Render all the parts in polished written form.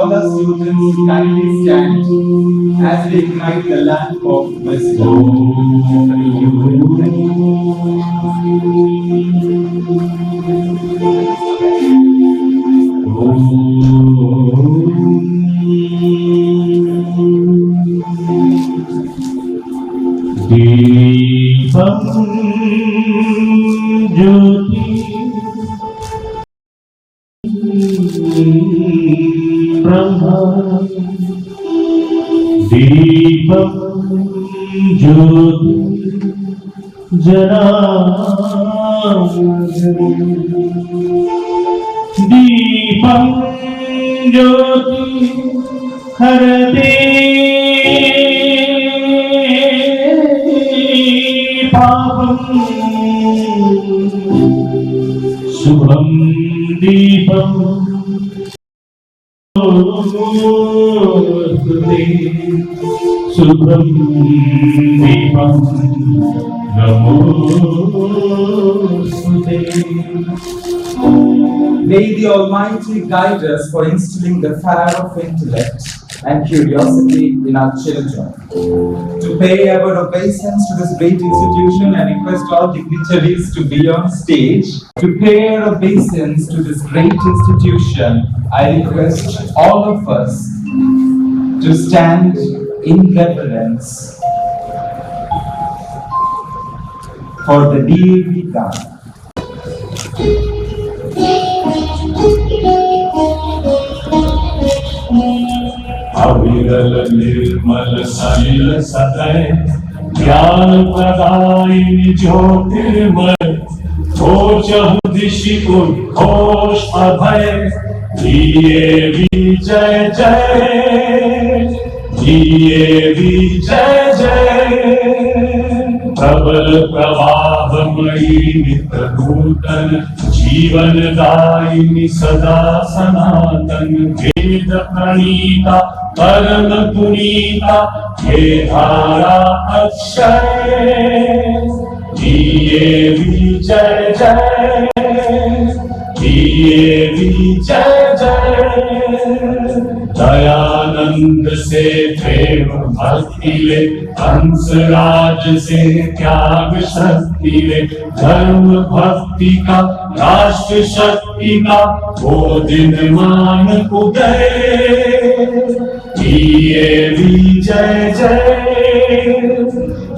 all our students kindly stand as we ignite the lamp of wisdom. Deepam Jyoti Brahma Deepam Jyoti Janamani Deepam Jyoti Harate Papam Subham Deepam Subham Deepam Namostute. May the Almighty guide us for instilling the fire of intellect and curiosity in our children. To pay our obeisance to this great institution and request all dignitaries to be on stage. To pay our obeisance to this great institution, I request all of us to stand in reverence for the deed we done. अविरल निर्मल सलिल सदय ज्ञान प्रदायिनी ज्योतिर्मय घोषहु दिशि उद्घोष अभय दिए विजय जय दिए विजय जय प्रबल प्रवाहमयी नित्य नूतन जीवन दायिनी सदा सनातन वेद प्रणीता परम पुनीता हे धारा अक्षय दिए विजय जय दिए विजय जय दयानंद से प्रेम भक्ति ले हंसराज से त्याग शक्ति ले धर्म भक्ति का राष्ट्र शक्ति का वो दिन मान उदय दिए विजय जय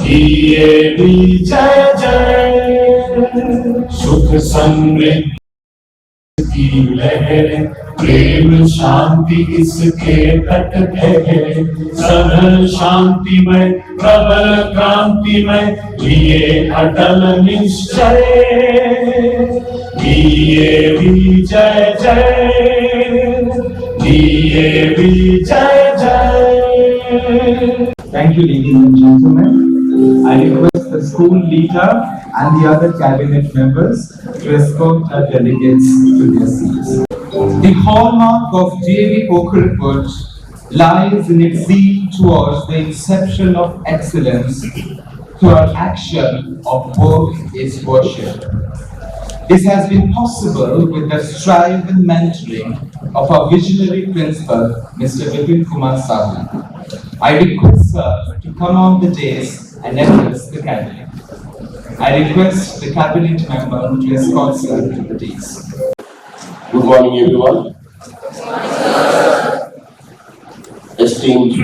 दिए विजय जय सुख समृद्धि की लहरें प्रेम शांति इसके तट ठहरे सरल शांतिमय प्रबल क्रांतिमय लिए अटल निश्चय दिए विजय जय दिए विजय जय. Thank you, ladies and gentlemen. I request the school leader and the other cabinet members to escort our delegates to their seats. The hallmark of JV Pokhariput lies in its zeal towards the inception of excellence through our action of work is worship. This has been possible with the strive and mentoring of our visionary principal, Mr. Vipin Kumar Sahu. I request sir to come on the dais and address the cabinet. I request the cabinet member to escort sir to the dais. Good morning, everyone. Esteemed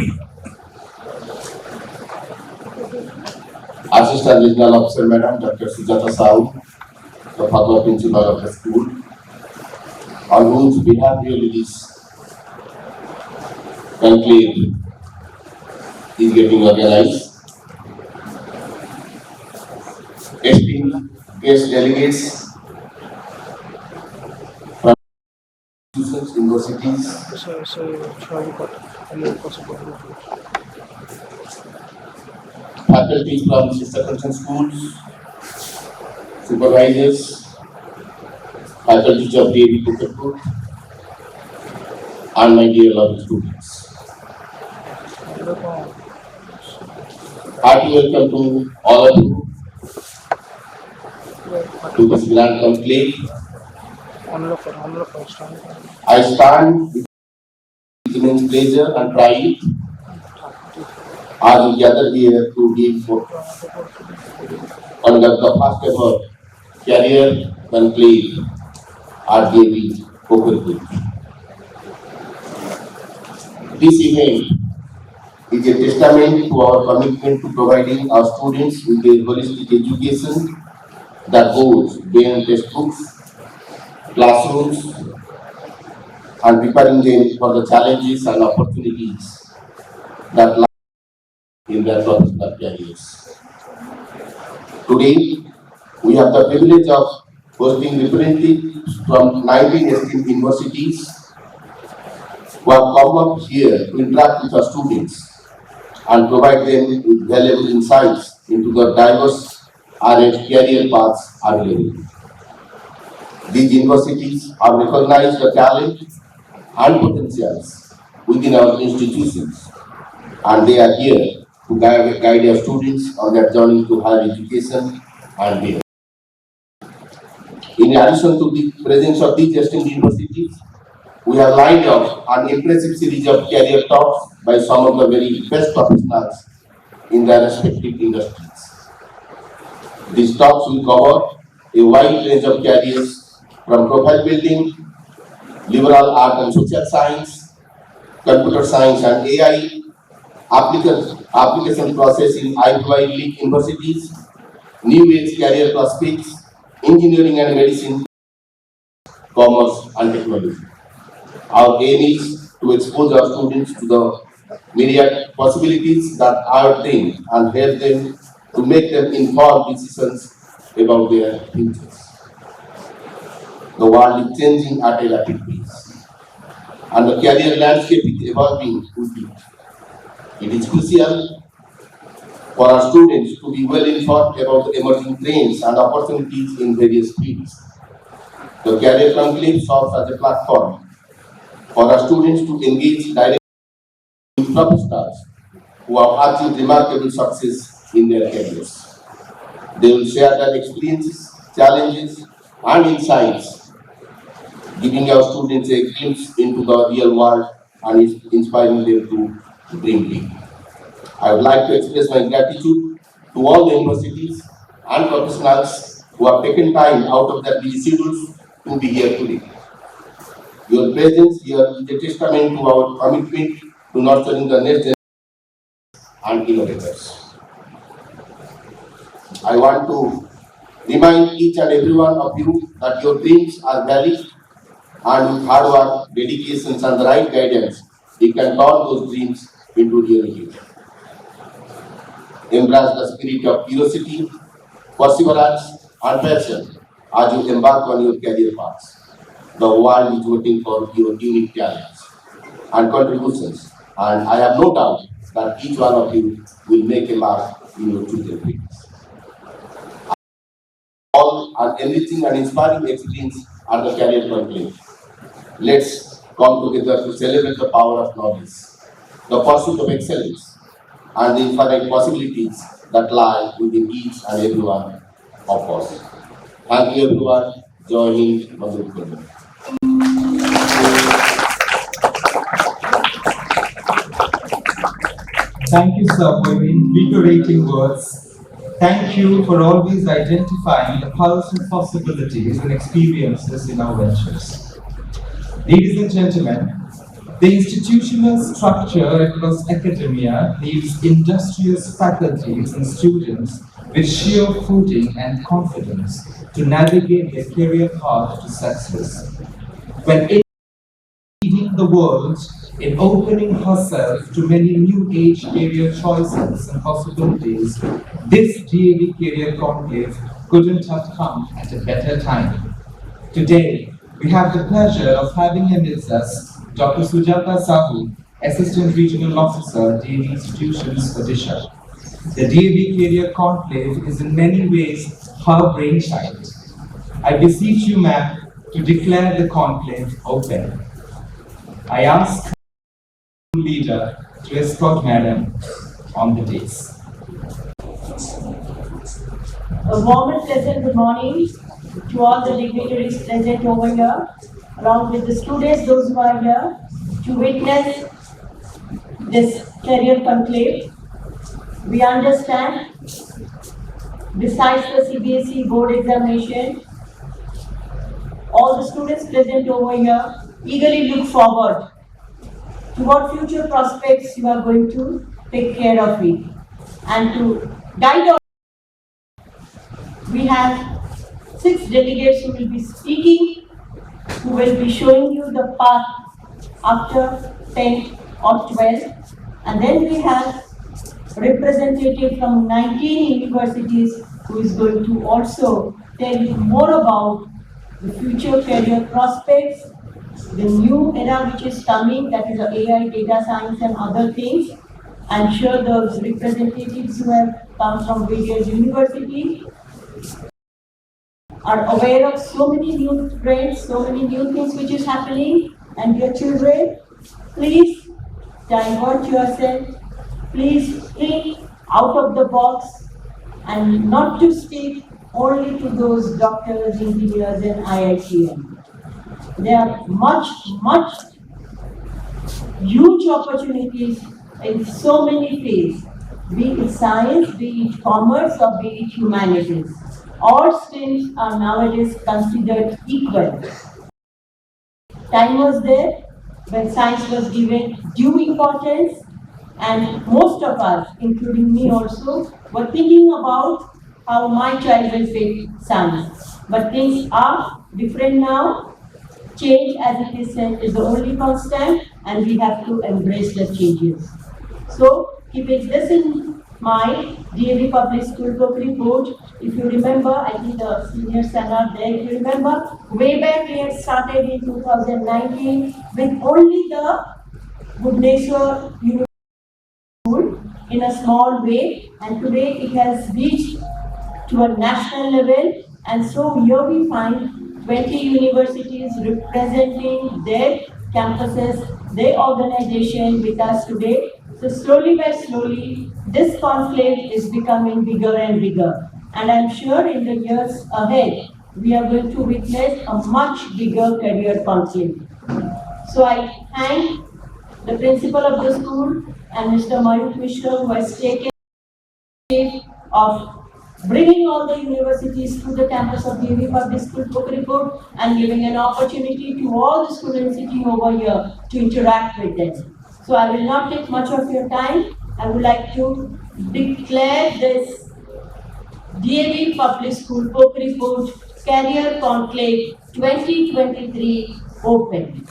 Assistant Regional Officer Madam Dr. Sujata Sahu, the former principal of the school, on whose behalf really this conclave is getting organized. Esteemed guest delegates from institutions, universities, faculty from sister concern schools, supervisors, faculty of DAV Pokhariput, and my dear lovely students. Hearty welcome to all of you to this grand conclave. I stand with immense pleasure and pride as we gather here to conduct the first ever career conclave at Dav Career. This event is a testament to our commitment to providing our students with a holistic education that goes beyond textbooks, classrooms, and preparing them for the challenges and opportunities that lie in their professional careers. Today, we have the privilege of hosting representatives from 19 esteemed universities who have come up here to interact with our students and provide them with valuable insights into the diverse career paths available. These universities have recognized the talent and potentials within our institutions, and they are here to guide our students on their journey to higher education and beyond. In addition to the presence of these esteemed universities, we have lined up an impressive series of career talks by some of the very best professionals in their respective industries. These talks will cover a wide range of careers from profile building, liberal art and social science, computer science and AI, application process in Ivy League universities, new age career prospects, engineering and medicine, commerce and technology. Our aim is to expose our students to the myriad possibilities that are them and help them to make them informed decisions about their futures. The world is changing at a rapid pace, and the career landscape is evolving with it. It is crucial for our students to be well informed about the emerging trends and opportunities in various fields. The Career Conclave serves as a platform for our students to engage directly with professionals who have achieved remarkable success in their careers. They will share their experiences, challenges, and insights, giving our students a glimpse into the real world and inspiring them to dream big. I would like to express my gratitude to all the universities and professionals who have taken time out of their busy schedules to be here today. Your presence here is a testament to our commitment to nurturing the next generation and innovators. I want to remind each and every one of you that your dreams are valid, and with hard work, dedications, and the right guidance, you can turn those dreams into reality. Embrace the spirit of curiosity, perseverance, and passion as you embark on your career paths. The world is waiting for your unique talents and contributions, and I have no doubt that each one of you will make a mark in your chosen fields. All an enriching and inspiring experience at the Career Conclave. Let's come together to celebrate the power of knowledge, the pursuit of excellence, and the infinite possibilities that lie within each and every one of us. Thank you, everyone. Join in Madhur. Thank you, sir, for your invigorating words. Thank you for always identifying the powerful possibilities and experiences in our ventures. Ladies and gentlemen, the institutional structure across academia leaves industrious faculties and students with sheer footing and confidence to navigate their career path to success. When leading the world in opening herself to many new age career choices and possibilities, this DAV Career Conclave couldn't have come at a better time. Today, we have the pleasure of having amidst us Dr. Sujata Sahu, Assistant Regional Officer, DAV Institutions, Odisha. The DAV Career Conclave is in many ways her brainchild. I beseech you, ma'am, to declare the conclave open. I ask the leader to escort madam on the dais. A warm and pleasant good morning to all the dignitaries present over here, along with the students, those who are here, to to witness this career conclave. We understand, besides the CBSE board examination, all the students present over here eagerly look forward to what future prospects you are going to take care of it. And to guide all, we have 6 delegates who will be speaking, who will be showing you the path after 10 or 12. And then we have representative from 19 universities who is going to also tell you more about the future career prospects, the new era which is coming, that is the AI, data science and other things. I'm sure those representatives who have come from various universities are aware of so many new trends, so many new things which is happening. And dear children, please divert yourself, please think out of the box and not to stick only to those doctors, engineers and IITM. There are much huge opportunities in so many fields, be it science, be it commerce or be it humanities. All streams are nowadays considered equal. Time was there when science was given due importance, and most of us, including me also, were thinking about how my child will take science. But things are different now. Change, as it is said, is the only constant, and we have to embrace the changes. So, keeping this in mind, DAV Public School Book Report, if you remember, I think the seniors are not there, if you remember, way back we had started in 2019 with only the Bhubaneswar University School in a small way, and today it has reached to a national level, and so here we find 20 universities representing their campuses, their organization with us today. So slowly by slowly, this conclave is becoming bigger and bigger. And I'm sure in the years ahead, we are going to witness a much bigger career conclave. So I thank the principal of the school and Mr. Mayuk Mishra, who has taken of bringing all the universities to the campus of DAV Public School Book Report and giving an opportunity to all the students sitting over here to interact with them. So I will not take much of your time. I would like to declare this DAV Public School Book Report Career Conclave 2023 open.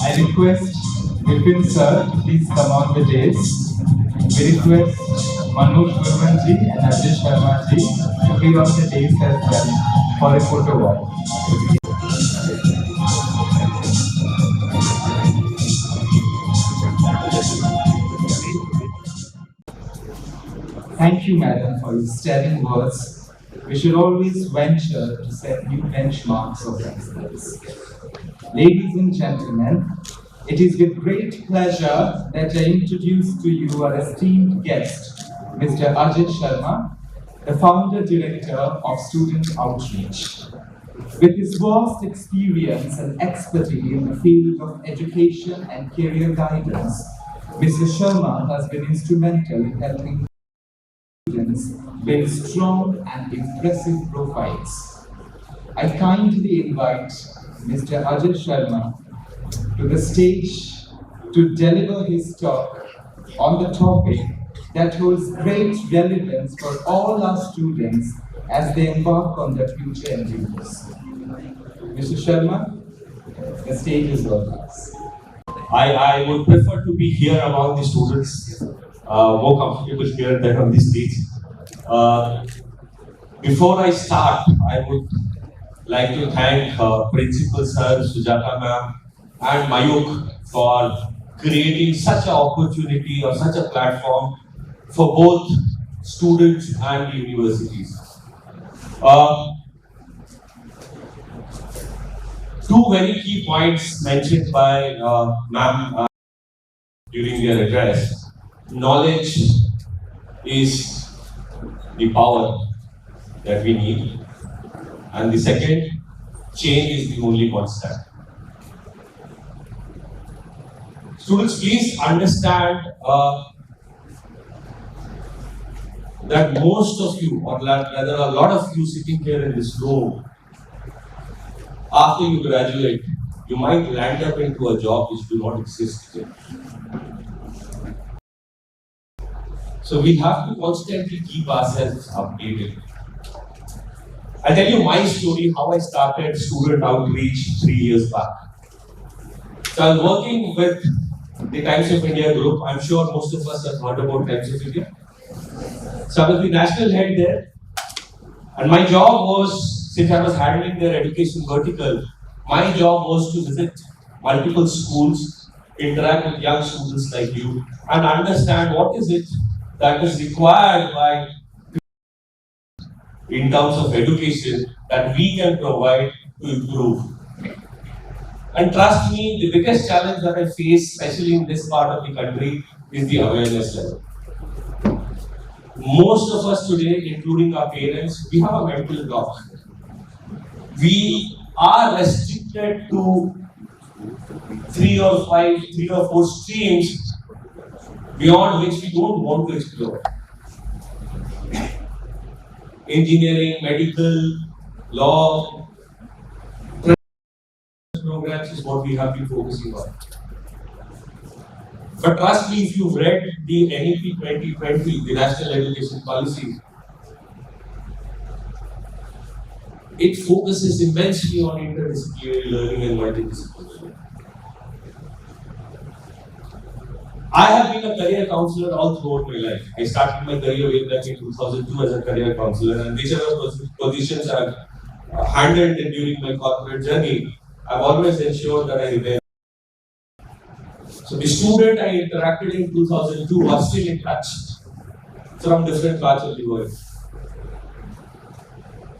I request Vipin sir to please come on the dais. We request Manoj Burmanji and Ajay Sharma ji to be on the dais as well for a photo wall. Thank you, madam, for your sterling words. We should always venture to set new benchmarks of excellence. Ladies and gentlemen, it is with great pleasure that I introduce to you our esteemed guest, Mr. Ajay Sharma, the founder director of Student Outreach. With his vast experience and expertise in the field of education and career guidance, Mr. Sharma has been instrumental in helping students build strong and impressive profiles. I kindly invite Mr. Ajay Sharma to the stage to deliver his talk on the topic that holds great relevance for all our students as they embark on their future endeavors. Mr. Sharma, the stage is yours. I would prefer to be here among the students, more comfortable here than on this stage. Before I start, I would like to thank Principal Sir, Sujata Ma'am, and Mayuk for creating such an opportunity or such a platform for both students and universities. Two very key points mentioned by Ma'am during their address. Knowledge is the power that we need, and the second, change is the only constant. Students, please understand that most of you, or rather a lot of you sitting here in this room, after you graduate, you might land up into a job which do not exist yet. So we have to constantly keep ourselves updated. I'll tell you my story, how I started student outreach 3 years back. So I was working with the Times of India group. I'm sure most of us have heard about Times of India. So I was the national head there. And my job was, since I was handling their education vertical, my job was to visit multiple schools, interact with young students like you, and understand what is it that is required by in terms of education that we can provide to improve. And trust me, the biggest challenge that I face, especially in this part of the country, is the awareness level. Most of us today, including our parents, we have a mental block. We are restricted to 3 or 4 streams beyond which we don't want to explore. Engineering, medical, law, programs is what we have been focusing on. But trust me, if you've read the NEP 2020, the National Education Policy, it focuses immensely on interdisciplinary learning and multidisciplinary. I have been a career counselor all throughout my life. I started my career way back in 2002 as a career counselor, and whichever positions I've handled during my corporate journey, I've always ensured that I remain. So the student I interacted in 2002 are still in touch from different parts of the world.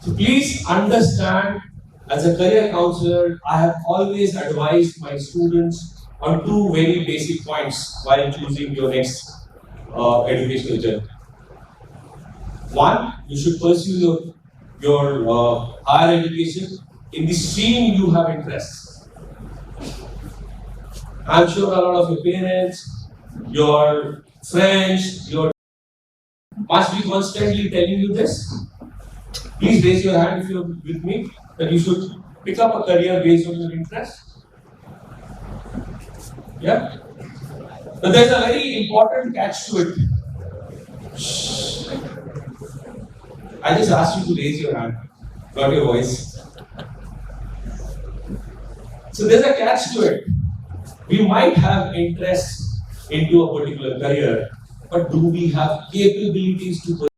So please understand, as a career counselor, I have always advised my students on 2 very basic points while choosing your next educational journey. One, you should pursue your higher education in the stream you have interest. I'm sure a lot of your parents, your friends, must be constantly telling you this. Please raise your hand if you're with me, that you should pick up a career based on your interest. Yeah? But there's a very important catch to it. Shh. I just asked you to raise your hand, not your voice. So there's a catch to it. We might have interest into a particular career, but do we have capabilities to pursue?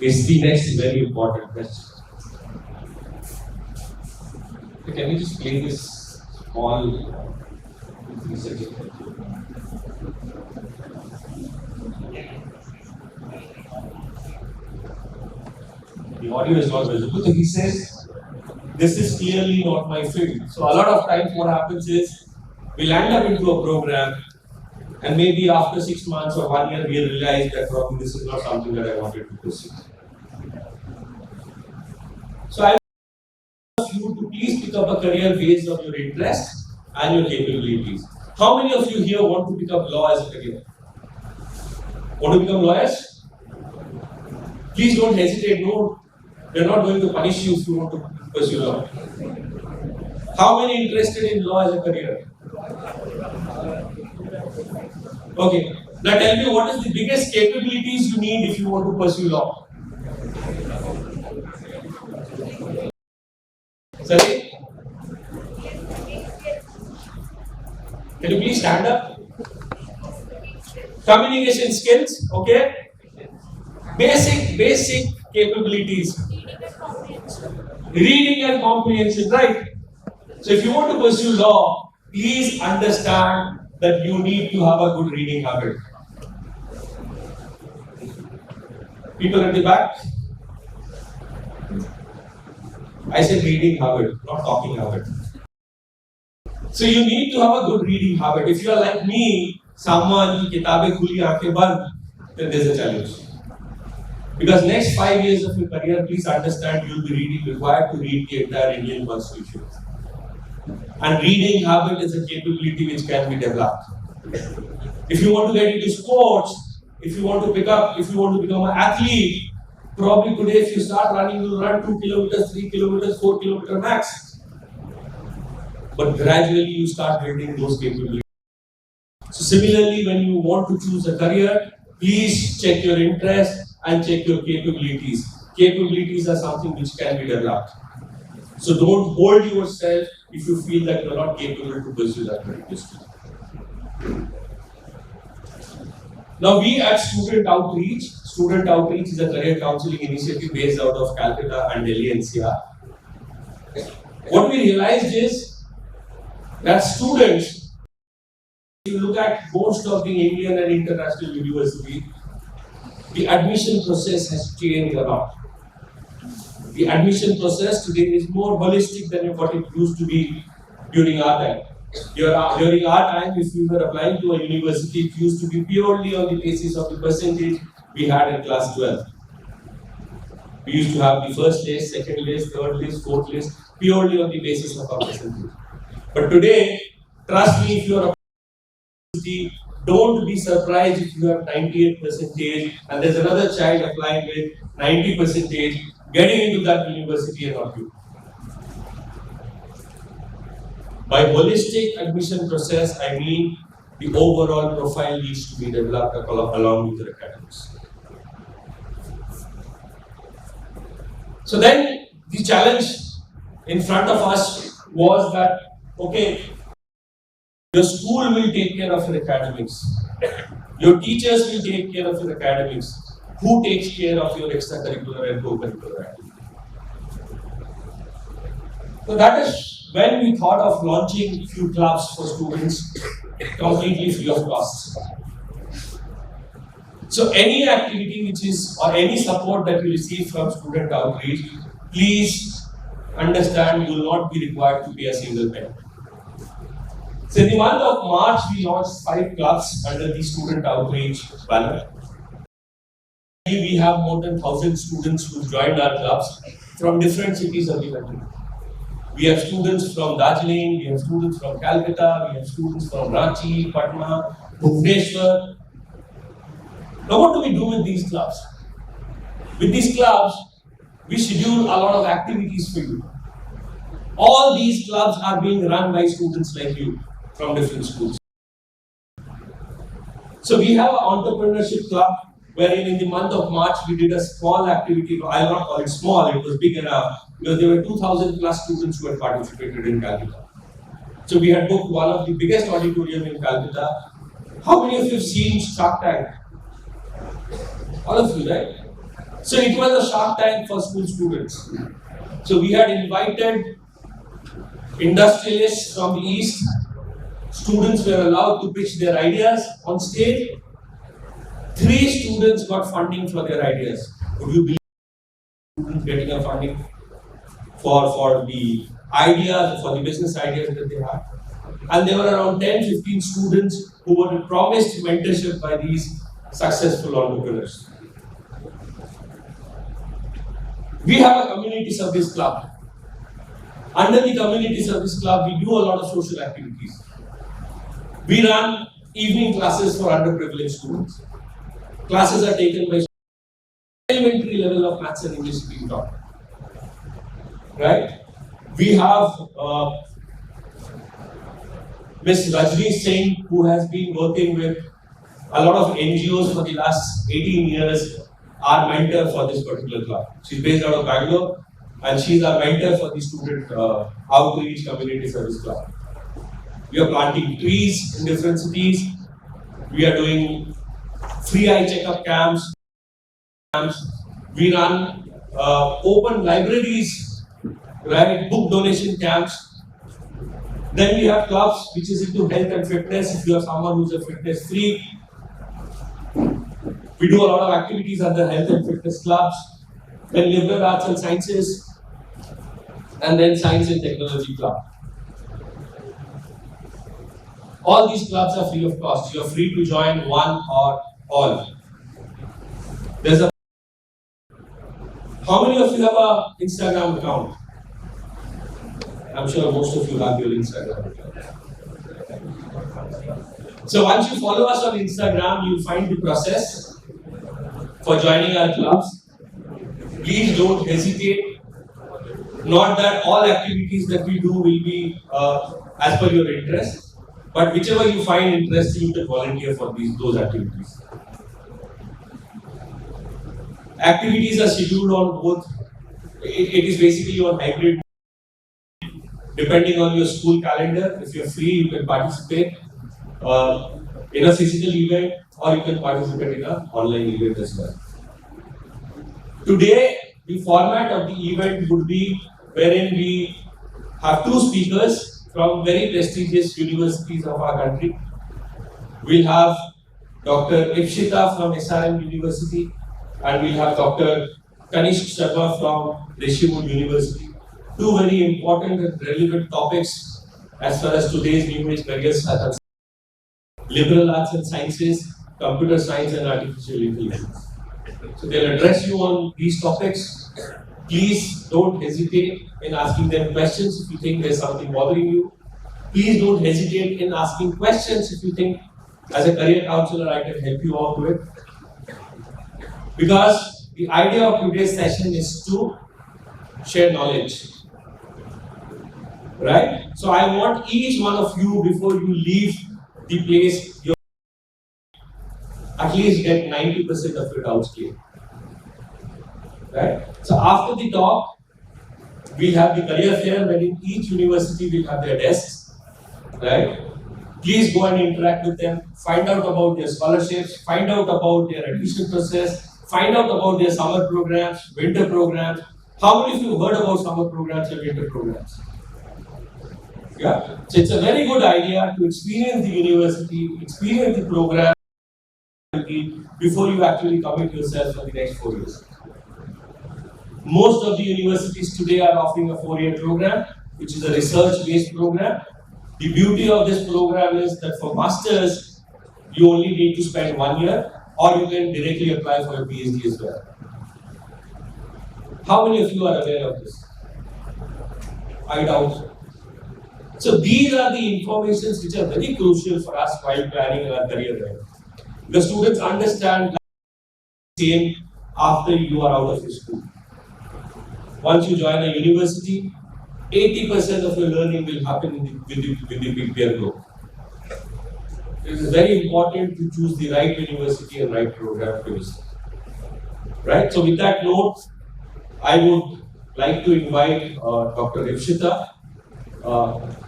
It's the next very important question. Can we just play this small 3 seconds? The audio is not visible. So he says, this is clearly not my field. So a lot of times what happens is, we land up into a program, and maybe after 6 months or 1 year, we realize that probably this is not something that I wanted to pursue. So I want you to please pick up a career based on your interests and your capabilities. How many of you here want to pick up law as a career? Want to become lawyers? Please don't hesitate. No, they're not going to punish you if you want to pursue law. How many interested in law as a career? Okay. Now tell me, what is the biggest capabilities you need if you want to pursue law? Sorry? Can you please stand up? Communication skills, okay? Basic capabilities. Reading and comprehension, right? So if you want to pursue law, please understand that you need to have a good reading habit. People at the back? I said reading habit, not talking habit. So you need to have a good reading habit. If you are like me, someone ki kitabein khuli aankhein band, then there's a challenge. Because next 5 years of your career, please understand you will be required to read the entire Indian Constitution. And reading habit is a capability which can be developed. If you want to get into sports, if you want to become an athlete, probably today if you start running, you will run 2 kilometers, 3 kilometers, 4 kilometers max. But gradually you start building those capabilities. So similarly, when you want to choose a career, please check your interest and check your capabilities. Capabilities are something which can be developed. So don't hold yourself if you feel that you are not capable to pursue that particular skill. Now we at Student Outreach is a career counseling initiative based out of Calcutta and Delhi NCR. What we realized is that students, if you look at most of the Indian and international universities, the admission process has changed a lot. The admission process today is more holistic than what it used to be during our time. During our time, if we were applying to a university, it used to be purely on the basis of the percentage we had in class 12. We used to have the first list, second list, third list, fourth list, purely on the basis of our percentage. But today, trust me, if you are a university, don't be surprised if you have 98 percentage and there's another child applying with 90 percentage, getting into that university and not you. By holistic admission process, I mean the overall profile needs to be developed along with your academics. So then the challenge in front of us was that, okay, your school will take care of your academics. Your teachers will take care of your academics. Who takes care of your extracurricular and co-curricular activities? So that is when we thought of launching a few clubs for students completely free of cost. So any activity which is or any support that you receive from Student Outreach, please understand you will not be required to pay a single penny. So in the month of March, we launched 5 clubs under the Student Outreach banner. We have more than 1,000 students who joined our clubs from different cities of the country. We have students from Darjeeling, we have students from Calcutta, we have students from Ranchi, Patna, Bhubaneswar. Now what do we do with these clubs? With these clubs, we schedule a lot of activities for you. All these clubs are being run by students like you from different schools. So we have an entrepreneurship club wherein in the month of March we did a small activity. I will not call it small, it was big enough because there were 2,000 plus students who had participated in Calcutta. So we had booked one of the biggest auditorium in Calcutta. How many of you have seen Shark Tank? All of you, right? So it was a Shark Tank for school students. So we had invited industrialists from the East. Students were allowed to pitch their ideas on stage. 3 students got funding for their ideas. Would you believe students getting a funding for the ideas, for the business ideas that they had? And there were around 10-15 students who were promised mentorship by these successful entrepreneurs. We have a community service club. Under the community service club, we do a lot of social activities. We run evening classes for underprivileged students. Classes are taken by elementary level of maths and English being taught. Right? We have Ms. Rajni Singh, who has been working with a lot of NGOs for the last 18 years, our mentor for this particular club. She's based out of Bangalore, and she's our mentor for the student outreach community service club. We are planting trees in different cities. We are doing free eye checkup camps. We run open libraries, right? Book donation camps. Then we have clubs which is into health and fitness. If you are someone who's a fitness freak, we do a lot of activities at the health and fitness clubs. Then liberal arts and sciences, and then science and technology club. All these clubs are free of cost. You are free to join one or all. There's a. How many of you have an Instagram account? I'm sure most of you have your Instagram account. So once you follow us on Instagram, you'll find the process for joining our clubs. Please don't hesitate. Not that all activities that we do will be as per your interest, but whichever you find interesting, you can volunteer for those activities. Activities are scheduled on both. It is basically on hybrid. Depending on your school calendar, if you're free, you can participate in a physical event, or you can participate in an online event as well. Today, the format of the event would be wherein we have two speakers from very prestigious universities of our country. We'll have Dr. Ipshita from SRM University, and we'll have Dr. Kanishk Sharma from Rishiwood University. Two very important and relevant topics as far as today's new age careers are concerned. Liberal arts and sciences, computer science and artificial intelligence. So they'll address you on these topics. Please don't hesitate in asking them questions if you think there's something bothering you. Please don't hesitate in asking questions if you think as a career counselor I can help you out with. Because the idea of today's session is to share knowledge. Right? So I want each one of you, before you leave the place, at least get 90% of your doubts clear. Right? So after the talk, we have the career fair wherein each university will have their desks. Right? Please go and interact with them, find out about their scholarships, find out about their admission process, find out about their summer programs, winter programs. How many of you heard about summer programs and winter programs? Yeah? So it's a very good idea to experience the university, experience the program before you actually commit yourself for the next 4 years. Most of the universities today are offering a 4-year program, which is a research-based program. The beauty of this program is that for masters, you only need to spend 1 year, or you can directly apply for a PhD as well. How many of you are aware of this? I doubt so. So these are the informations which are very crucial for us while planning our career life. The students understand the same after you are out of your school. Once you join a university, 80% of your learning will happen with the peer group. It is very important to choose the right university and right program to visit. Right? So with that note, I would like to invite Dr. Ipshita.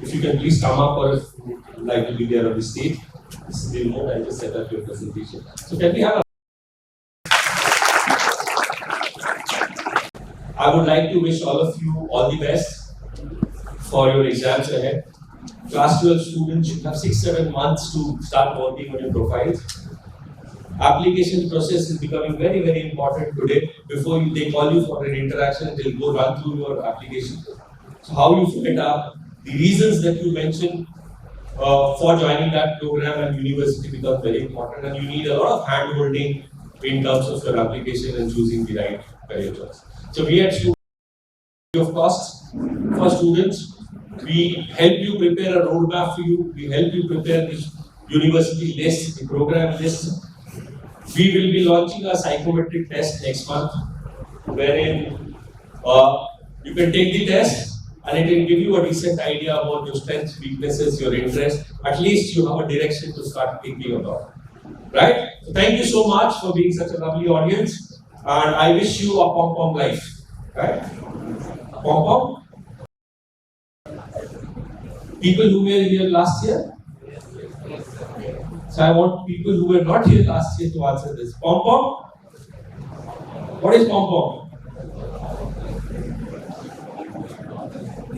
If you can please come up, or if you would like to be there on the stage. This is the remote, I just set up your presentation. So can we have I would like to wish all of you all the best for your exams ahead. Class 12 students should have 6-7 months to start working on your profiles. Application process is becoming very, very important today. Before they call you for an interaction, they'll go run through your application. So how you fill it up, the reasons that you mentioned for joining that program and university becomes very important, and you need a lot of hand-holding in terms of your application and choosing the right career choice. So we at Student of Costs for students, we help you prepare a roadmap for you. We help you prepare the university list, the program list. We will be launching a psychometric test next month, wherein you can take the test and it will give you a decent idea about your strengths, weaknesses, your interests. At least you have a direction to start thinking about. Right? So thank you so much for being such a lovely audience, and I wish you a pom-pom life. Right? Pom-pom? People who were here last year? So I want people who were not here last year to answer this. Pom-pom? What is pom-pom?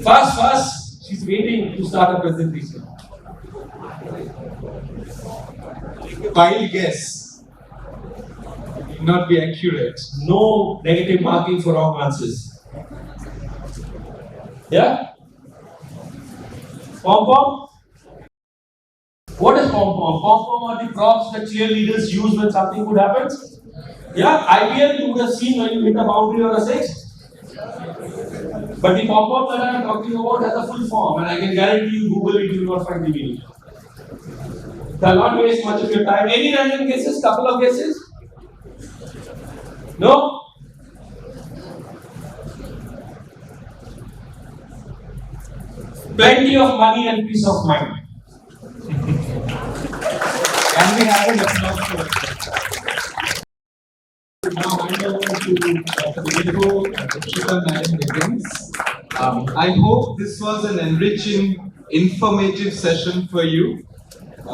Fast, fast. She's waiting to start a presentation. Wild guess. Will not be accurate. No negative marking for wrong answers. Yeah? Pom-pom? What is pom-pom? Pom-pom are the props that cheerleaders use when something good happens. Yeah, IPL you would have seen when you hit a boundary or a six. But the pom-pom that I am talking about has a full form, and I can guarantee you Google it, you will not find the meaning. I'll not waste much of your time. Any random guesses? Couple of guesses? No? Plenty of money and peace of mind. Can we have an applause for it? Now hand over to Dr. Vibhu and Rishita Madam begins. I hope this was an enriching, informative session for you,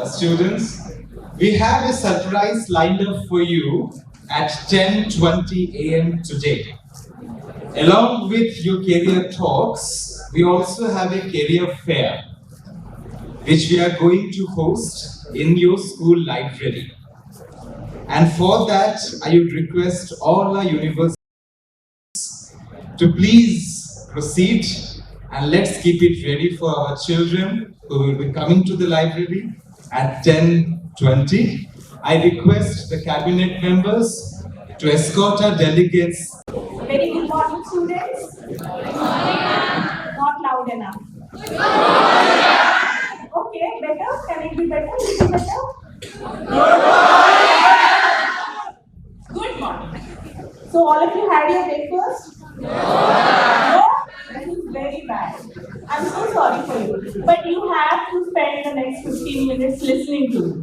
students. We have a surprise lined up for you at 10:20 a.m. today. Along with your career talks, we also have a career fair, which we are going to host in your school library. And for that, I would request all our universities to please proceed, and let's keep it ready for our children who will be coming to the library at 10:20. I request the cabinet members to escort our delegates. Very good morning, students. Not loud enough. Okay, better? Can it be better? Little better? Good morning. So all of you had your breakfast? No. That is very bad. I'm so sorry for you. But you have to spend the next 15 minutes listening to me.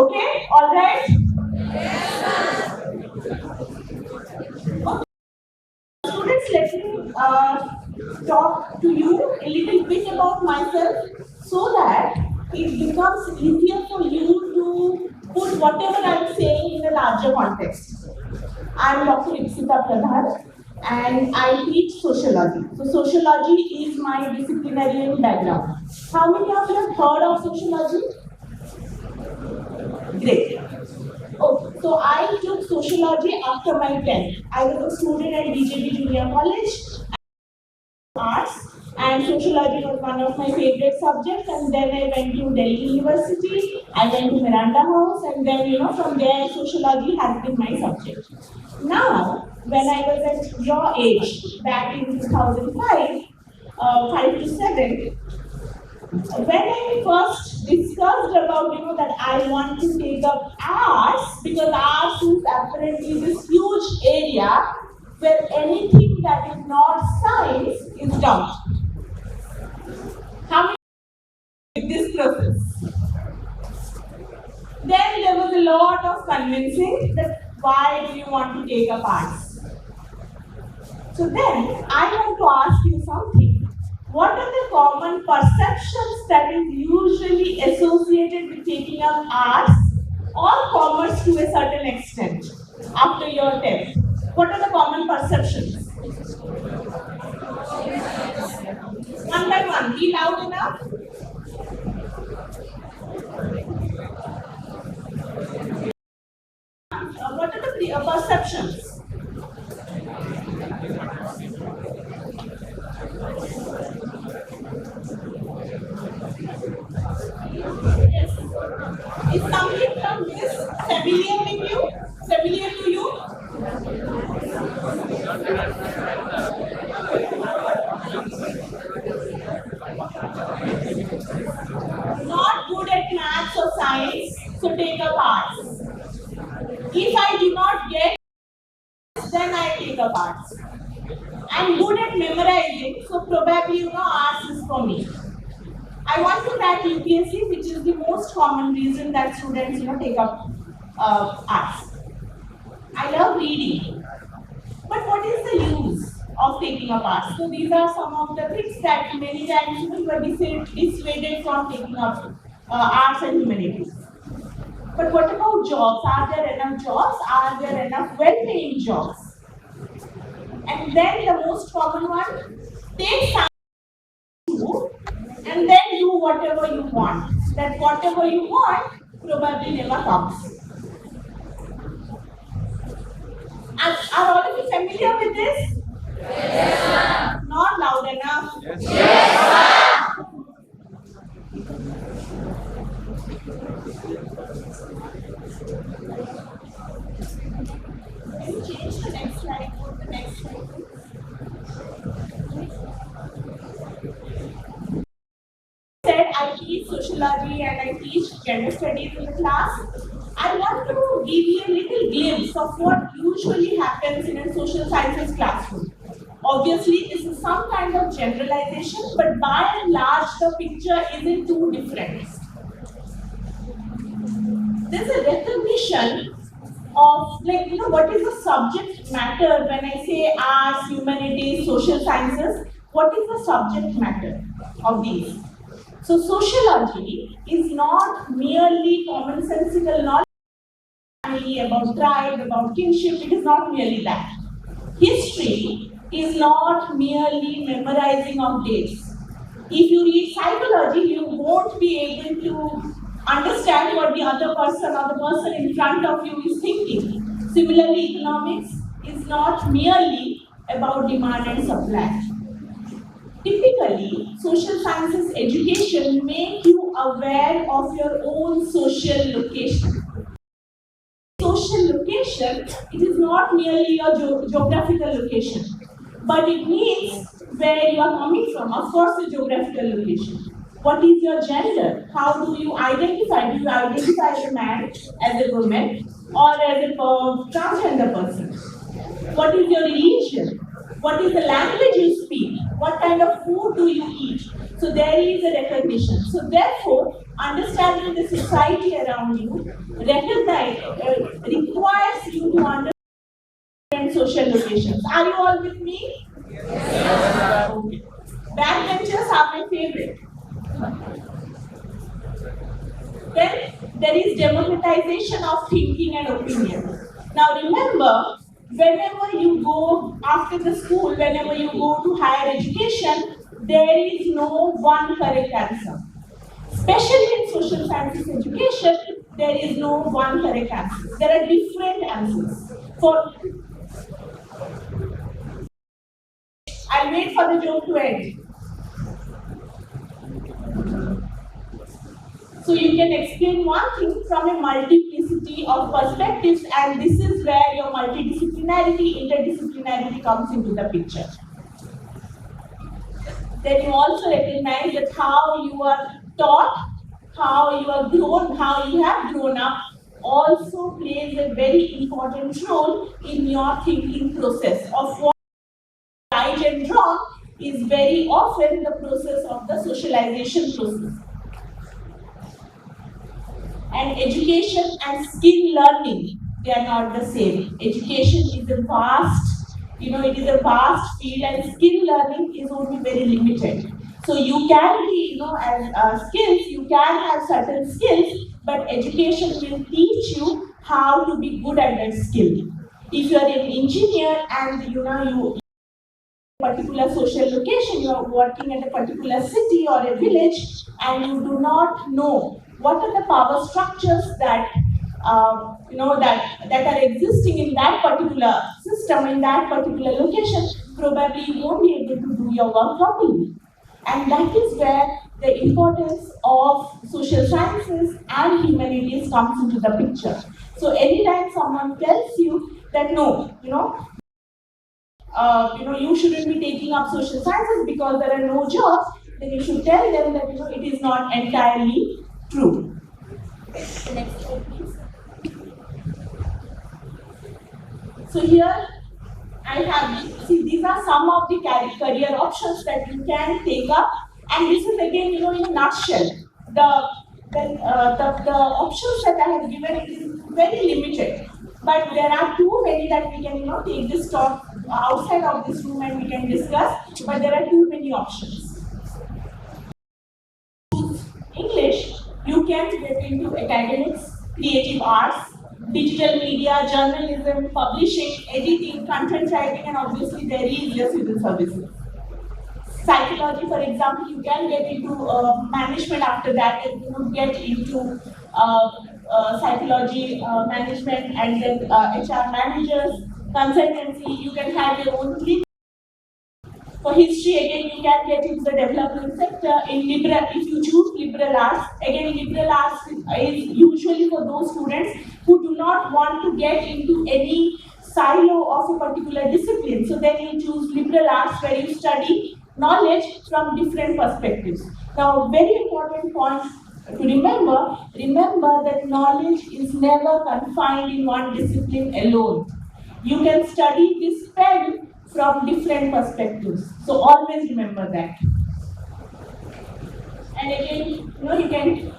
Okay? All right? Students, let me talk to you a little bit about myself so that it becomes easier for you to put whatever I'm saying in a larger context. I'm Dr. Ipsita Pradhan and I teach sociology. So sociology is my disciplinary background. How many of you have heard of sociology? Great. Oh, so I took sociology after my 10th. I was a student at BJP Junior College, arts, and sociology was one of my favorite subjects. And then I went to Delhi University, I went to Miranda House, and then from there sociology has been my subject. Now, when I was at your age, back in 2005, 5 to 7, when I first discussed about that I want to take up arts, because arts is apparently this huge area where anything that is not science is dumped. How many with this process? Then there was a lot of convincing that why do you want to take up arts? So then I want to ask you something. What are the common perceptions that is usually associated with taking up arts or commerce to a certain extent after your 10th? What are the common perceptions? One by one, be loud enough. What are the perceptions? Yes. Is something from this familiar with you? Familiar to you? Not good at maths or science, so take up arts. If I do not get, then I take up arts. I'm good at memorizing, so probably arts is for me. I want to crack UPSC, which is the most common reason that students take up arts. I love reading, but what is the use of taking up arts? So these are some of the things that many times you are dissuaded from taking up arts and humanities. But what about jobs? Are there enough jobs? Are there enough well-paying jobs? And then the most common one, take science and then do whatever you want. That whatever you want probably never comes. Are all of you familiar with this? Yes. Not loud enough. Yes. Can you change the next slide? Go to the next slide. I teach sociology and I teach gender studies in the class. I want to give you a little glimpse of what usually happens in a social sciences classroom. Obviously, this is some kind of generalization, but by and large, the picture isn't too different. There's a recognition of, what is the subject matter when I say arts, humanities, social sciences? What is the subject matter of these? So sociology is not merely commonsensical knowledge about tribe, about kinship. It is not merely that. History is not merely memorizing of dates. If you read psychology, you won't be able to understand what the other person or the person in front of you is thinking. Similarly, economics is not merely about demand and supply. Typically, social sciences education makes you aware of your own social location. Social location, it is not merely your geographical location, but it means where you are coming from, of course, the geographical location. What is your gender? How do you identify? Do you identify as a man, as a woman, or as a transgender person? What is your religion? What is the language you speak? What kind of food do you eat? So there is a recognition. So therefore, understanding the society around you requires you to understand social locations. Are you all with me? Yes. Okay. Backbenchers are my favorite. Then there is democratization of thinking and opinion. Now remember, whenever you go after the school, whenever you go to higher education, there is no one correct answer. Especially in social sciences education, there is no one correct answer. There are different answers. I'll wait for the joke to end. So you can explain one thing from a multiplicity of perspectives, and this is where your multidisciplinarity, interdisciplinarity comes into the picture. Then you also recognize that how you are taught, how you are grown, how you have grown up, also plays a very important role in your thinking process of what right and wrong is very often the process of the socialization process. And education and skill learning, they are not the same. Education is a vast, it is a vast field, and skill learning is only very limited. So you can be, as skills, you can have certain skills, but education will teach you how to be good at that skill. If you are an engineer and you particular social location, you are working at a particular city or a village, and you do not know what are the power structures that that are existing in that particular system, in that particular location, probably you won't be able to do your work properly. And that is where the importance of social sciences and humanities comes into the picture. So anytime someone tells you that no, you shouldn't be taking up social sciences because there are no jobs, then you should tell them that it is not entirely true. Next slide, please. So here see, these are some of the career options that you can take up, and this is again, in a nutshell. The options that I have given is very limited, but there are too many that we can, take this talk outside of this room and we can discuss, but there are too many options. English, you can get into academics, creative arts, digital media, journalism, publishing, editing, content writing, and obviously there is your civil services. Psychology, for example, you can get into management after that, and get into psychology, management, and then HR managers, consultancy. You can have your own clinic. For history, again, you can get into the development sector. In liberal, if you choose liberal arts, again, liberal arts is usually for those students who do not want to get into any silo of a particular discipline. So then you choose liberal arts, where you study knowledge from different perspectives. Now, very important point to remember that knowledge is never confined in one discipline alone. You can study this pen from different perspectives. So always remember that. And again,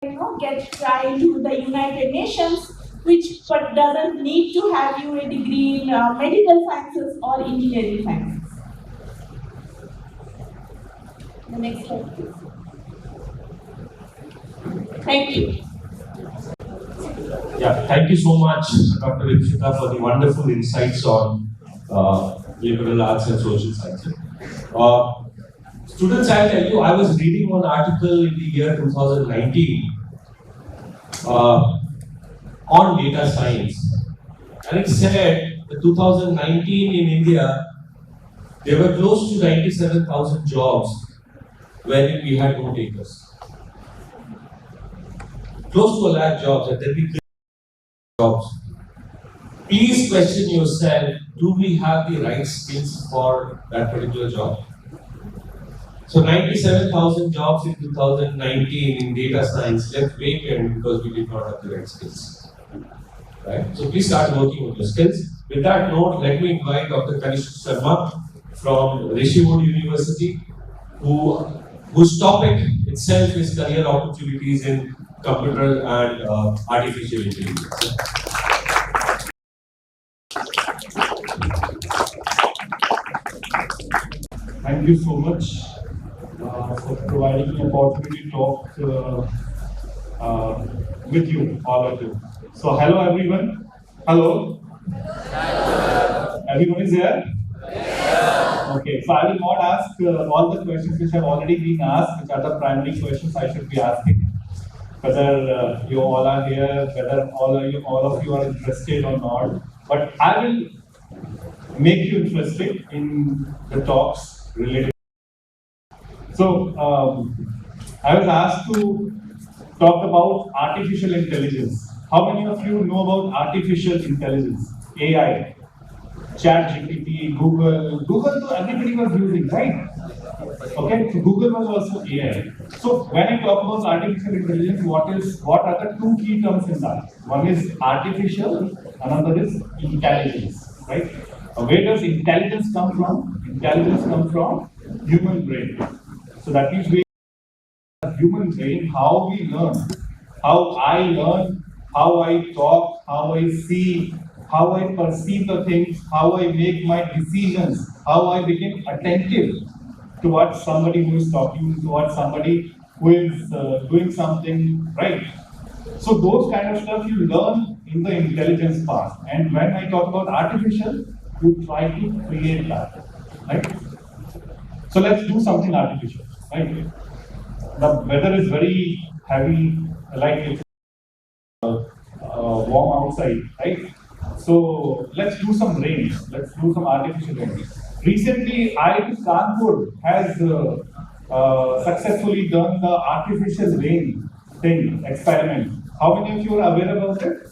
you can try into the United Nations, which but doesn't need to have you a degree in medical sciences or engineering sciences. The next slide, please. Thank you. Yeah, thank you so much, Dr. Vikshita, for the wonderful insights on liberal arts and social sciences. Students, I'll tell you, I was reading one article in the year 2019 on data science, and it said that 2019 in India, there were close to 97,000 jobs wherein we had no takers. Close to 1 lakh jobs, and then we created jobs. Please question yourself, do we have the right skills for that particular job? So 97,000 jobs in 2019 in data science left vacant because we did not have the right skills. Right? So please start working on your skills. With that note, let me invite Dr. Kanishk Sharma from Rishiwood University, whose topic itself is career opportunities in computer and artificial intelligence. Thank you so much for providing the opportunity to talk with you, all of you. So, hello everyone. Hello. Everyone is here? Okay, so I will not ask all the questions which have already been asked, which are the primary questions I should be asking. Whether you all are here, whether all of you are interested or not. But I will make you interested in the talks related. So, I was asked to talk about artificial intelligence. How many of you know about artificial intelligence? AI, ChatGPT, Google, everybody was using, right? Okay, so Google was also AI. So when I talk about artificial intelligence, what are the two key terms in that? One is artificial, another is intelligence, right? Where does intelligence come from? Intelligence comes from human brain. So that means human brain, how we learn, how I learn, how I talk, how I see, how I perceive the things, how I make my decisions, how I become attentive towards somebody who is talking, towards somebody who is doing something, right? So those kind of stuff you learn in the intelligence part. And when I talk about artificial, you try to create that, right? So let's do something artificial, right? The weather is very heavy, like it's warm outside, right? So let's do some rain. Let's do some artificial rain. Recently, IIT Kanpur has successfully done the artificial rain thing, experiment. How many of you are aware about it?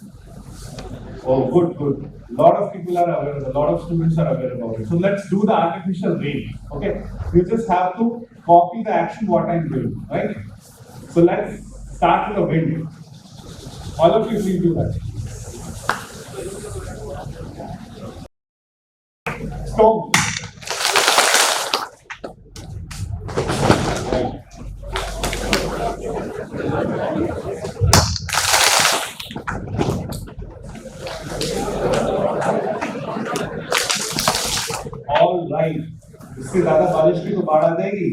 Oh, good. A lot of people are aware, a lot of students are aware about it. So let's do the artificial rain, okay? You just have to copy the action what I'm doing, right? So let's start with the wind. All of you please do that. नहीं, इससे ज़्यादा बारिश भी तो बाढ़ आ जाएगी.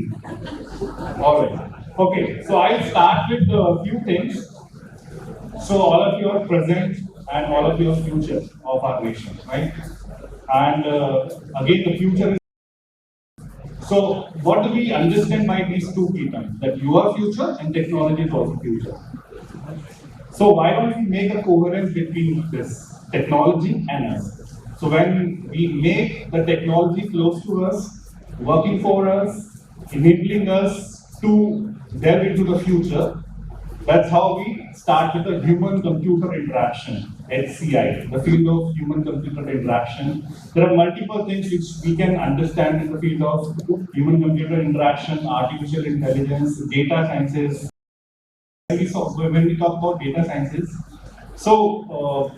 Alright. Okay, so I'll start with a few things. So all of you are present and all of you are future of our nation, right? And again, the future is. So what do we understand by these two key terms? That you are future and technology is also future. So why don't we make a coherence between this technology and us? So when we make the technology close to us, working for us, enabling us to delve into the future, that's how we start with the human-computer interaction, HCI, the field of human-computer interaction. There are multiple things which we can understand in the field of human-computer interaction, artificial intelligence, data sciences. When we talk about data sciences, so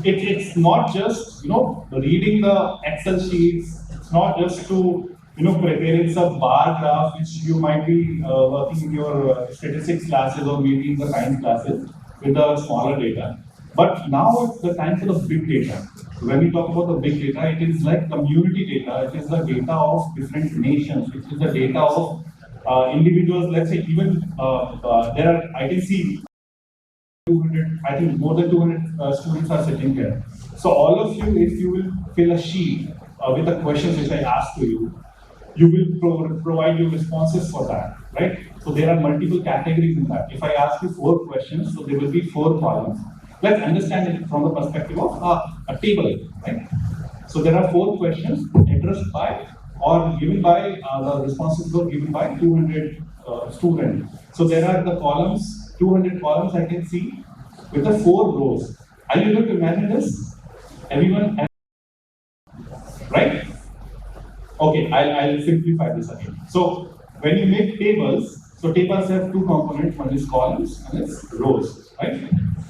it's not just reading the Excel sheets. It's not just to preparing some bar graph which you might be working in your statistics classes or maybe in the science classes with the smaller data. But now it's the time for the big data. When we talk about the big data, it is like community data. It is the data of different nations. It is the data of individuals. Let's say even there are, I can see 200, I think more than 200 students are sitting here. So all of you, if you will fill a sheet with the questions which I asked to you, you will provide your responses for that, right? So there are multiple categories in that. If I ask you 4 questions, so there will be 4 columns. Let's understand it from the perspective of a table, right? So there are 4 questions addressed by or given by the responses were given by 200 students. So there are the columns, 200 columns I can see with the 4 rows. Are you able to imagine this? Everyone, right? Okay, I'll simplify this again. So when you make tables, so tables have 2 components, one is columns and it's rows, right?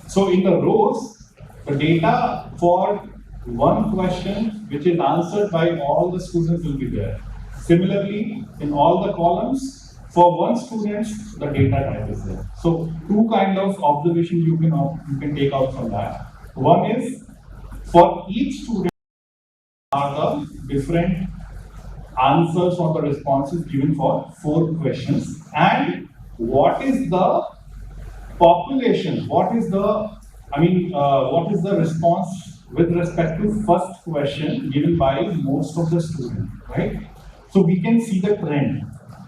So in the rows, the data for one question which is answered by all the students will be there. Similarly, in all the columns, for one student, the data type is there. So 2 kind of observation you can take out from that. One is for each student are the different answers or the responses given for 4 questions, and what is the population, what is the response with respect to first question given by most of the students, right? So we can see the trend,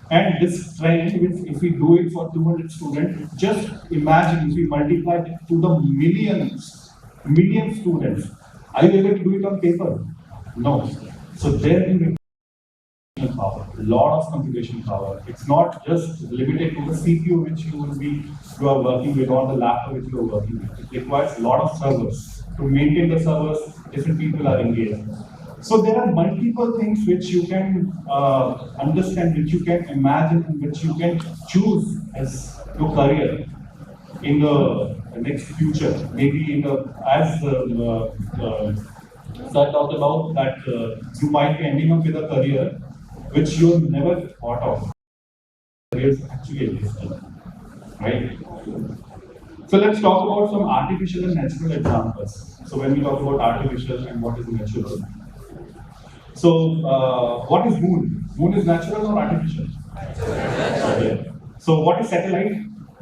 and this trend, if we do it for 200 students, just imagine if we multiply it to the million students. Are you able to do it on paper? No. So there will be power, a lot of computation power. It's not just limited to the CPU which you are working with or the laptop which you are working with. It requires a lot of servers. To maintain the servers, different people are engaged. So there are multiple things which you can understand, which you can imagine, and which you can choose as your career in the next future. Maybe in the as Sir talked about that you might be ending up with a career which you never thought of. Careers actually existing, right? So let's talk about some artificial and natural examples. So when we talk about artificial and what is natural. So what is moon? Moon is natural or artificial? Okay. So what is satellite?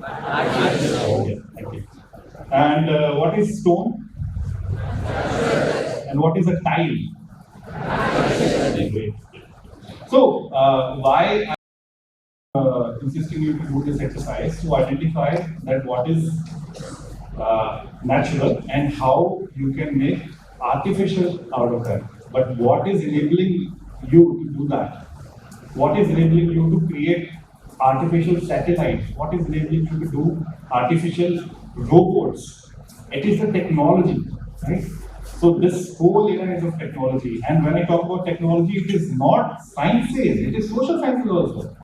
Artificial. Okay. Thank you. And what is stone? And what is a tile? Okay. So why I'm insisting you to do this exercise to identify that what is natural and how you can make artificial out of that. But what is enabling you to do that? What is enabling you to create artificial satellites? What is enabling you to do artificial robots? It is the technology, right? So this whole area is of technology. And when I talk about technology, it is not sciences, it is social sciences also.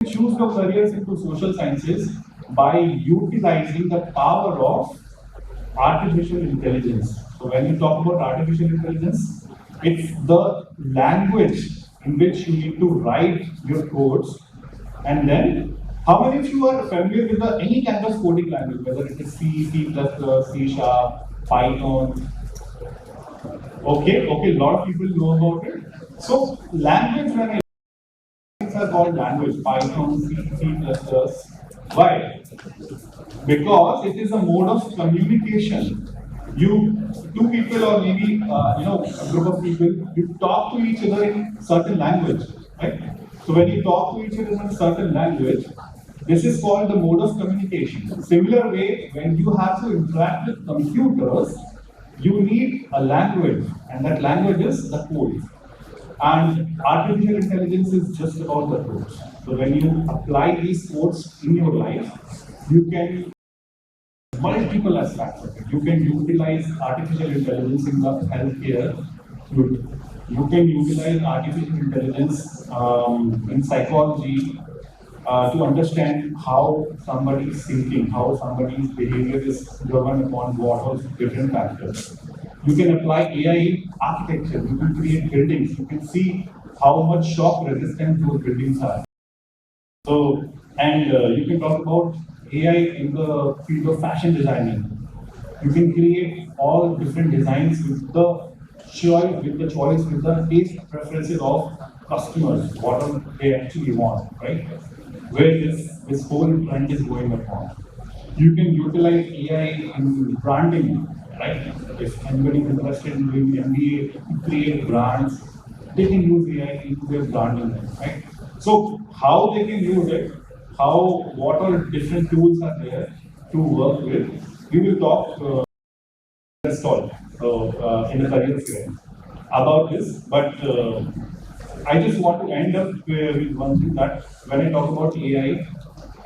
Choose your careers into social sciences by utilizing the power of artificial intelligence. So when you talk about artificial intelligence, it's the language in which you need to write your codes. And then, how many of you are familiar with any kind of coding language, whether it is C, C++, C#, Python? Okay, a lot of people know about it. So language, when I things are called language, Python, C, C++. Why? Because it is a mode of communication. You, two people or maybe a group of people, you talk to each other in certain language, right? So when you talk to each other in a certain language, this is called the mode of communication. Similar way, when you have to interact with computers, you need a language, and that language is the code. And artificial intelligence is just about the codes. So when you apply these codes in your life, you can multiple aspects of it. You can utilize artificial intelligence in the healthcare. You can utilize artificial intelligence in psychology to understand how somebody is thinking, how somebody's behavior is governed upon what all different factors. You can apply AI in architecture. You can create buildings. You can see how much shock resistant those buildings are. So, and you can talk about AI in the field of fashion designing. You can create all different designs with the choice, with the taste preferences of customers, what they actually want, right? Where this whole trend is going upon. You can utilize AI in branding, right? If anybody is interested in doing MBA to create brands, they can use AI into their branding, right? So how they can use it, what all different tools are there to work with, we will talk install in the career fair about this. But I just want to end up with one thing, that when I talk about AI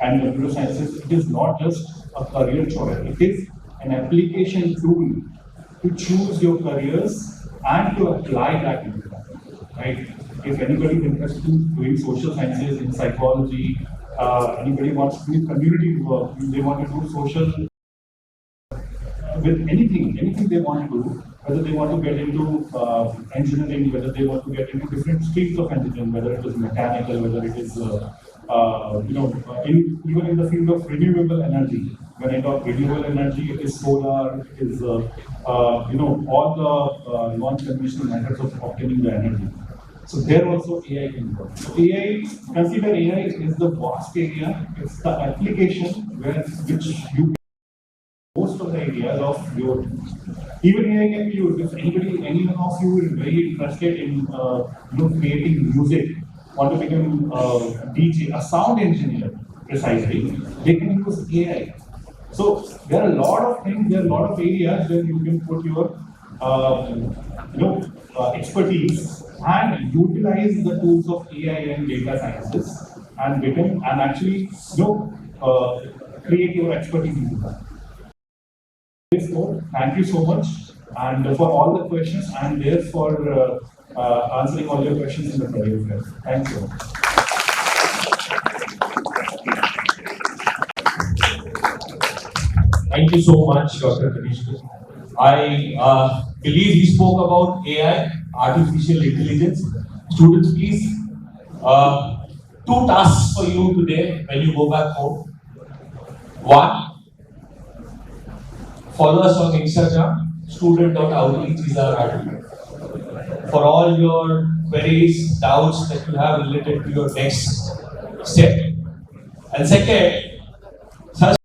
and computer sciences, it is not just a career choice. It is an application tool to choose your careers and to apply that into that. Right? If anybody is interested in doing social sciences, in psychology, anybody wants to do community work, they want to do social with anything they want to do, whether they want to get into engineering, whether they want to get into different streams of engineering, whether it is mechanical, whether it is even in the field of renewable energy. When I talk renewable energy, it is solar, it is all the non-conventional methods of obtaining the energy. So there also AI can work. So consider AI is the vast area. It's the application which you most of the areas of your, even AI can be used. If anyone of you is very interested in creating music, want to become a DJ, a sound engineer precisely, they can use AI. So there are a lot of things, there are a lot of areas where you can put your expertise and utilize the tools of AI and data sciences and become and actually create your expertise into that. Thank you so much, and for all the questions, I'm there for answering all your questions in the career fair. Thank you. Thank you so much, Dr. Kanishka. I believe he spoke about AI, artificial intelligence. Students, please, two tasks for you today when you go back home. One, follow us on Instagram, student.outreach is our handle. For all your queries, doubts that you have related to your next step. And second, such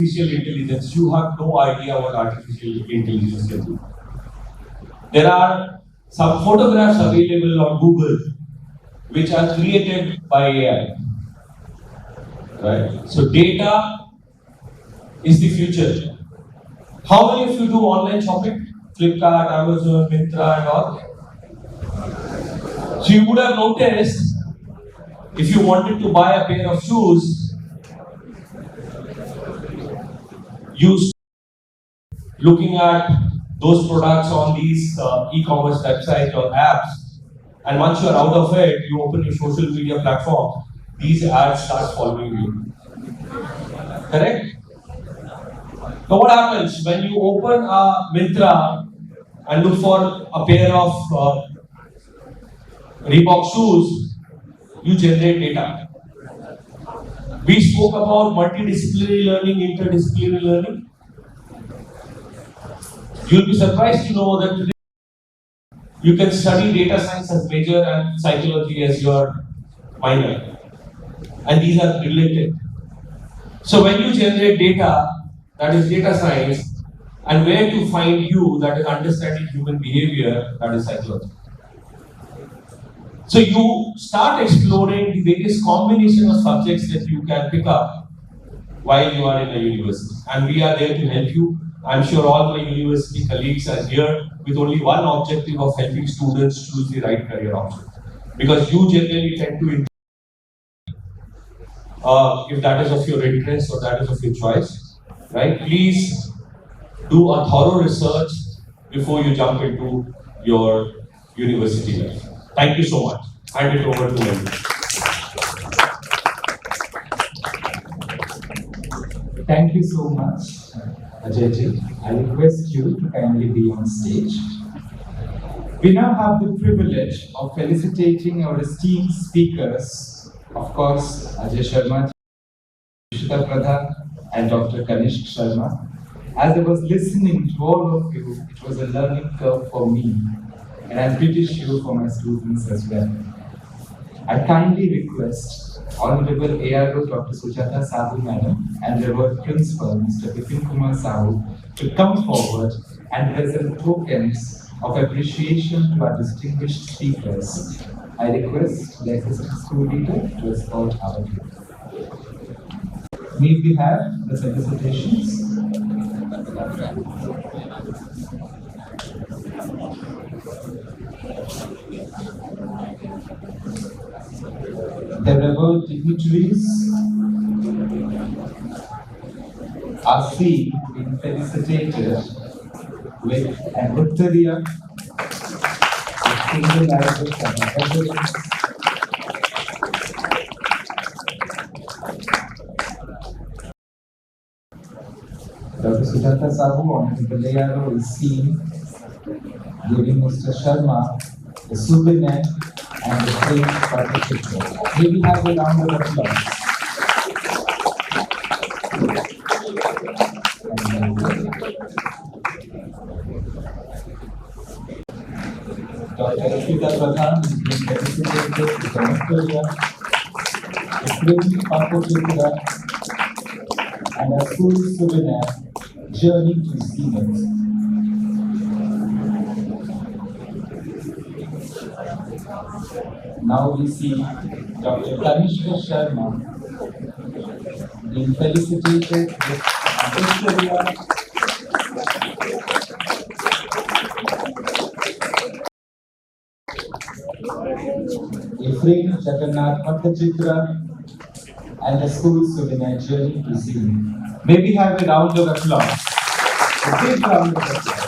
artificial intelligence, you have no idea what artificial intelligence can do. There are some photographs available on Google which are created by AI. Right? So data is the future. How many of you do online shopping? Flipkart, Amazon, Myntra and all? So you would have noticed, if you wanted to buy a pair of shoes, you looking at those products on these e-commerce websites or apps, and once you are out of it, you open your social media platform, these ads start following you. Correct? So what happens when you open a Myntra and look for a pair of Reebok shoes, you generate data. We spoke about multidisciplinary learning, interdisciplinary learning. You'll be surprised to know that today You can study data science as major and psychology as your minor. And these are related. So when you generate data, that is data science, and where to find you, that is understanding human behavior, that is psychology. So you start exploring the various combination of subjects that you can pick up while you are in a university. And we are there to help you. I'm sure all my university colleagues are here with only one objective of helping students choose the right career option. Because you generally tend to, if that is of your interest or that is of your choice, right? Please do a thorough research before you jump into your university life. Thank you so much. Hand it over to Wendy. Thank you so much, Ajay. I request you to kindly be on stage. We now have the privilege of felicitating our esteemed speakers, of course, Ajay Sharma, Shita Pradhan, and Dr. Kanishk Sharma. As I was listening to all of you, it was a learning curve for me, and I'm pretty sure for my students as well. I kindly request Honorable ARO Dr. Sujata Sahu Madam and Revered Principal Mr. Bipin Kumar Sahu to come forward and present tokens of appreciation to our distinguished speakers. I request the Assistant School Leader to escort our group. May we have the felicitations? The revered dignitaries are seen being felicitated with an Uttariya, a single language and a evidence. Dr. Sujata Sahu, Honorable ARO, is seen giving Mr. Sharma the souvenir and the frame for the picture. May we have a round of applause. Dr. Shita Pradhan is being felicitated with the Victoria, the frame for the picture, and a school souvenir, Journey to Zenith. Now we see Dr. Kanishka Sharma being felicitated with Victoria, a framed Jagannath Pattachitra, and a school souvenir, Journey to Zenith. May we have a round of applause? A big round of applause.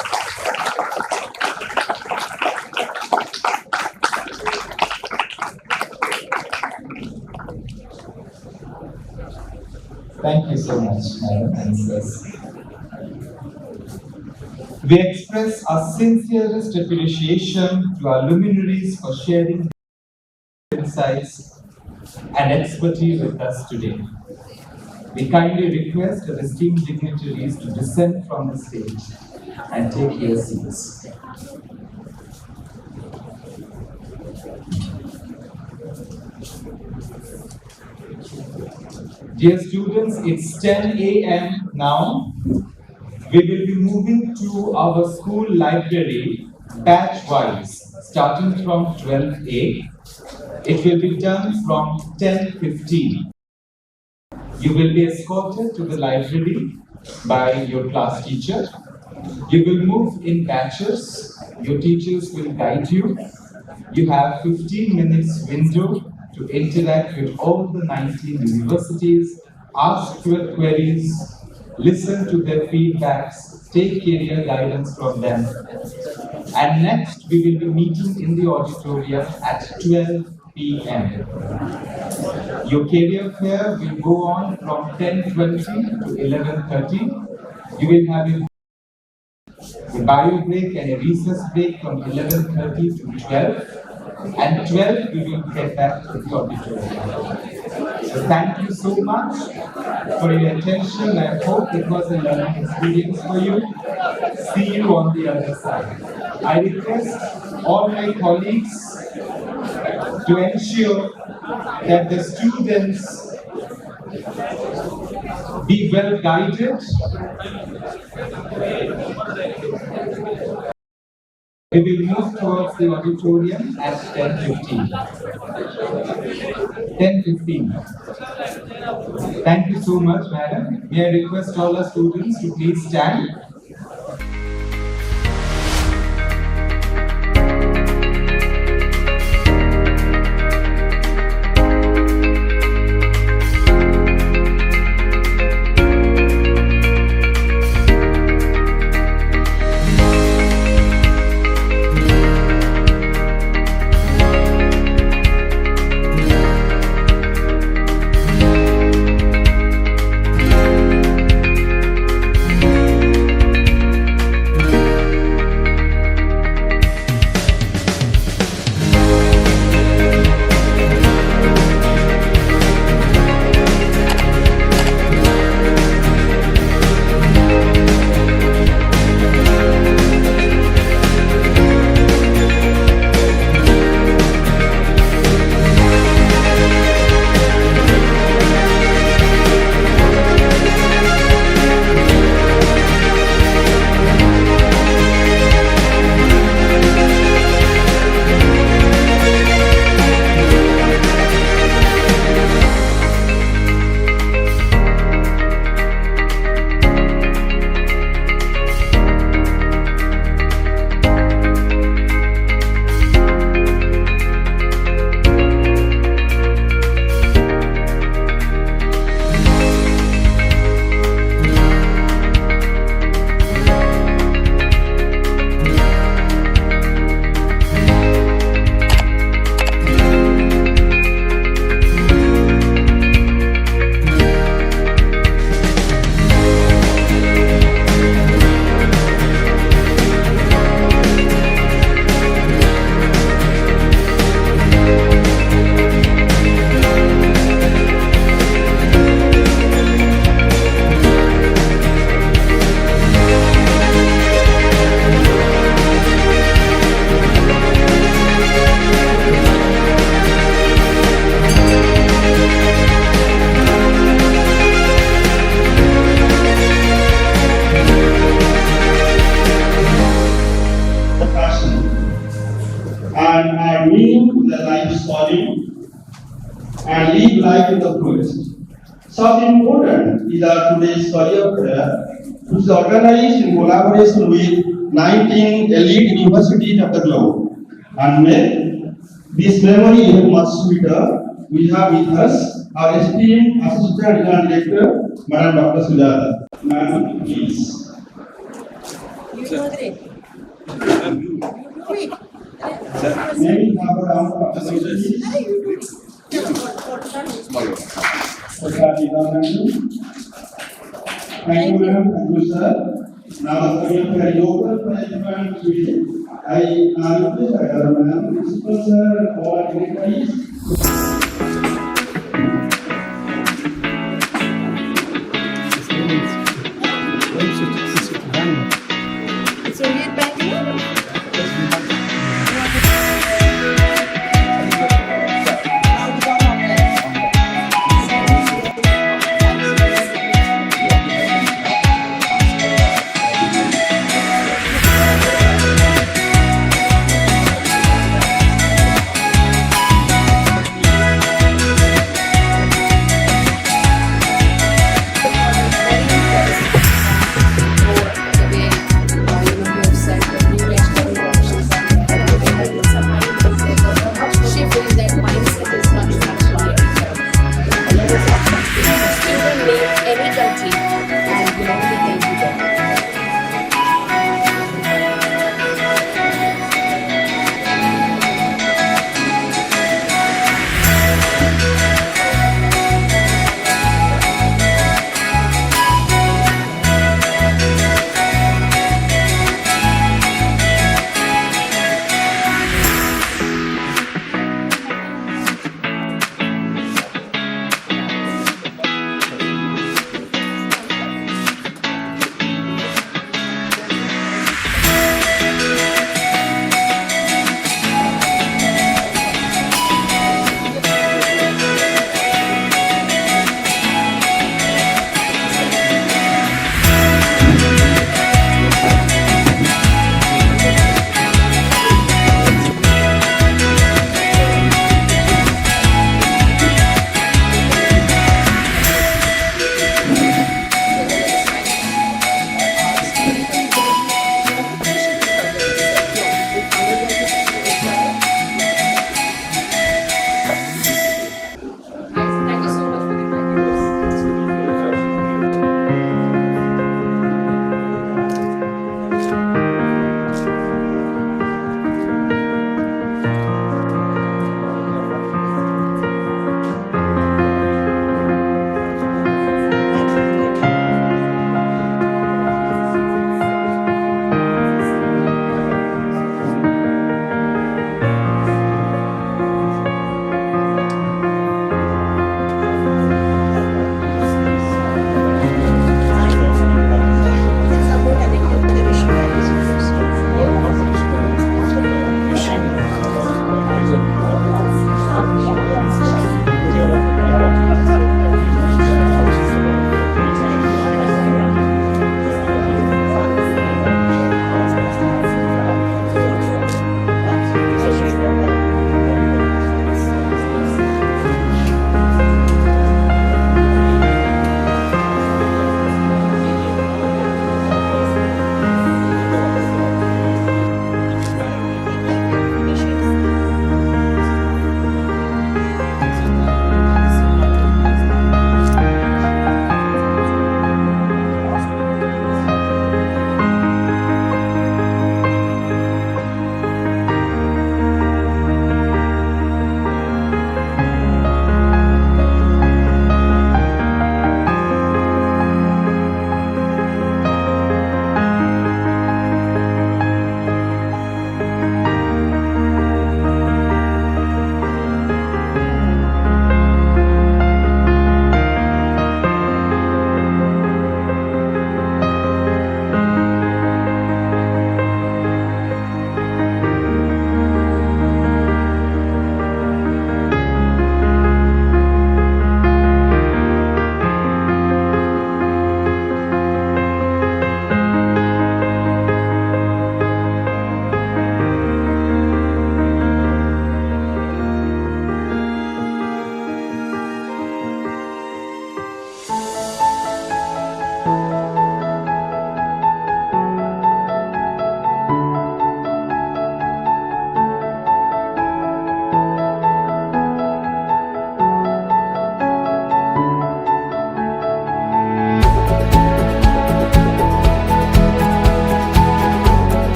Thank you so much, Madam and sirs. We express our sincerest appreciation to our luminaries for sharing their insights and expertise with us today. We kindly request the esteemed dignitaries to descend from the stage and take their seats. Dear students, it's 10 a.m. now. We will be moving to our school library batch-wise, starting from 12A. It will be done from 10:15. You will be escorted to the library by your class teacher. You will move in batches. Your teachers will guide you. You have 15 minutes window to interact with all the 19 universities, ask queries, listen to their feedbacks, take career guidance from them. And next, we will be meeting in the auditorium at 12 p.m. Your career fair will go on from 10:20 to 11:30. You will have a bio break and a recess break from 11:30 to 12. And 12, we will get back to the auditorium. So thank you so much for your attention. I hope it was a learning experience for you. See you on the other side. I request all my colleagues to ensure that the students be well guided. We will move towards the auditorium at 10:15. 10:15. Thank you so much, madam. May I request all the students to please stand. And are meaning to their life's calling and live life in the fullest. Such important is our today's career fair, which is organized in collaboration with 19 elite universities of the globe. And make this memory even much sweeter, we have with us our esteemed Assistant Regional Director, Madam Dr. Sujata. Madam, please. You do it. You do it. May we have a round of applause, please? Thank you, madam. Thank you, sir. Now, the career fair is open for everyone to visit. I request madam, principal sir, and all dignitaries.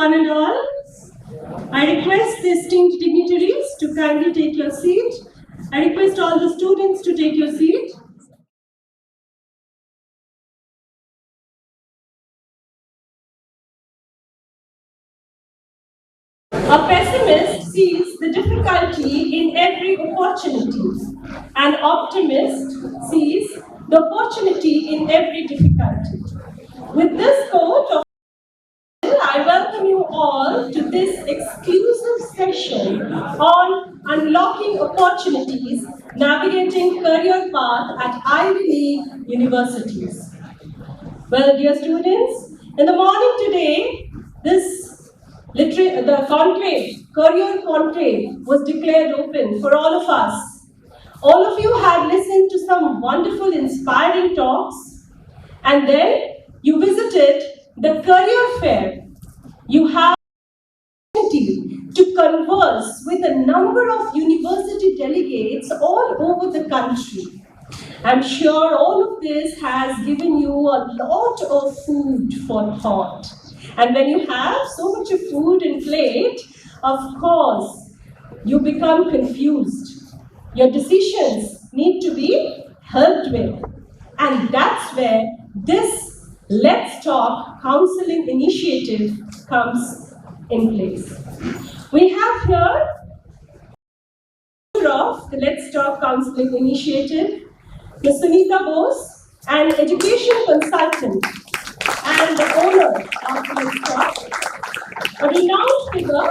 one and all. I request the esteemed dignitaries to kindly take your seat. I request all the students to take your seat. A pessimist sees the difficulty in every opportunity. An optimist sees the opportunity in every difficulty. With this quote of I welcome you all to this exclusive session on unlocking opportunities, navigating career path at Ivy League universities. Well, dear students, in the morning today, the conclave, career conclave, was declared open for all of us. All of you had listened to some wonderful, inspiring talks, and then you visited the career fair. You have the opportunity to converse with a number of university delegates all over the country. I'm sure all of this has given you a lot of food for thought. And when you have so much of food in plate, of course, you become confused. Your decisions need to be helped with. And that's where this Let's Talk counseling initiative comes in place. We have here of the Let's Talk counseling initiative, Ms. Sunita Bose, an education consultant and the owner of Let's Talk. A renowned figure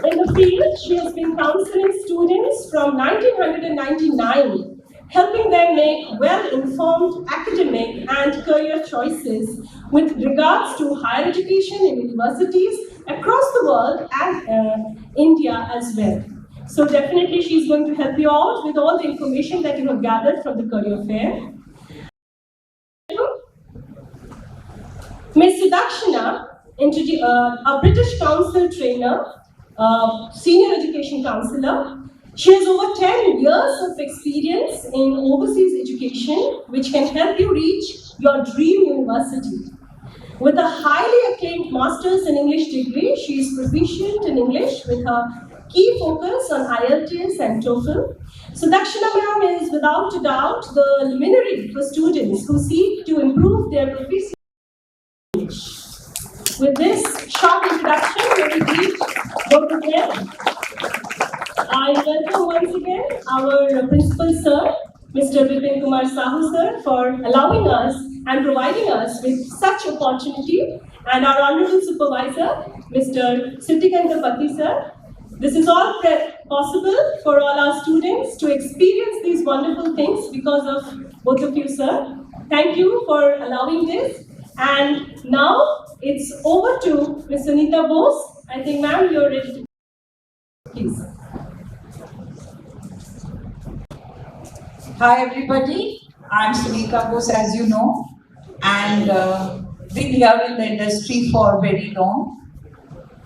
in the field, she has been counseling students from 1999, helping them make well-informed academic and career choices with regards to higher education in universities across the world and India as well. So definitely she's going to help you out with all the information that you have gathered from the career fair. Ms. Sudakshana, a British Council trainer, senior education counselor. She has over 10 years of experience in overseas education, which can help you reach your dream university. With a highly acclaimed master's in English degree, she is proficient in English with her key focus on IELTS and TOEFL. So Dakshana ma'am is without a doubt the luminary for students who seek to improve their proficiency in English. With this short introduction, we will go to them. I welcome once again our principal sir, Mr. Vipin Kumar Sahu sir, for allowing us and providing us with such opportunity, and our honorable supervisor, Mr. Sittikanta Pati sir. This is all possible for all our students to experience these wonderful things because of both of you, sir. Thank you for allowing this. And now it's over to Ms. Sunita Bose. I think, ma'am, you're ready to please. Hi everybody, I'm Sunita Bose, as you know, and been here in the industry for very long.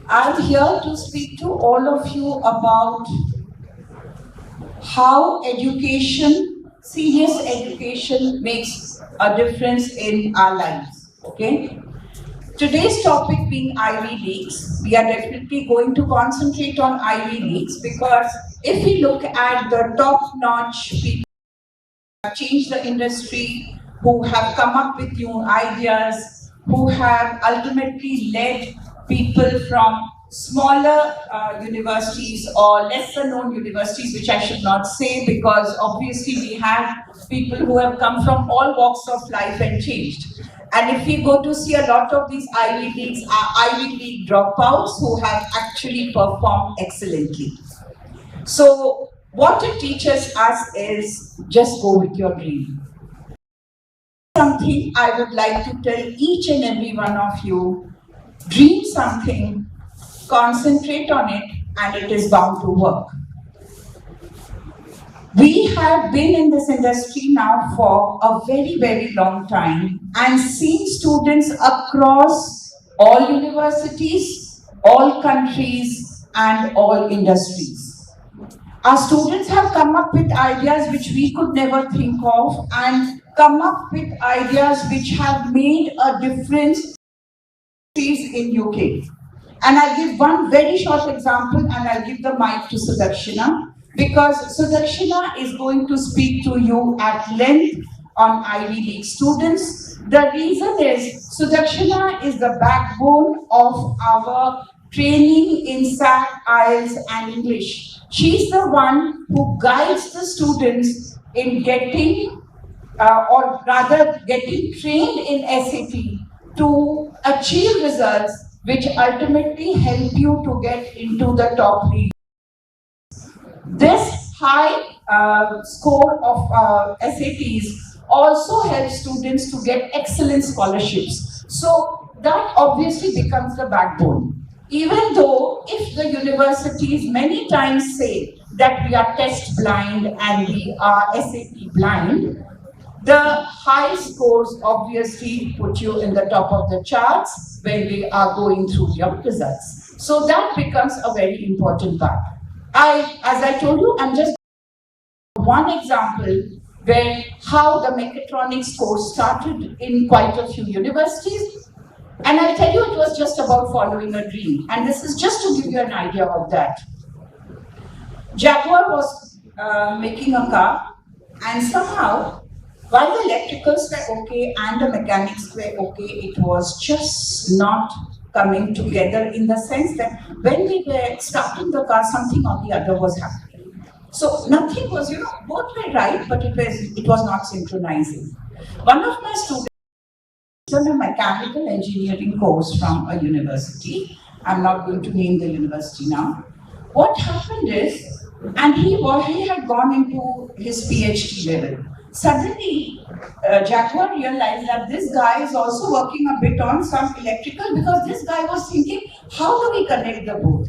I'm here to speak to all of you about how education, serious education, makes a difference in our lives, okay? Today's topic being Ivy Leagues, we are definitely going to concentrate on Ivy Leagues because if we look at the top-notch people who have changed the industry, who have come up with new ideas, who have ultimately led people from smaller universities or lesser known universities, which I should not say because obviously we have people who have come from all walks of life and changed. And if we go to see a lot of these Ivy Leagues are Ivy League dropouts who have actually performed excellently. So what it teaches us is just go with your dream. Something I would like to tell each and every one of you, dream something, concentrate on it, and it is bound to work. We have been in this industry now for a very, very long time and seen students across all universities, all countries, and all industries. Our students have come up with ideas which we could never think of and come up with ideas which have made a difference in UK. And I'll give one very short example and I'll give the mic to Sudakshina, because Sudakshina is going to speak to you at length on Ivy League students. The reason is Sudakshina is the backbone of our training in SAT, IELTS and English. She's the one who guides the students in getting or rather getting trained in SAT to achieve results which ultimately help you to get into the top league. This high score of SATs also helps students to get excellent scholarships. So that obviously becomes the backbone. Even though if the universities many times say that we are test blind and we are SAT blind, the high scores obviously put you in the top of the charts when we are going through your results. So that becomes a very important part. As I told you, I'm just one example where how the mechatronics course started in quite a few universities. And I'll tell you, it was just about following a dream. And this is just to give you an idea of that. Jaguar was making a car, and somehow, while the electricals were okay and the mechanics were okay, it was just not coming together in the sense that when we were starting the car, something or the other was happening. So nothing was, both were right, but it was not synchronizing. One of my students on a mechanical engineering course from a university. I'm not going to name the university now. What happened is, and he had gone into his PhD level. Suddenly, Jaguar realized that this guy is also working a bit on some electrical, because this guy was thinking, how do we connect the both?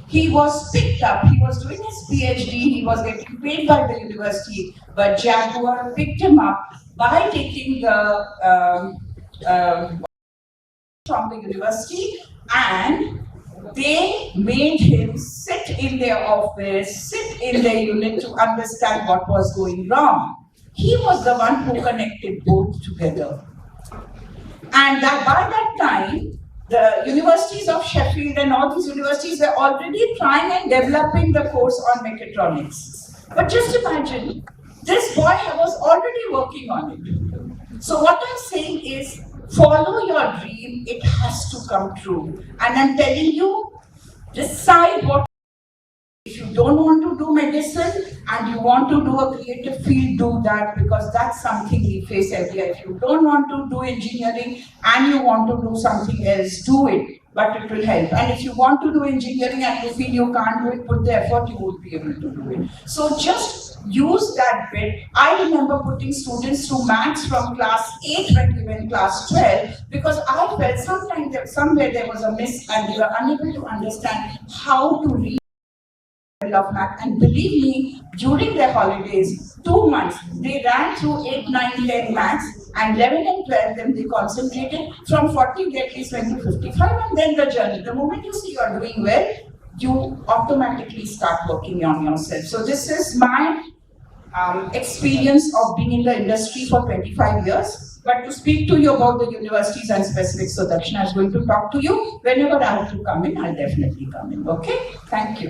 He was picked up, he was doing his PhD, he was getting paid by the university, but Jaguar picked him up by taking the from the university, and they made him sit in their office, sit in their unit to understand what was going wrong. He was the one who connected both together. And that by that time, the universities of Sheffield and all these universities were already trying and developing the course on mechatronics. But just imagine, this boy was already working on it. So what I'm saying is, follow your dream, it has to come true. And I'm telling you, decide what. If you don't want to do medicine and you want to do a creative field, do that, because that's something we face every year. If you don't want to do engineering and you want to do something else, do it, but it will help. And if you want to do engineering and you feel you can't do it, put the effort, you won't be able to do it. So just use that bit. I remember putting students through maths from class 8 when we were in class 12, because I felt somewhere there was a miss and we were unable to understand how to read of math. And believe me, during their holidays, 2 months, they ran through 8, 9, 10 maths, and 11 and 12, then they concentrated. From 40, they at least went to 55, and then the journey. The moment you see you are doing well, you automatically start working on yourself. So this is my experience of being in the industry for 25 years. But to speak to you about the universities and specifics, so Dakshina is going to talk to you. Whenever I have to come in, I'll definitely come in. Okay? Thank you.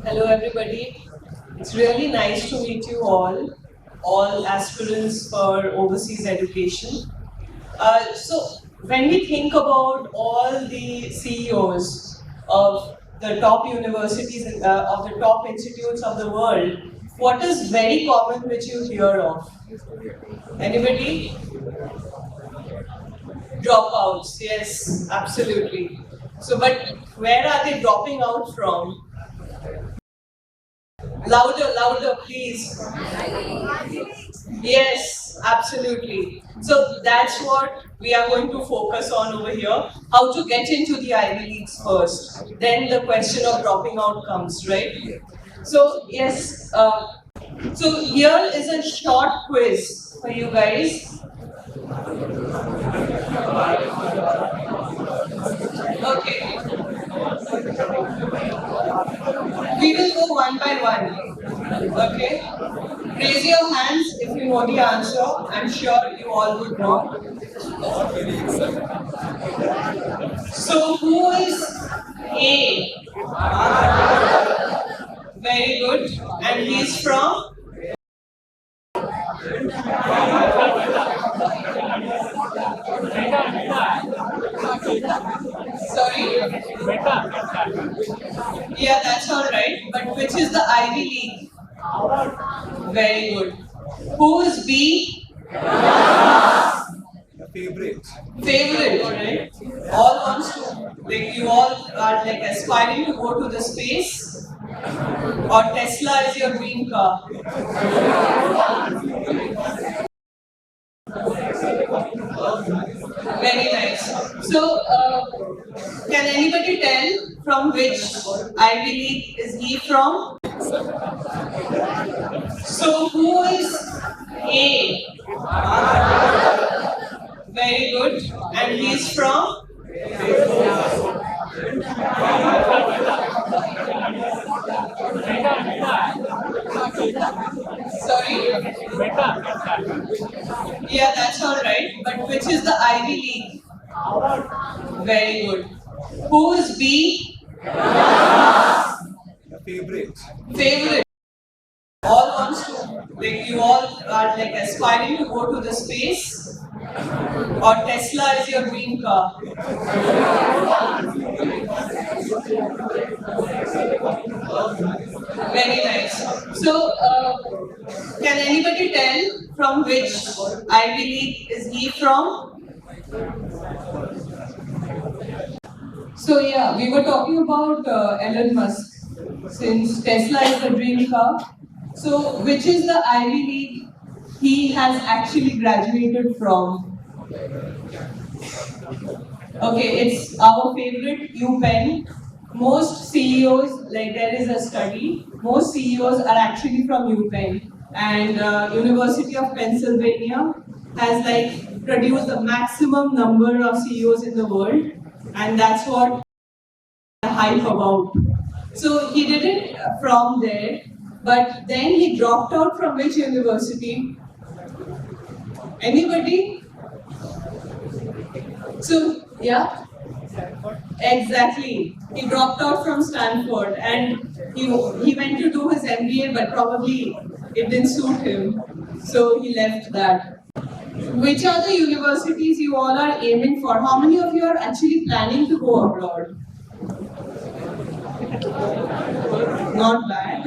Hello everybody. It's really nice to meet you all aspirants for overseas education. So when we think about all the CEOs of the top universities, of the top institutes of the world, what is very common which you hear of? Anybody? Dropouts, yes, absolutely. So, but where are they dropping out from? Louder, please. Yes, absolutely. So that's what we are going to focus on over here. How to get into the Ivy Leagues first. Then the question of dropping out comes, right? So yes, so here is a short quiz for you guys. Okay. We will go one by one. Okay? Raise your hands if you know the answer. I'm sure you all would know. So who is A. Very good. And he's from? Sorry? Yeah, that's all right. But which is the Ivy League? Very good. Who is B? Favorite, right? All wants to, like you all are like aspiring to go to the space, or Tesla is your dream car? Very nice. So, can anybody tell from which Ivy League is he from? So, who is A? Very good. And he's from? Sorry? Yeah, that's all right. But which is the Ivy League? Very good. Who is B? Favorite. All wants to, like you all are like aspiring to go to the space, or Tesla is your dream car? Very nice. So, can anybody tell from which Ivy League is he from? So yeah, we were talking about Elon Musk, since Tesla is the dream car. So, which is the Ivy League he has actually graduated from? Okay, it's our favorite UPenn. Most CEOs, like there is a study, most CEOs are actually from UPenn. And University of Pennsylvania has like produced the maximum number of CEOs in the world. And that's what I hype about. So he did it from there, but then he dropped out from which university? Anybody? So, yeah? Exactly. He dropped out from Stanford and he went to do his MBA, but probably it didn't suit him. So he left that. Which are the universities you all are aiming for? How many of you are actually planning to go abroad? Not bad.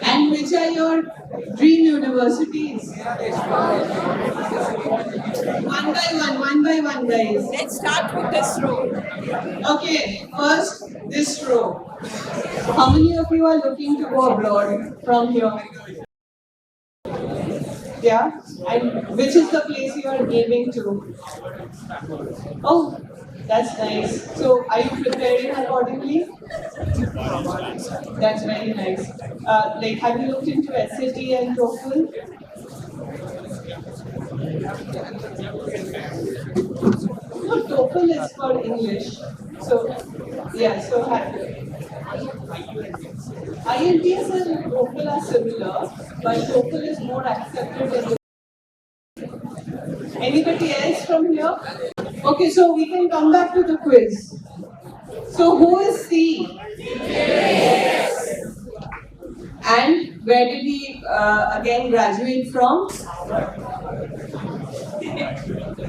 And which are your dream universities? One by one, guys. Let's start with this row. Okay, first, this row. How many of you are looking to go abroad from here? Yeah? And which is the place you are aiming to? Oh, that's nice. So, are you preparing accordingly? That's very nice. Like, have you looked into SAT and TOEFL? No, TOEFL is for English. So, yeah, so IELTS and TOEFL are similar, but TOEFL is more accepted in the. Anybody else from here? Okay, so we can come back to the quiz. So who is C? And where did he again graduate from?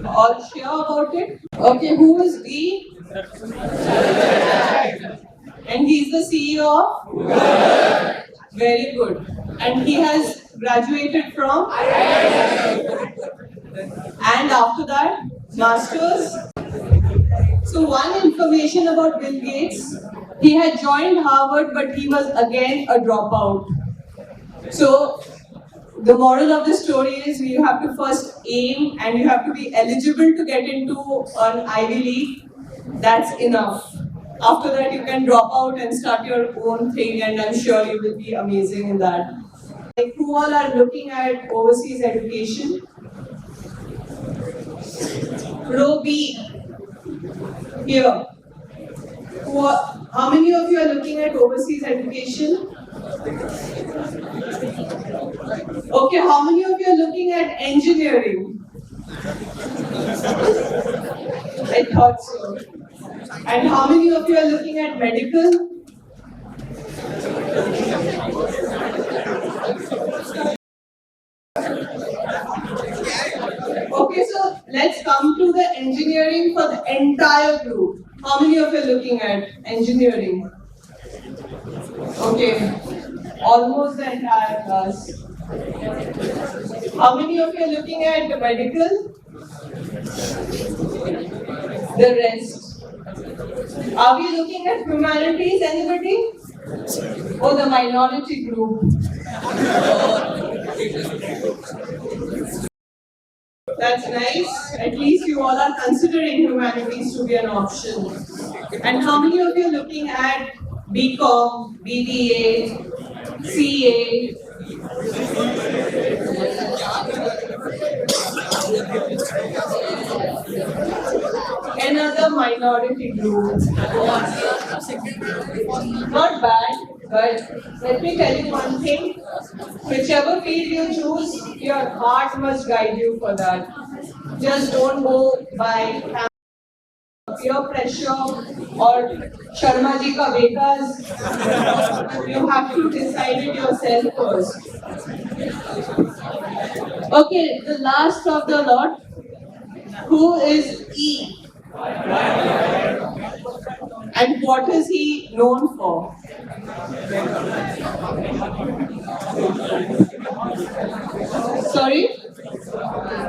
All sure about it? Okay, who is B? And he's the CEO of? Very good. And he has graduated from? And after that, Masters. So one information about Bill Gates, he had joined Harvard, but he was again a dropout. So the moral of the story is you have to first aim and you have to be eligible to get into an Ivy League. That's enough. After that, you can drop out and start your own thing, and I'm sure you will be amazing in that. Like, who all are looking at overseas education? Row B. Here. How many of you are looking at overseas education? Okay, how many of you are looking at engineering? I thought so. And how many of you are looking at medical? Okay, so let's come to the engineering for the entire group. How many of you are looking at engineering? Okay, almost the entire class. How many of you are looking at the medical? The rest. Are we looking at humanities? Anybody? Oh, the minority group. That's nice. At least you all are considering humanities to be an option. And how many of you are looking at BCom, BBA, CA? Another minority group. Not bad, but let me tell you one thing. Whichever field you choose, your heart must guide you for that. Just don't go by peer pressure or Sharma ji ka betas. You have to decide it yourself first. Okay, the last of the lot. Who is E? And what is he known for? Sorry?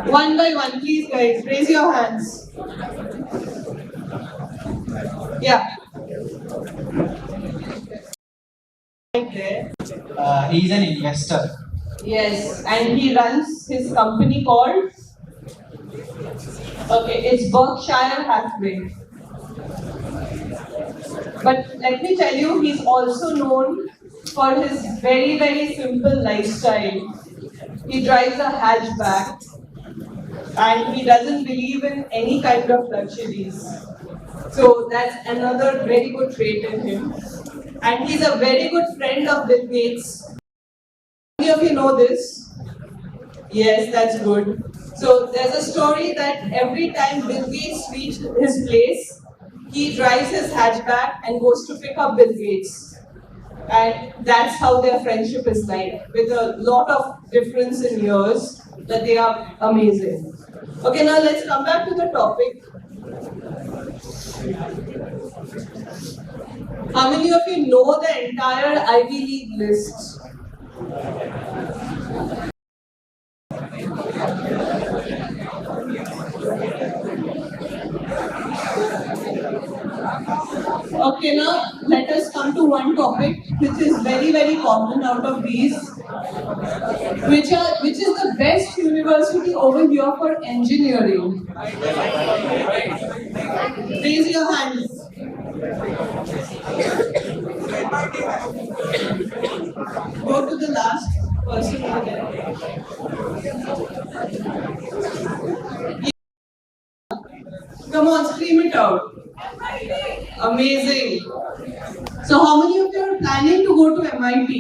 One by one, please guys, raise your hands. Yeah. Right there. He's an investor. Yes, and he runs his company called? Okay, it's Berkshire Hathaway. But let me tell you, he's also known for his very, very simple lifestyle. He drives a hatchback and he doesn't believe in any kind of luxuries. So that's another very good trait in him. And he's a very good friend of Bill Gates. Many of you know this? Yes, that's good. So there's a story that every time Bill Gates reaches his place, he drives his hatchback and goes to pick up Bill Gates. And that's how their friendship is like, with a lot of difference in years, that they are amazing. Okay, now let's come back to the topic. How many of you know the entire Ivy League list? Okay, now let us come to one topic which is very, very common out of these. Which is the best university over here for engineering? Raise your hands. Go to the last person over there. Come on, scream it out. Amazing. So how many of you are planning to go to MIT?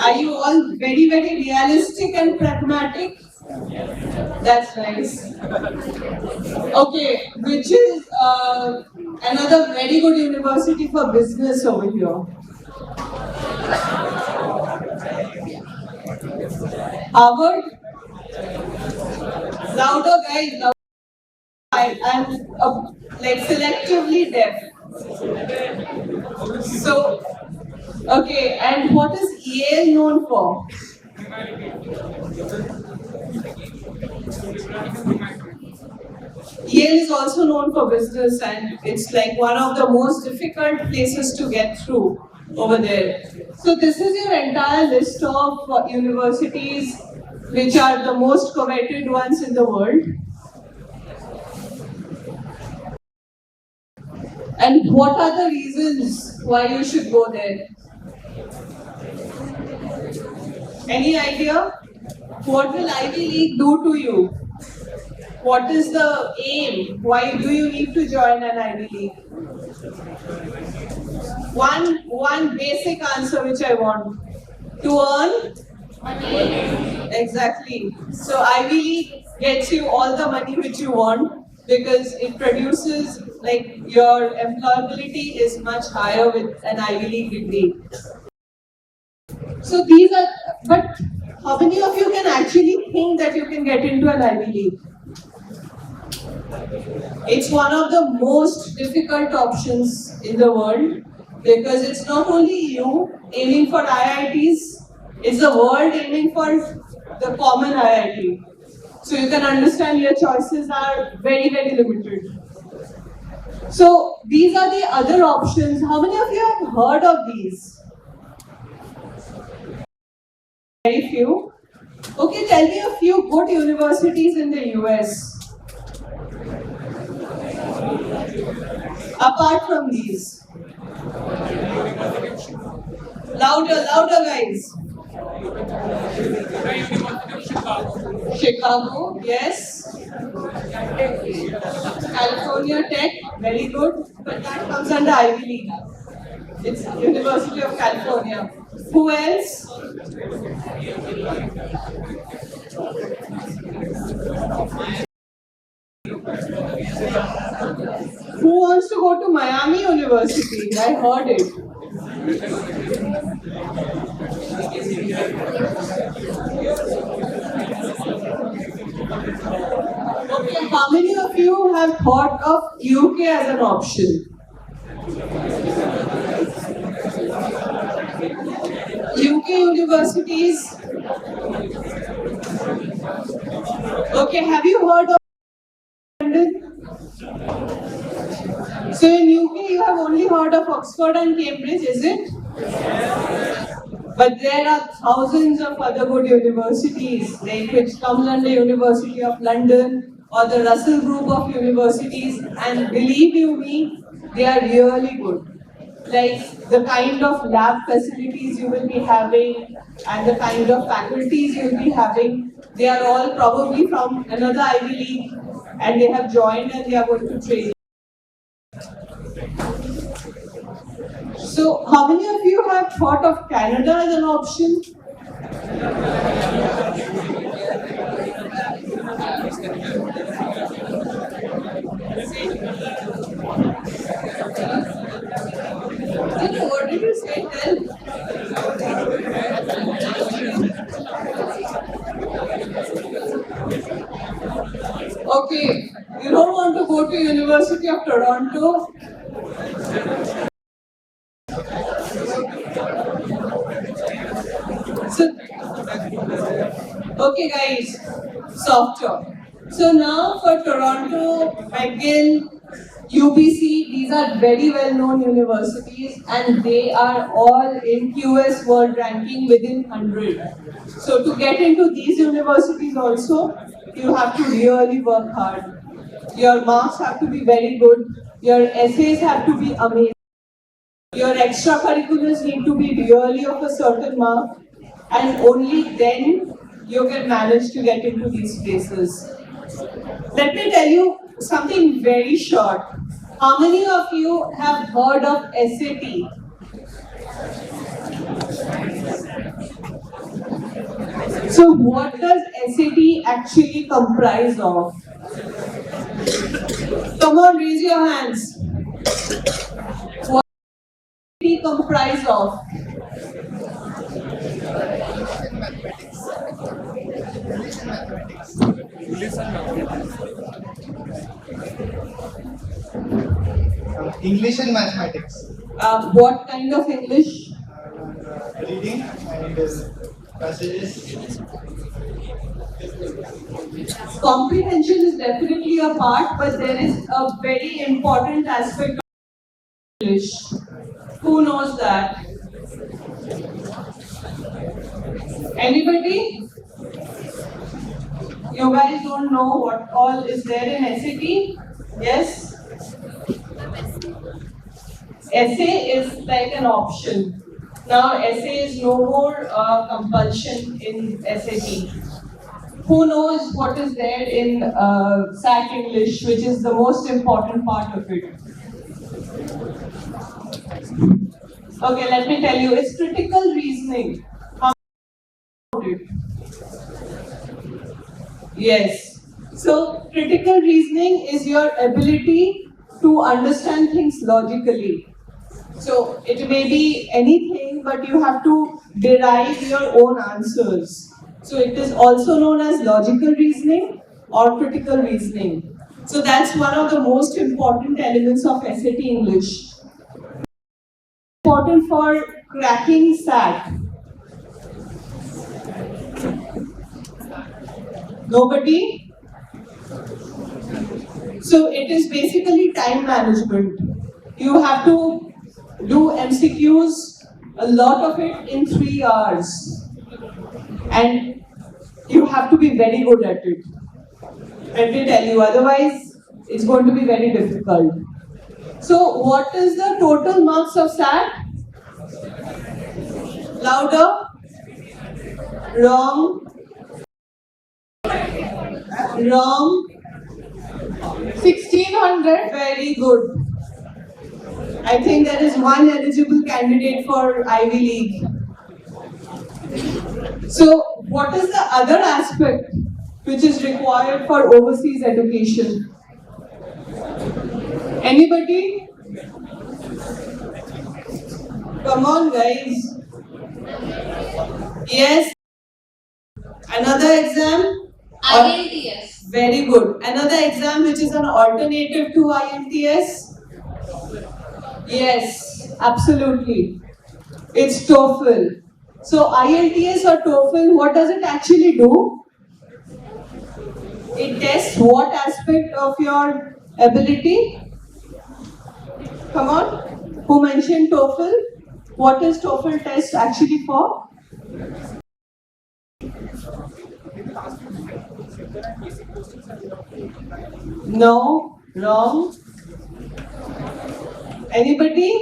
Are you all very, very realistic and pragmatic? That's nice. Okay, which is another very good university for business over here? Harvard? Louder guys, louder. I'm like selectively deaf. So, okay, and what is Yale known for? Yale is also known for business, and it's like one of the most difficult places to get through over there. So this is your entire list of universities which are the most coveted ones in the world. And what are the reasons why you should go there? Any idea? What will Ivy League do to you? What is the aim? Why do you need to join an Ivy League? One basic answer which I want. To earn? Exactly. So Ivy League gets you all the money which you want because it produces, like, your employability is much higher with an Ivy League degree. So these are, but how many of you can actually think that you can get into an Ivy League? It's one of the most difficult options in the world because it's not only you aiming for IITs, it's the world aiming for the common IIT. So you can understand your choices are very, very limited. So these are the other options. How many of you have heard of these? Very few. Okay, tell me a few good universities in the US. Apart from these. Louder, louder, guys. Chicago, yes. California Tech, very good. But that comes under Ivy League. It's University of California. Who else? Who wants to go to Miami University? I heard it. Okay, how many of you have thought of UK as an option? UK universities. Okay, have you heard of London? So in UK you have only heard of Oxford and Cambridge, is it? But there are thousands of other good universities, like which comes under University of London or the Russell Group of universities, and believe you me, they are really good. Like the kind of lab facilities you will be having and the kind of faculties you will be having, they are all probably from another Ivy League and they have joined and they are going to train. So, how many of you have thought of Canada as an option? What did you say? Tell. Okay, you don't want to go to University of Toronto? So, okay guys, soft talk. So now for Toronto, McGill, UBC, these are very well known universities and they are all in QS World Ranking within 100. So to get into these universities also, you have to really work hard. Your marks have to be very good, your essays have to be amazing. Your extracurriculars need to be really of a certain mark and only then you can manage to get into these places. Let me tell you something very short. How many of you have heard of SAT? So what does SAT actually comprise of? Come on, raise your hands. What does SAT comprise of? English and mathematics. What kind of English? Reading and passages. Comprehension is definitely a part, but there is a very important aspect of English. Who knows that? Anybody? You guys don't know what all is there in SAT? Yes? Essay is like an option. Now essay is no more compulsion in SAT. Who knows what is there in SAT English, which is the most important part of it? Okay, let me tell you, it's critical reasoning. about it? Yes. So critical reasoning is your ability to understand things logically. So it may be anything, but you have to derive your own answers. So it is also known as logical reasoning or critical reasoning. So that's one of the most important elements of SAT English. Important for cracking SAT. Nobody? So it is basically time management. You have to do MCQs, a lot of it in 3 hours. And you have to be very good at it. Let me tell you, otherwise it's going to be very difficult. So what is the total marks of SAT? Louder? Wrong? Wrong? 1600? Very good. I think there is one eligible candidate for Ivy League. So, what is the other aspect which is required for overseas education? Anybody? Come on, guys. Yes. Another exam? IELTS. Very good. Another exam which is an alternative to IELTS? Yes, absolutely. It's TOEFL. So IELTS or TOEFL, what does it actually do? It tests what aspect of your ability? Come on. Who mentioned TOEFL? What is TOEFL test actually for? No, wrong. Anybody?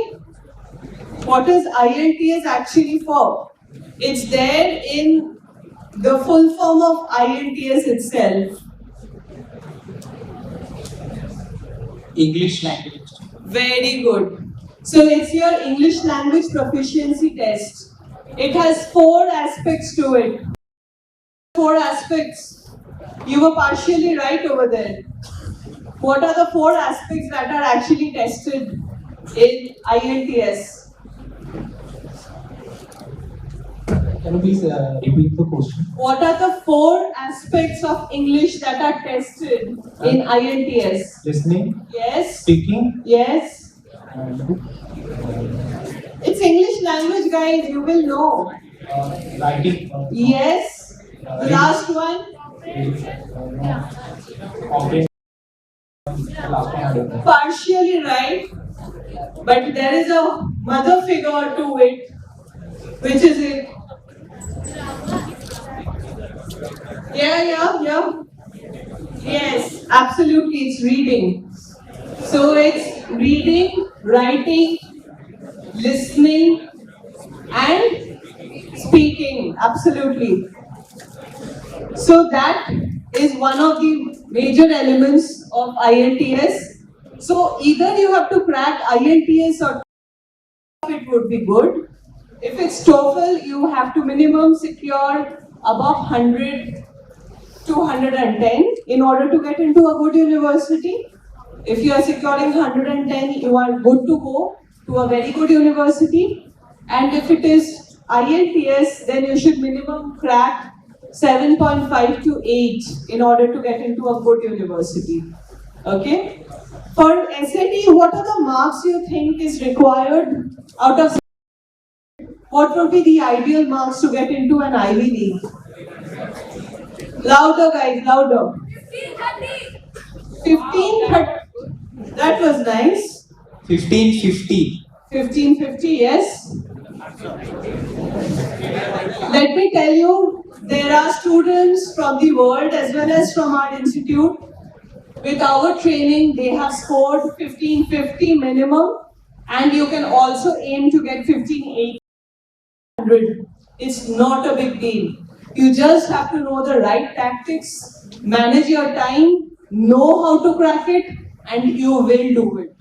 What is IELTS actually for? It's there in the full form of IELTS itself. English language. Very good. So it's your English language proficiency test. It has 4 aspects to it. 4 aspects. You were partially right over there. What are the 4 aspects that are actually tested in IELTS? Can you please repeat the question? What are the 4 aspects of English that are tested in IELTS? Listening, Yes. speaking, Yes. and It's English language, guys. You will know. writing. Yes. The last one. Okay. Last one I don't know. Partially right. But there is a mother figure to it. Which is it? Yeah. Yes, absolutely, it's reading. So it's reading, writing, listening, and speaking, absolutely. So that is one of the major elements of IELTS. So either you have to crack IELTS or it would be good. If it's TOEFL, you have to minimum secure above 100 to 110 in order to get into a good university. If you are securing 110, you are good to go to a very good university. And if it is IELTS, then you should minimum crack 7.5 to 8 in order to get into a good university. Okay? For SAT, what are the marks you think is required out of? What would be the ideal marks to get into an Ivy League? Louder, guys, louder. 1530. That was nice. 1550. 1550, yes. Let me tell you, there are students from the world as well as from our institute. With our training, they have scored 1550 minimum, and you can also aim to get 1580. It's not a big deal. You just have to know the right tactics, manage your time, know how to crack it, and you will do it.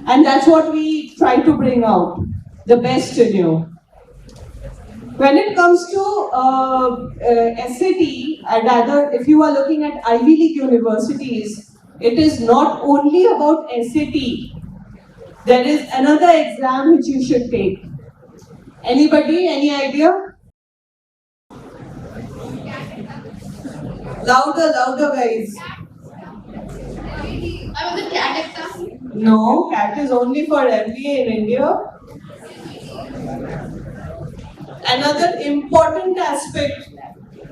And that's what we try to bring out, the best in you. When it comes to SAT, and other, if you are looking at Ivy League universities, it is not only about SAT. There is another exam which you should take. Anybody, any idea? Louder, louder, guys. No, CAT is only for MBA in India. Another important aspect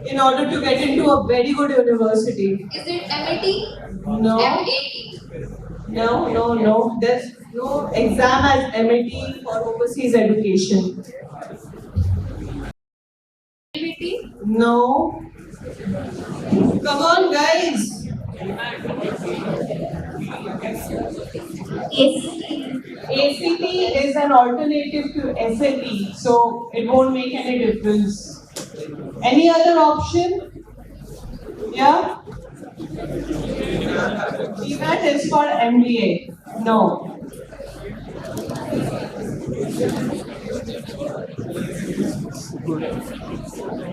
in order to get into a very good university. Is it MAT? No. MAT? No. There's no exam as MAT for overseas education. MAT? No. Come on, guys. ACT is an alternative to SAT, so it won't make any difference. Any other option? Yeah? GMAT is for MBA. No.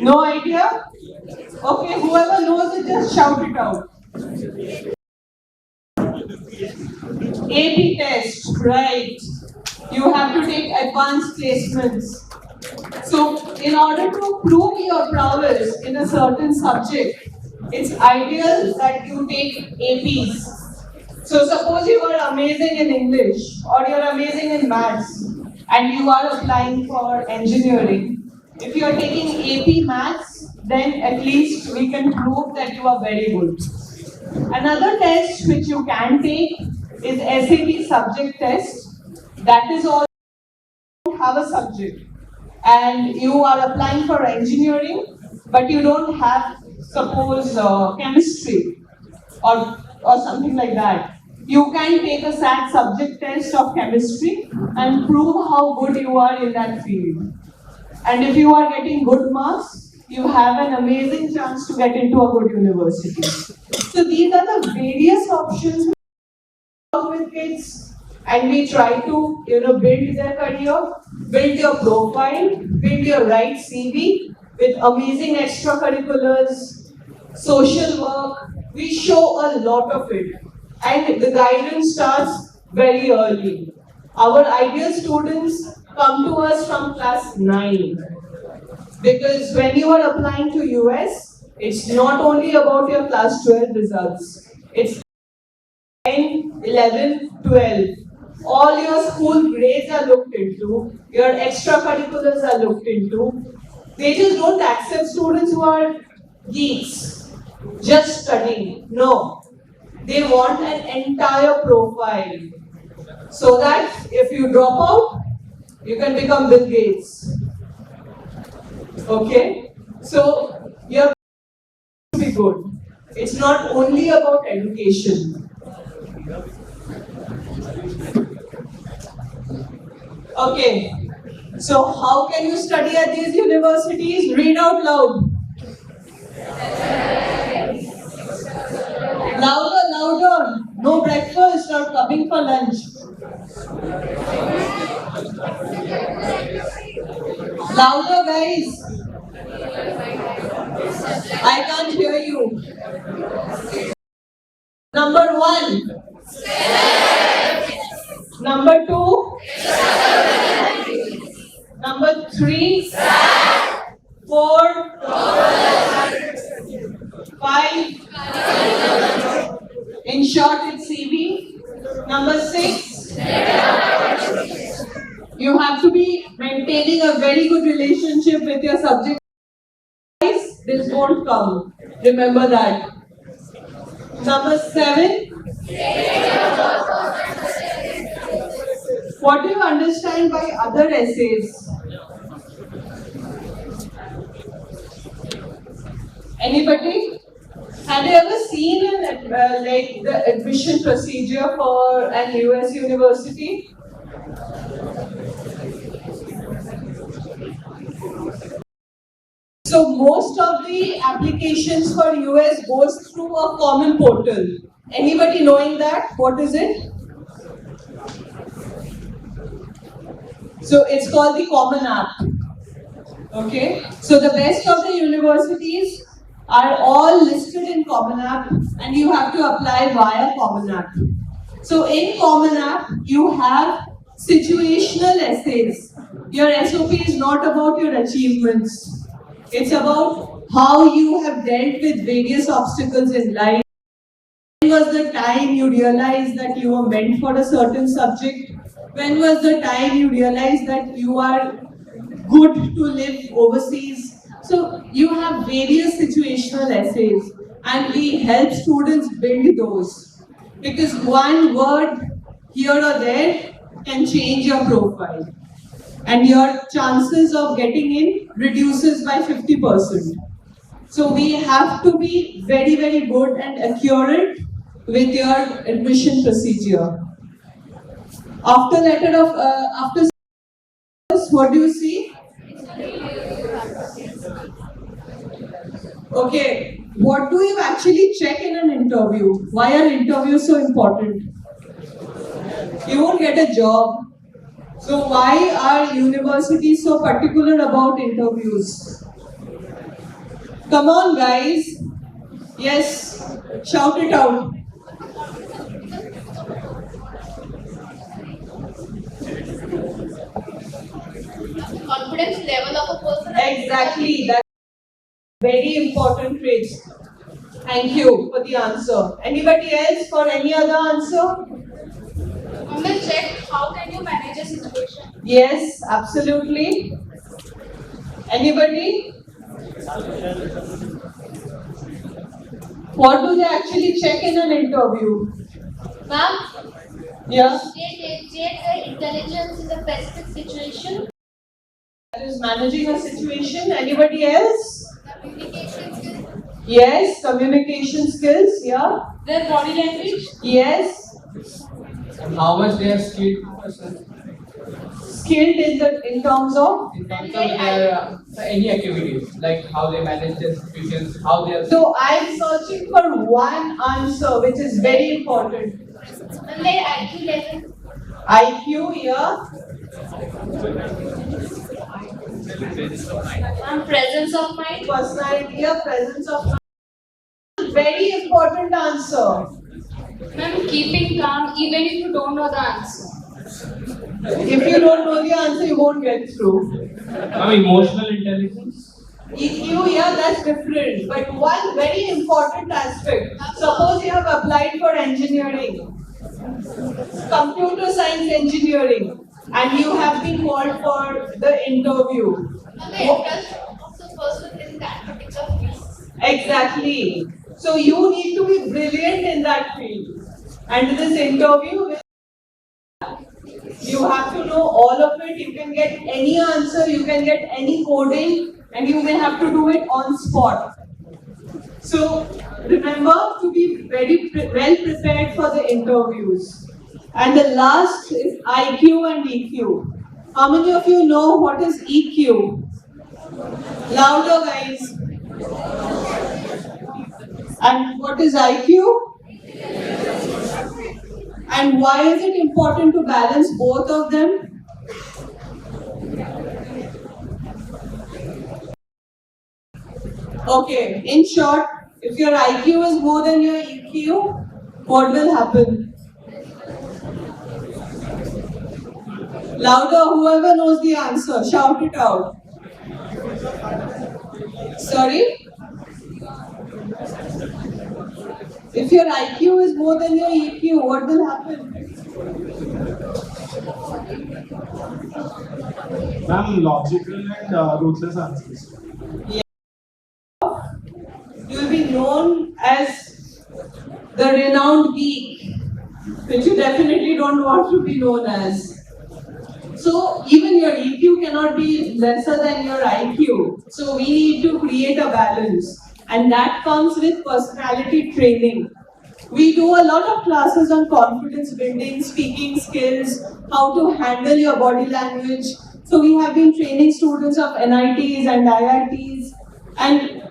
No idea? Okay, whoever knows it, just shout it out. AP test, right. You have to take advanced placements. So, in order to prove your prowess in a certain subject, it's ideal that you take APs. So, suppose you are amazing in English or you're amazing in maths and you are applying for engineering. If you are taking AP maths, then at least we can prove that you are very good. Another test which you can take is SAT subject test. That is all you have a subject and you are applying for engineering, but you don't have, suppose, chemistry or something like that. You can take a SAT subject test of chemistry and prove how good you are in that field. And if you are getting good marks, you have an amazing chance to get into a good university. So these are the various options we work with kids, and we try to build their career, build your profile, build your right CV with amazing extracurriculars, social work. We show a lot of it, and the guidance starts very early. Our ideal students come to us from class 9. Because when you are applying to US, it's not only about your class 12 results. It's 10, 11, 12. All your school grades are looked into. Your extracurriculars are looked into. They just don't accept students who are geeks, just studying. No. They want an entire profile. So that if you drop out, you can become Bill Gates. Okay? So, you're to be good. It's not only about education. Okay. So, how can you study at these universities? Read out loud. Louder, louder. No breakfast or coming for lunch. Louder, guys. I can't hear you. Number 1. Number 2. Number 3. 4. 5. In short, it's CV. Number 6. You have to be maintaining a very good relationship with your subject. This won't come. Remember that. Number 7. What do you understand by other essays? Anybody? Have you ever seen like the admission procedure for an US university? So most of the applications for US goes through a common portal. Anybody knowing that? What is it? So it's called the Common App. Okay, so the best of the universities are all listed in Common App and you have to apply via Common App. So in Common App, you have situational essays. Your SOP is not about your achievements. It's about how you have dealt with various obstacles in life. When was the time you realized that you were meant for a certain subject? When was the time you realized that you are good to live overseas? So you have various situational essays and we help students build those. Because one word here or there can change your profile. And your chances of getting in reduces by 50%. So we have to be very, very good and accurate with your admission procedure. After what do you see? Okay, what do you actually check in an interview? Why are interviews so important? You won't get a job. So why are universities so particular about interviews? Come on, guys. Yes, shout it out. Confidence level of a person. Exactly, that's very important trait. Thank you for the answer. Anybody else for any other answer? I'm gonna check how can you manage a situation. Yes, absolutely. Anybody? What do they actually check in an interview? Ma'am, Yeah. they check intelligence in the specific situation. That is managing a situation. Anybody else? Communication skills. Yes, communication skills. Yeah. Their body language. Yes. And how much they are skilled person Skilled in terms of. in terms of their any activities, like how they manage their situations, how they are. So I'm searching for one answer, which is very important. And their IQ level. IQ, yeah. And presence of mind. Personality, yeah. Presence of mind. Very important answer. Ma'am, keeping calm even if you don't know the answer. If you don't know the answer, you won't get through. Emotional intelligence. EQ, yeah, that's different. But one very important aspect. Suppose you have applied for engineering, computer science engineering, and you have been called for the interview. And the interest of the person in that particular field. Exactly. So you need to be brilliant in that field. And this interview, you have to know all of it. You can get any answer, you can get any coding, and you may have to do it on spot. So remember to be very well prepared for the interviews. And the last is IQ and EQ. How many of you know what is EQ? Louder, guys. And what is IQ? And why is it important to balance both of them? Okay, in short, if your IQ is more than your EQ, what will happen? Louder, whoever knows the answer, shout it out. Sorry? If your IQ is more than your EQ, what will happen? Ma'am, logical and ruthless answers. You will be known as the renowned geek, which you definitely don't want to be known as. So even your EQ cannot be lesser than your IQ. So we need to create a balance. And that comes with personality training. We do a lot of classes on confidence building, speaking skills, how to handle your body language. So we have been training students of NITs and IITs. And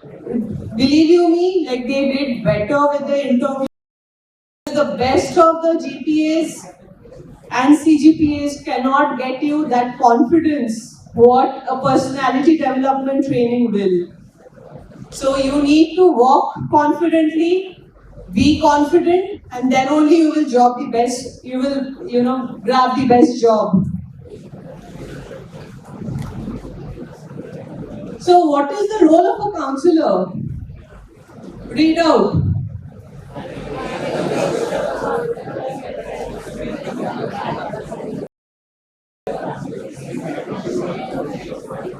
believe you me, like they did better with the interview. The best of the GPAs and CGPAs cannot get you that confidence what a personality development training will. So you need to walk confidently, be confident, and then only you will job the best, you will, grab the best job. So what is the role of a counselor? Read out.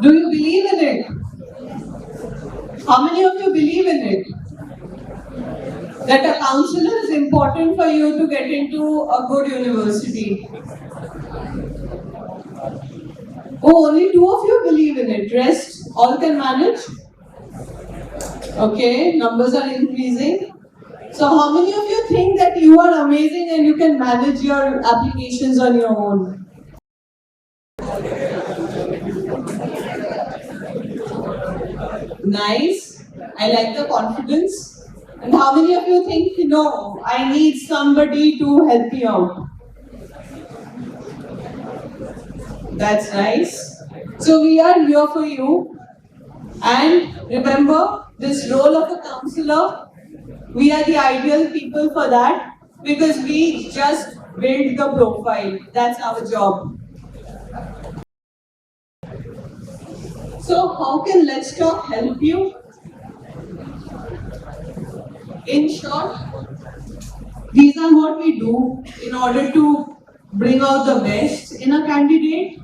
Do you believe in it? How many of you believe in it? That a counselor is important for you to get into a good university. Oh, only 2 of you believe in it. Rest, all can manage? Okay, numbers are increasing. So how many of you think that you are amazing and you can manage your applications on your own? Nice. I like the confidence. And how many of you think, no, I need somebody to help me out? That's nice. So we are here for you. And remember, this role of a counselor, we are the ideal people for that because we just build the profile. That's our job. So how can Let's Talk help you? In short, these are what we do in order to bring out the best in a candidate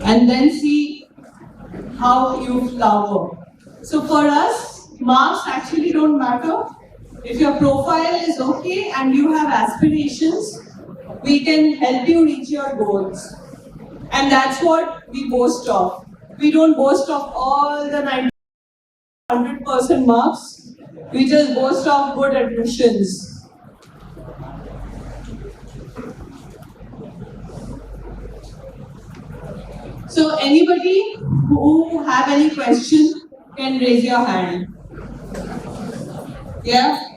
and then see how you flower. So for us, marks actually don't matter. If your profile is okay and you have aspirations, we can help you reach your goals. And that's what we boast of. We don't boast of all the 100% marks. We just boast of good admissions. So anybody who have any question can raise your hand. Yeah?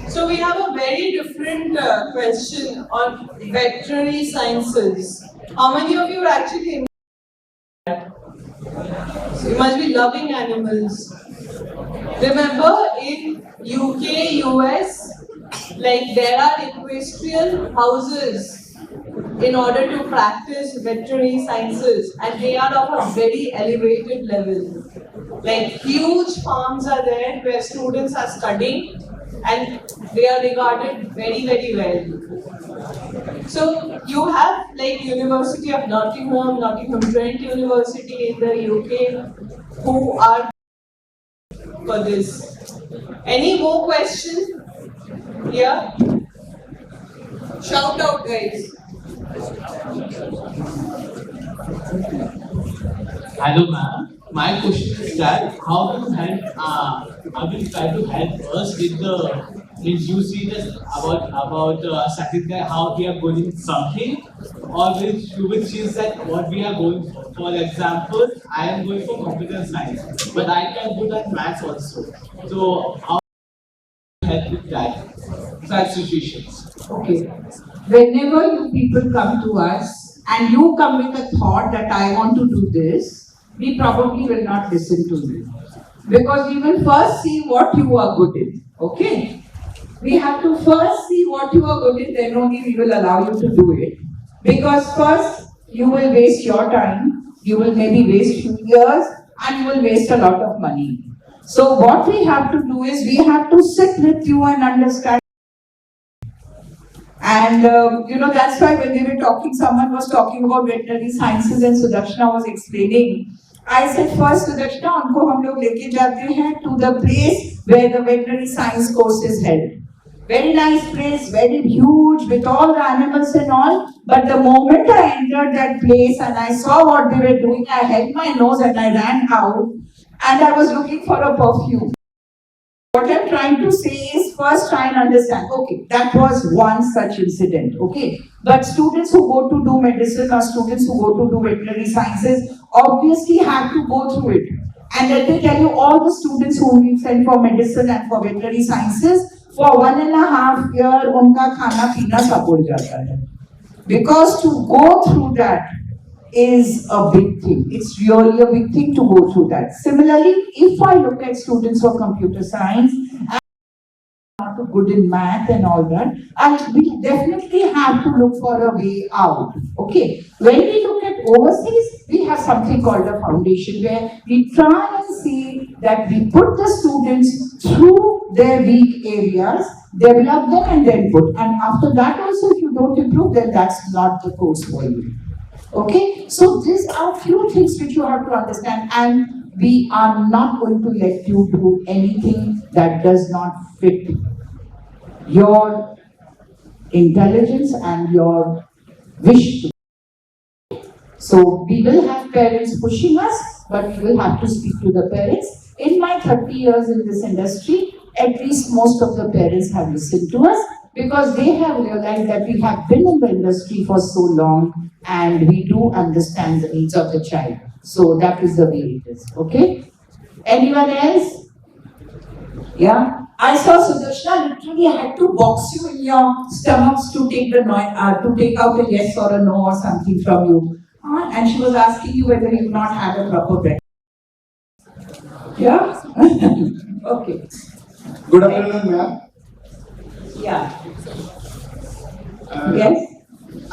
So we have a very different question on veterinary sciences. How many of you are actually in that? So you must be loving animals. Remember, in UK, US, like there are equestrian houses in order to practice veterinary sciences, and they are of a very elevated level. Like huge farms are there where students are studying and they are regarded very, very well. So you have like University of Nottingham, Nottingham Trent University in the UK who are for this. Any more questions? Yeah? Shout out, guys. Hello, ma'am. My question is that how do you help? I will try to help us with the. Means you see this about Satyendra, how we are going something, or which you will see that what we are going for. For example, I am going for computer science, but I can do that maths also. So how do you help with that situations? Okay. Whenever you people come to us and you come with a thought that I want to do this, we probably will not listen to you. Because we will first see what you are good in. Okay? We have to first see what you are good in, then only we will allow you to do it. Because first, you will waste your time, you will maybe waste few years, and you will waste a lot of money. So what we have to do is, we have to sit with you and understand. And that's why when we were talking, someone was talking about veterinary sciences and Sudakshana was explaining. I said first, Sudakshana, उनको हम लोग लेके जाते हैं to the place where the veterinary science course is held. Very nice place, very huge, with all the animals and all. But the moment I entered that place and I saw what they were doing, I held my nose and I ran out. And I was looking for a perfume. What I'm trying to say is first try and understand. Okay, that was one such incident. Okay, but students who go to do medicine or students who go to do veterinary sciences obviously have to go through it. And let me tell you, all the students who we send for medicine and for veterinary sciences, for 1.5 years, unka khana pina sab ho jata hai. Because to go through that is a big thing. It's really a big thing to go through that. Similarly, if I look at students for computer science and not too good in math and all that, we definitely have to look for a way out. Okay. When we look at overseas, we have something called a foundation where we try and see that we put the students through their weak areas, develop them and then put. And after that also, if you don't improve, then that's not the course for you. Okay, so these are few things which you have to understand, and we are not going to let you do anything that does not fit your intelligence and your wish to. So we will have parents pushing us, but we will have to speak to the parents. In my 30 years in this industry, at least most of the parents have listened to us because they have realized that we have been in the industry for so long and we do understand the needs of the child. So that is the way it is. Okay? Anyone else? Yeah? I saw Sudarshana literally had to box you in your stomachs to take the to take out a yes or a no or something from you. And she was asking you whether you not had a proper breakfast. Yeah? Okay. Good afternoon, ma'am. Yeah. Yes?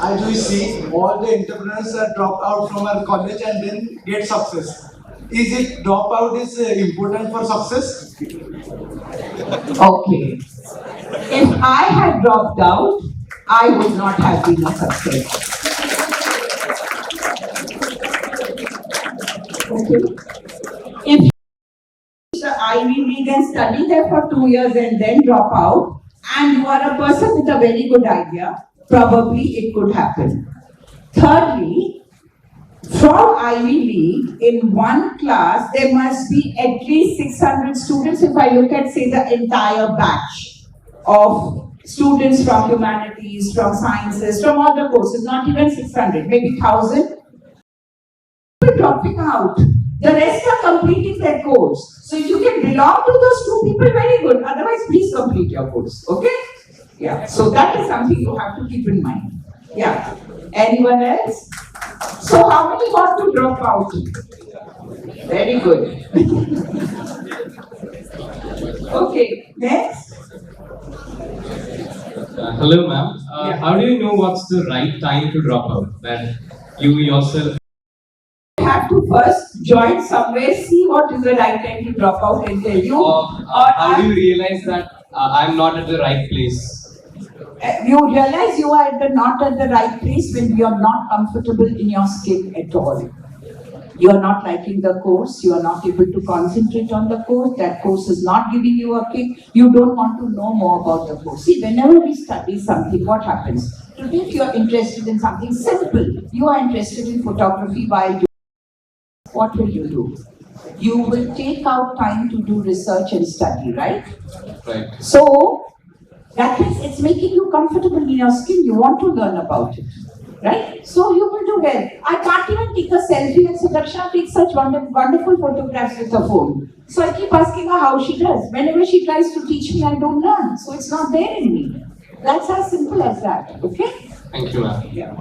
As we see, all the entrepreneurs are drop out from our college and then get success. Is it dropout is important for success? Okay. If I had dropped out, I would not have been a success. Okay. If the Ivy League and study there for 2 years and then drop out, and you are a person with a very good idea, probably it could happen. Thirdly, from Ivy League, in one class, there must be at least 600 students. If I look at, say, the entire batch of students from humanities, from sciences, from other courses, not even 600, maybe 1,000, people dropping out. The rest are completing their course. So if you can belong to those 2 people, very good. Otherwise, please complete your course. Okay? Yeah. So that is something you have to keep in mind. Yeah. Anyone else? So how many want to drop out? Very good. Okay. Next. Hello, ma'am. How do you know what's the right time to drop out? That you yourself Have to first join somewhere, see what is the right time to drop out and tell you. How do you realize that I'm not at the right place? You realize you are not at the right place when you are not comfortable in your skin at all. You are not liking the course, you are not able to concentrate on the course, that course is not giving you a kick, you don't want to know more about the course. See, whenever we study something, what happens? Today, if you are interested in something simple, you are interested in photography while doing, what will you do? You will take out time to do research and study, right? Right. So, that means it's making you comfortable in your skin, you want to learn about it. Right? So you will do well. I can't even take a selfie and Sudarshan takes such wonderful photographs with her phone. So I keep asking her how she does. Whenever she tries to teach me, I don't learn. So it's not there in me. That's as simple as that. Okay? Thank you, ma'am. Yeah.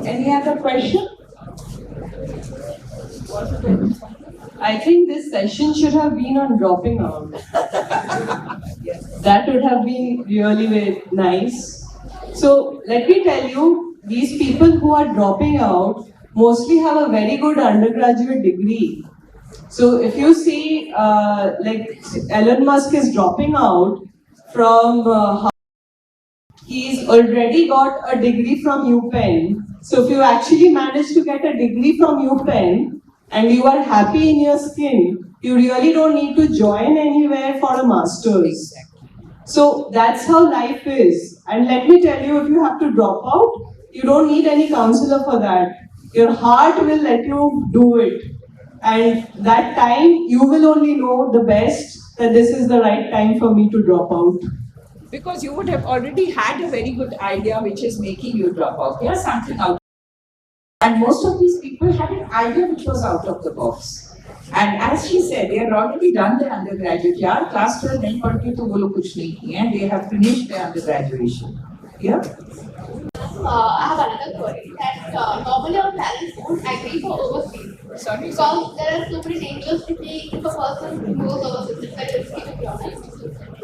Any other question? I think this session should have been on dropping out. That would have been really very nice. So let me tell you, these people who are dropping out mostly have a very good undergraduate degree. So if you see, like Elon Musk is dropping out from Harvard, he's already got a degree from UPenn. So if you actually manage to get a degree from UPenn and you are happy in your skin, You really don't need to join anywhere for a master's. So that's how life is. And let me tell you, if you have to drop out, you don't need any counselor for that. Your heart will let you do it. And that time, you will only know the best that this is the right time for me to drop out. Because you would have already had a very good idea which is making you drop out. There's something out. And most of these people had an idea which was out of the box. And as she said, they had already done their undergraduate. Yeah, class 12 nahi padke to wo log kuch nahi kiye hain. They have finished their undergraduation. Yeah. I have another query that normally our parents won't agree for overseas. Sorry. Because there are so many dangers if a person goes overseas. It's very risky, to be honest.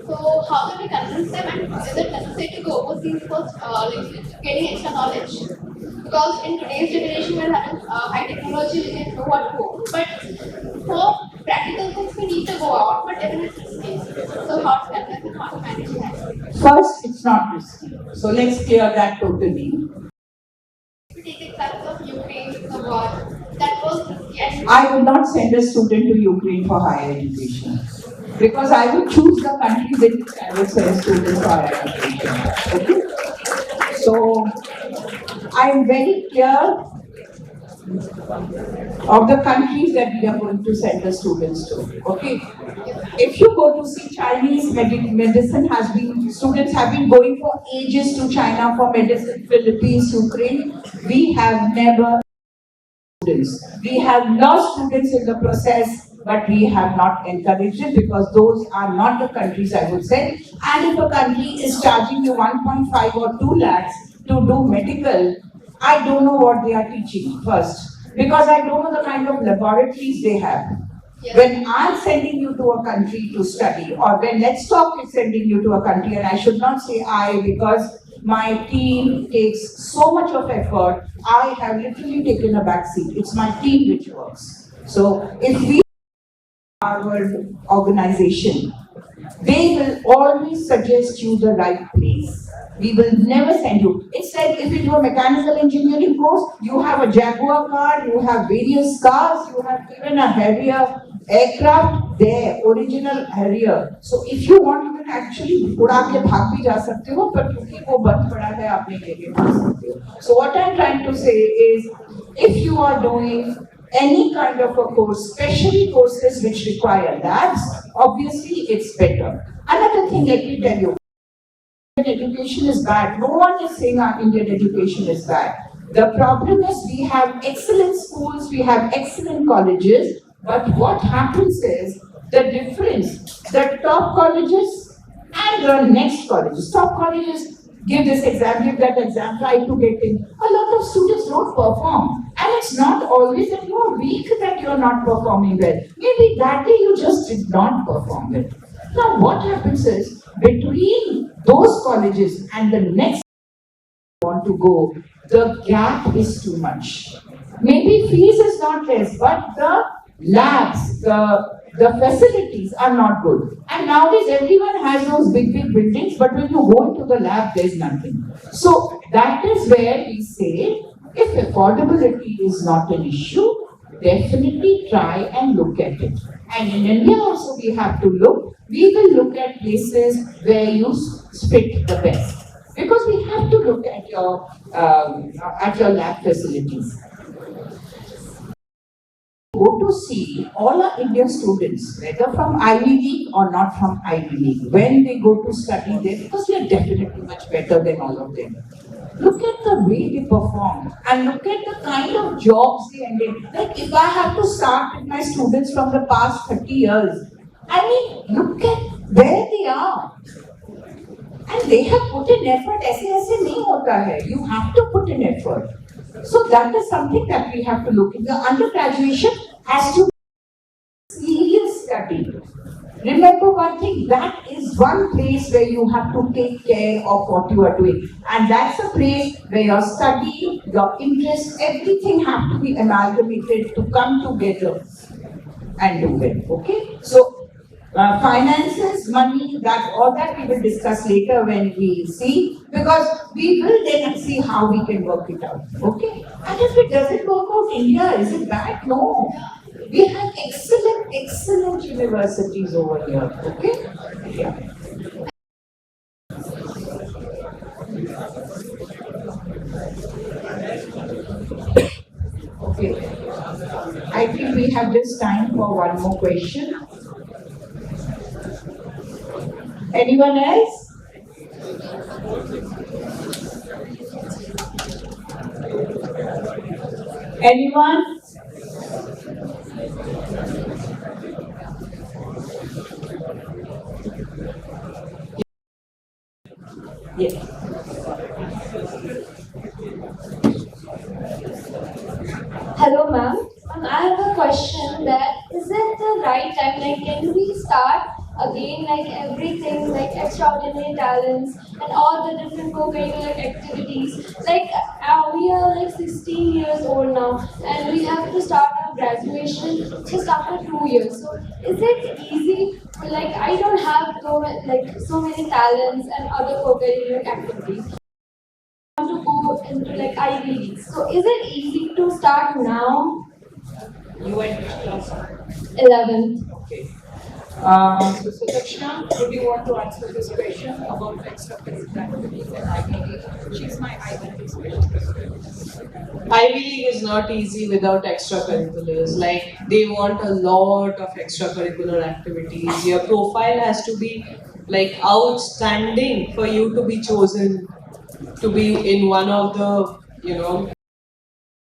So how can we convince them, and is it necessary to go overseas for getting extra knowledge? Because in today's generation we're having high technology, we can know at home, but for practical things we need to go out, but even it's risky. So how to convince them, how to manage that? First, it's not risky. So let's clear that totally. We take examples of Ukraine, the war, that was risky. And I would not send a student to Ukraine for higher education. Because I would choose the country with which I would send students for higher education. Okay? So, I am very clear of the countries that we are going to send the students to. Okay? If you go to see Chinese medicine students have been going for ages to China for medicine, Philippines, Ukraine. We have never students. We have lost students in the process, but we have not encouraged it because those are not the countries I would say. And if a country is charging you 1.5 or 2 lakhs to do medical, I don't know what they are teaching first, because I don't know the kind of laboratories they have. When I'm sending you to a country to study, or when Let's Talk is sending you to a country, and I should not say I because my team takes so much of effort, I have literally taken a back seat. It's my team which works. So if we our organization, they will always suggest you the right place. We will never send you. It's like if you do a mechanical engineering course, you have a Jaguar car, you have various cars, you have even a Harrier aircraft there, original Harrier. So if you want, you can actually उड़ा के भाग भी जा सकते हो, पर क्योंकि वो बंद पड़ा है आप नहीं लेके जा सकते हो. So what I'm trying to say is, if you are doing any kind of a course, especially courses which require labs, obviously it's better. Another thing, let me tell you, Indian education is bad. No one is saying our Indian education is bad. The problem is we have excellent schools, we have excellent colleges, but what happens is the difference, the top colleges and the next colleges. Top colleges give this exam, give that exam, try to get in. A lot of students don't perform. And it's not always that you are weak that you are not performing well. Maybe that day you just did not perform well. Now what happens is, between those colleges and the next want to go, the gap is too much. Maybe fees is not less, but the labs, the facilities are not good. And nowadays everyone has those big buildings, but when you go into the lab, there's nothing. So that is where we say, if affordability is not an issue, definitely try and look at it. And in India also we have to look. We will look at places where you fit the best. Because we have to look at your lab facilities. Go to see all our Indian students, whether from Ivy League or not from Ivy League, when they go to study there, because they are definitely much better than all of them. Look at the way they perform and look at the kind of jobs they ended. Like if I have to start with my students from the past 30 years, I mean, look at where they are. And they have put in effort. ऐसे नहीं होता है. You have to put in effort. So that is something that we have to look at. The undergraduation has to be serious study. Remember one thing, that is one place where you have to take care of what you are doing. And that's a place where your study, your interest, everything have to be amalgamated to come together and do it. Okay? So, finances, money, all that we will discuss later when we see, because we will then see how we can work it out. Okay? And if it doesn't work out, India, is it bad? No. We have excellent universities over here. Okay? Yeah. Okay. I think we have just time for one more question. Anyone else? Anyone? Yes. Hello, ma'am. I have a question that is it the right time? Like, can we start again, like everything, like extraordinary talents and all the different co-curricular activities? Like, we are like 16 years old now, and we have to start our graduation just after 2 years. So, is it easy? Like, I don't have so many talents and other co-curricular activities to go into like Ivy Leagues. So is it easy to start now? You went which class? 11th. Okay. So Sudakshna, would you want to answer this question about extracurricular activities and Ivy League? She's my Ivy League specialist. Ivy League is not easy without extracurriculars. Like, they want a lot of extracurricular activities. Your profile has to be like outstanding for you to be chosen to be in one of the,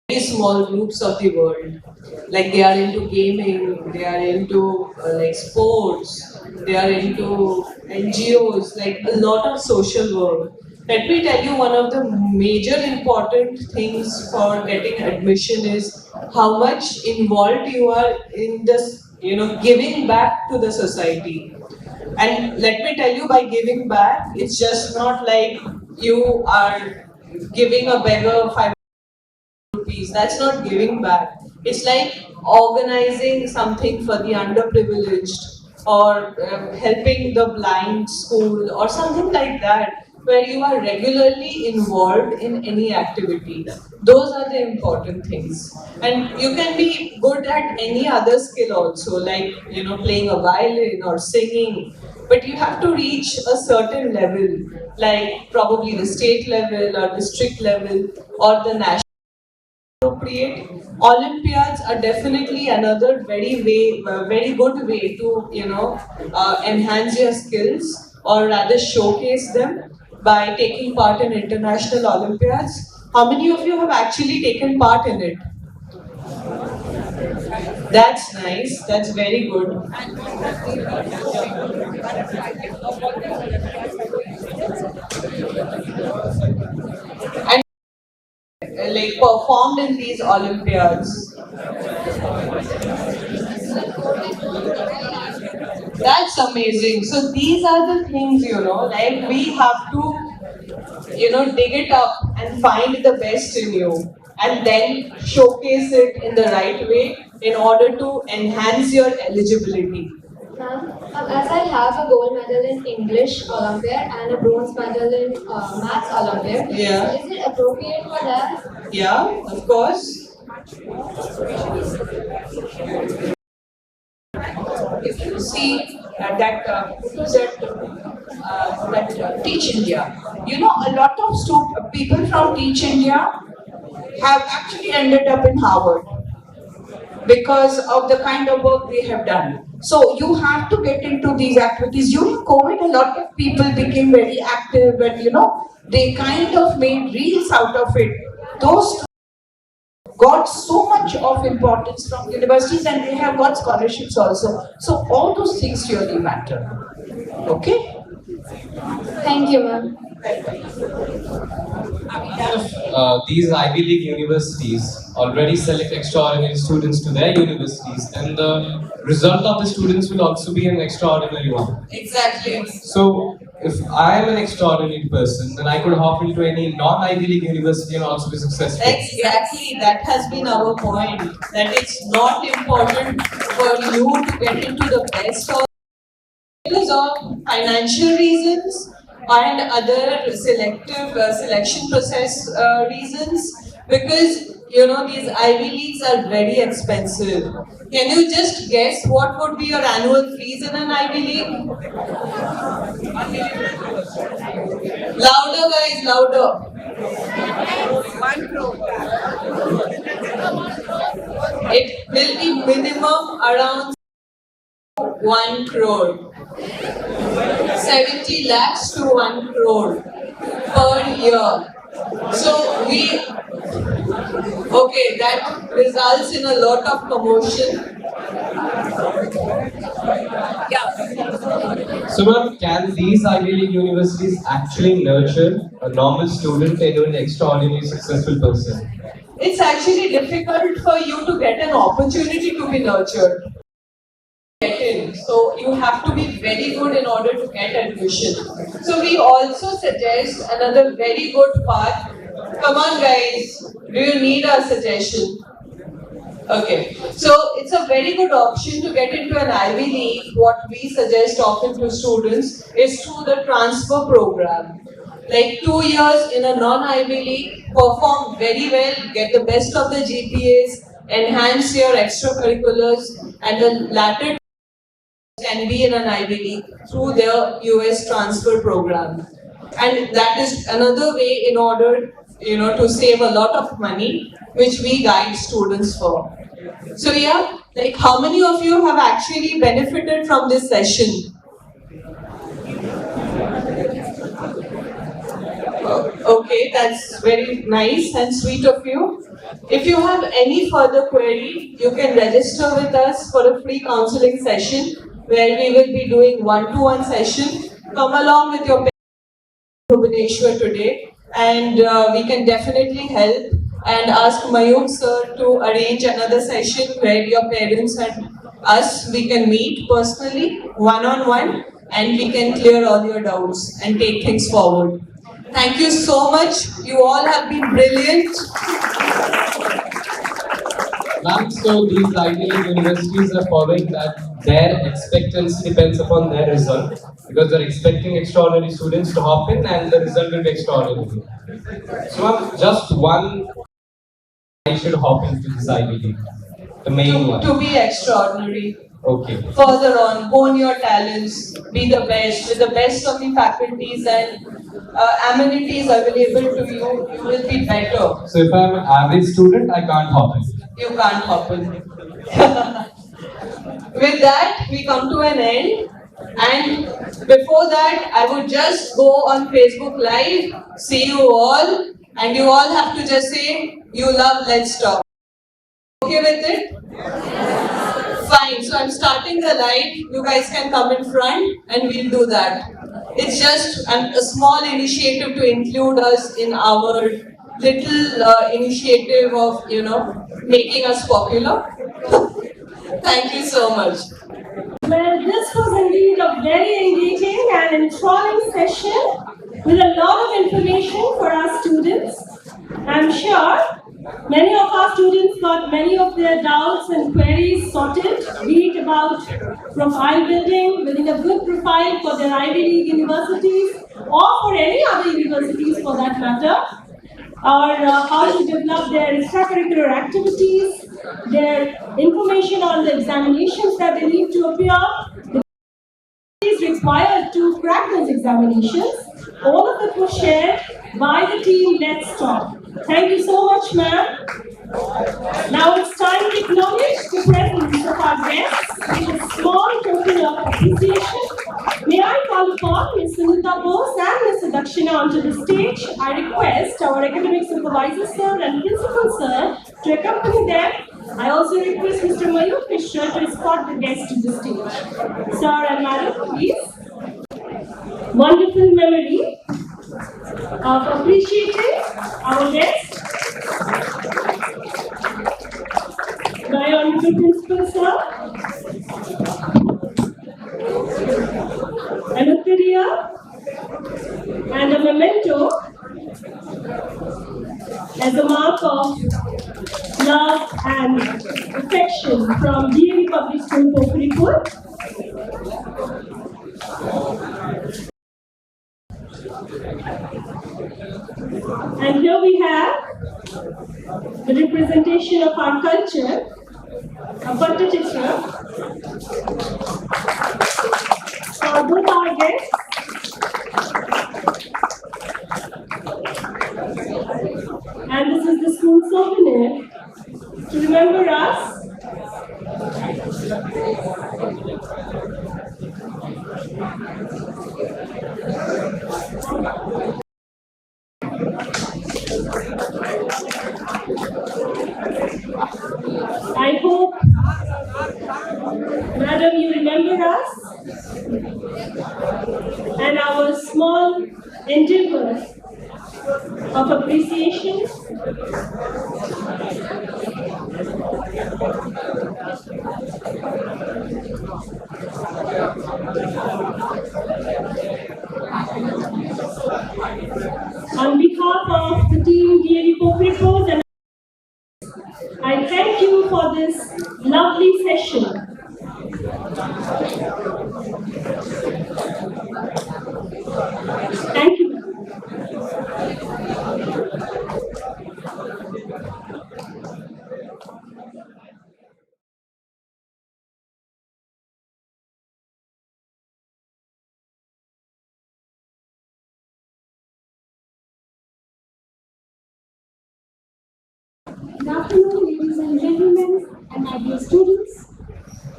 very small groups of the world. Like, they are into gaming, they are into like sports, they are into NGOs, like a lot of social work. Let me tell you, one of the major important things for getting admission is how much involved you are in this, giving back to the society. And let me tell you, by giving back, it's just not like you are giving a beggar 5 rupees. That's not giving back. It's like organizing something for the underprivileged, or helping the blind school or something like that, where you are regularly involved in any activity. Those are the important things. And you can be good at any other skill also, like, playing a violin or singing. But you have to reach a certain level, like probably the state level or district level or the national. Appropriate. Olympiads are definitely another very good way to enhance your skills, or rather showcase them by taking part in international Olympiads. How many of you have actually taken part in it? That's nice. That's very good. And like performed in these Olympiads. That's amazing. So these are the things, like we have to, dig it up and find the best in you, and then showcase it in the right way in order to enhance your eligibility. Ma'am, as I have a gold medal in English Olympiad and a bronze medal in Maths Olympiad, Yeah. so is it appropriate for that? Yeah, of course. If you see that Teach India, a lot of people from Teach India have actually ended up in Harvard because of the kind of work we have done. So you have to get into these activities. During COVID, a lot of people became very active, and they kind of made reels out of it. Those got so much of importance from universities, and they have got scholarships also. So all those things really matter. Okay? Thank you, ma'am. These Ivy League universities already select extraordinary students to their universities, and the result of the students will also be an extraordinary one. Exactly. So, if I am an extraordinary person, then I could hop into any non-Ivy League university and also be successful. Exactly, that has been our point. That it's not important for you to get into the best, or because of financial reasons and other selective selection process reasons, because you know, these Ivy Leagues are very expensive. Can you just guess what would be your annual fees in an Ivy League? Louder, guys, louder. 1 crore. It will be minimum around 1 crore. 70 lakhs to 1 crore per year. So okay, that results in a lot of commotion. So, ma'am, can these Ivy League universities actually nurture a normal student into an extraordinarily successful person? It's actually difficult for you to get an opportunity to be nurtured. So you have to be very good in order to get admission. So we also suggest another very good path. Come on guys, do you need a suggestion? Okay, so it's a very good option to get into an Ivy League. What we suggest often to students is through the transfer program. Like 2 years in a non-Ivy League, perform very well, get the best of the GPAs, enhance your extracurriculars, and the latter can be in an Ivy League through their US transfer program. And that is another way in order, to save a lot of money, which we guide students for. So yeah, like how many of you have actually benefited from this session? Okay, that's very nice and sweet of you. If you have any further query, you can register with us for a free counseling session where we will be doing one-to-one session. Come along with your parents Bhubaneswar today and we can definitely help, and ask Mayur sir to arrange another session where your parents and us, we can meet personally, one-on-one, and we can clear all your doubts and take things forward. Thank you so much. You all have been brilliant. Ma'am, so these Ivy League universities are following that their expectancy depends upon their result, because they're expecting extraordinary students to hop in and the result will be extraordinary. So ma'am, just one I should hop into this Ivy League, the main one. To be extraordinary. Okay. Further on, hone your talents, be the best, with the best of the faculties and amenities available to you, you will be better. So if I'm an average student, I can't hop in. You can't hop in. With that, we come to an end. And before that, I would just go on Facebook Live, see you all, and you all have to just say, you love Let's Talk. Okay with it? Fine, so I'm starting the live. You guys can come in front and we'll do that. It's just a small initiative to include us in our little initiative of, making us popular. Thank you so much. Well, this was indeed a very engaging and enthralling session with a lot of information for our students. I'm sure many of our students got many of their doubts and queries sorted, be it about profile building a good profile for their Ivy League universities or for any other universities for that matter, or how to develop their extracurricular activities, their information on the examinations that they need to appear, the is required to crack those examinations. All of it was shared by the team Let's Talk. Thank you so much, ma'am. Now it's time to acknowledge the presence of our guests with a small token of appreciation. May I call upon Ms. Sunita Bose and Ms. Dakshina onto the stage. I request our academic supervisor sir and principal sir to accompany them. I also request Mr. Mayur Mishra to escort the guests to the stage. Sir and madam, please. Wonderful memory of appreciating our guests. My honorable principal sir, an Uttariya and a memento as a mark of love and affection from DAV Public School, Pokharipuर. And here we have the representation of our culture, a Pattachitra, for both our guests. And this is the school souvenir to remember us. I hope, madam, you remember us and our small endeavor of appreciation. On behalf of the team DAV Pokritos, and I thank you for this lovely session. Thank you. Good afternoon, ladies and gentlemen, and my dear students,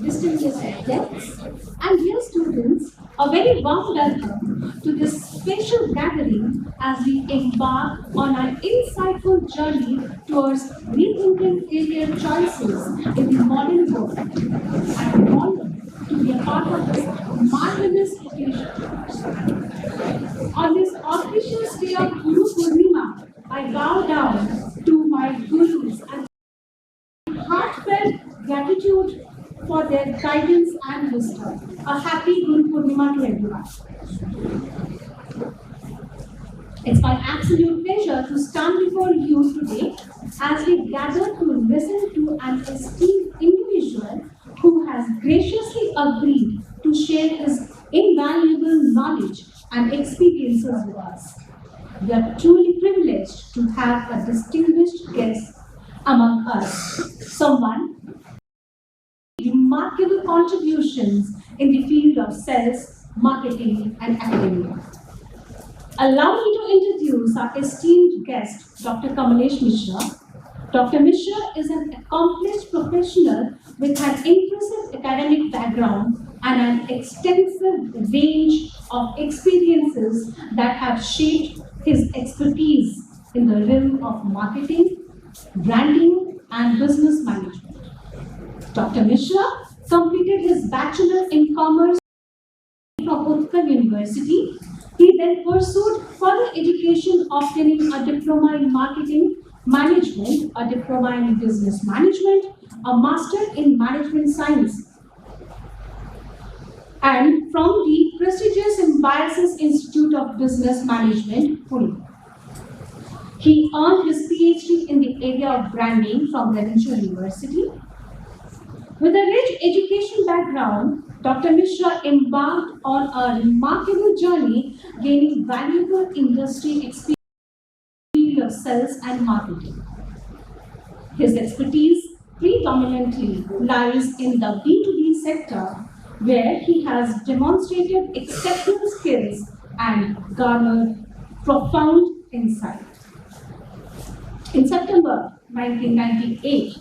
distinguished guests, and dear students, a very warm welcome to this special gathering as we embark on an insightful journey towards rethinking career choices in the modern world. I am honored to be a part of this marvelous occasion. On this auspicious day of Guru Purnima, I bow down to my gurus and heartfelt gratitude for their guidance and wisdom. A happy Guru Purnima to everyone. It's my absolute pleasure to stand before you today as we gather to listen to an esteemed individual who has graciously agreed to share his invaluable knowledge and experiences with us. We are truly privileged to have a distinguished guest among us, someone with remarkable contributions in the field of sales, marketing, and academia. Allow me to introduce our esteemed guest, Dr. Kamalesh Mishra. Dr. Mishra is an accomplished professional with an impressive academic background and an extensive range of experiences that have shaped his expertise in the realm of marketing, branding, and business management. Dr. Mishra completed his Bachelor in Commerce from Utkal University. He then pursued further education, obtaining a diploma in marketing management, a diploma in business management, a master in management science, and from the prestigious Symbiosis Institute of Business Management, Pune. He earned his PhD in the area of branding from Redention University. With a rich education background, Dr. Mishra embarked on a remarkable journey, gaining valuable industry experience of sales and marketing. His expertise predominantly lies in the B2B sector, where he has demonstrated exceptional skills and garnered profound insight. In September 1998,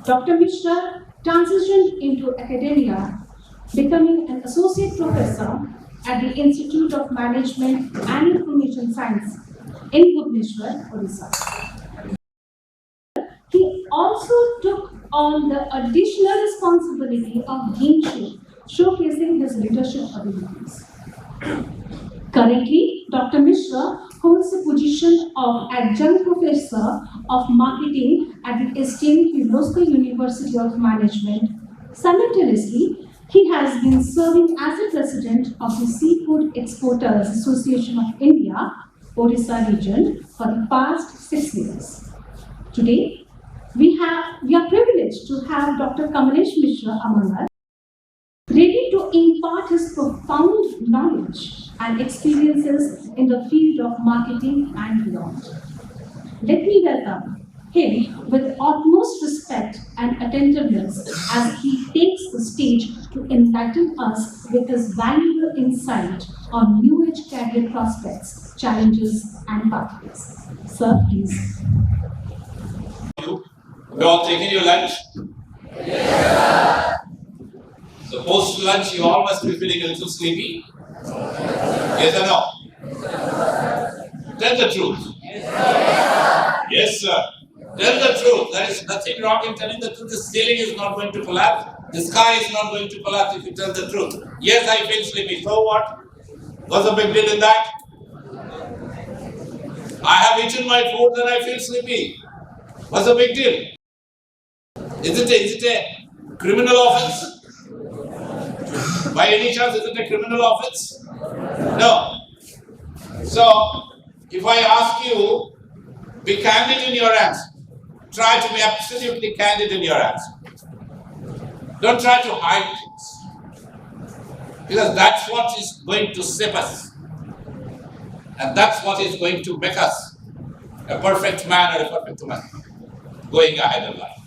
Dr. Mishra transitioned into academia, becoming an associate professor at the Institute of Management and Information Science in Bhubaneswar, Odisha. He also took on the additional responsibility of deanship, showcasing his leadership abilities. Currently, Dr. Mishra holds the position of Adjunct Professor of Marketing at the esteemed Kirloskar University of Management. Simultaneously, he has been serving as the President of the Seafood Exporters Association of India, Odisha region, for the past 6 years. Today, we are privileged to have Dr. Kamalesh Mishra among us, ready to impart his profound knowledge and experiences in the field of marketing and beyond. Let me welcome him with utmost respect and attentiveness as he takes the stage to enlighten us with his valuable insight on new age career prospects, challenges, and pathways. Sir, please. You all taken your lunch? So post lunch, you all must be feeling a little sleepy. Yes or no? Tell the truth. Yes, sir. Tell the truth. There is nothing wrong in telling the truth. The ceiling is not going to collapse. The sky is not going to collapse if you tell the truth. Yes, I feel sleepy. So what? What's the big deal in that? I have eaten my food and I feel sleepy. What's the big deal? Is it a criminal offense? By any chance, is it a criminal offense? No. So, if I ask you, be candid in your answer. Try to be absolutely candid in your answer. Don't try to hide things. Because that's what is going to save us. And that's what is going to make us a perfect man or a perfect woman going ahead in life.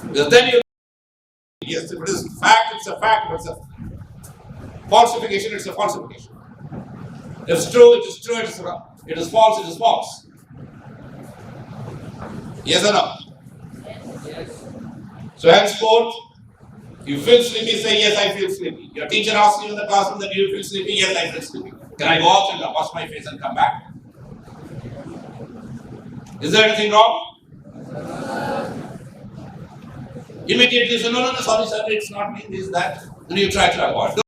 Because then you, yes, if it is fact, it's a fact. If it's a falsification, it's a falsification. If it's true, it is true. It is false, it is false. Yes or no? Yes. So henceforth, you feel sleepy, say yes, I feel sleepy. Your teacher asks you in the classroom that you feel sleepy, yes, I feel sleepy. Can I go out and wash my face and come back? Is there anything wrong? Immediately say, no, sorry, sir, it's not me, this, that. Then you try to avoid.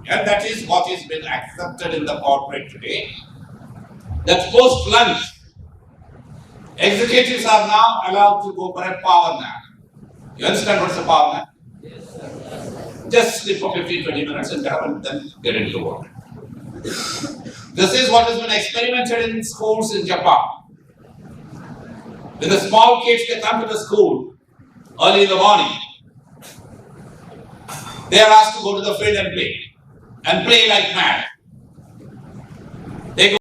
And that is what is been accepted in the corporate today. That post lunch, executives are now allowed to go for a power nap. You understand what's a power nap? Yes, sir. Just sleep for 15-20 minutes and then get into work. This is what has been experimented in schools in Japan. When the small kids, they come to the school early in the morning, they are asked to go to the field and play like mad. They go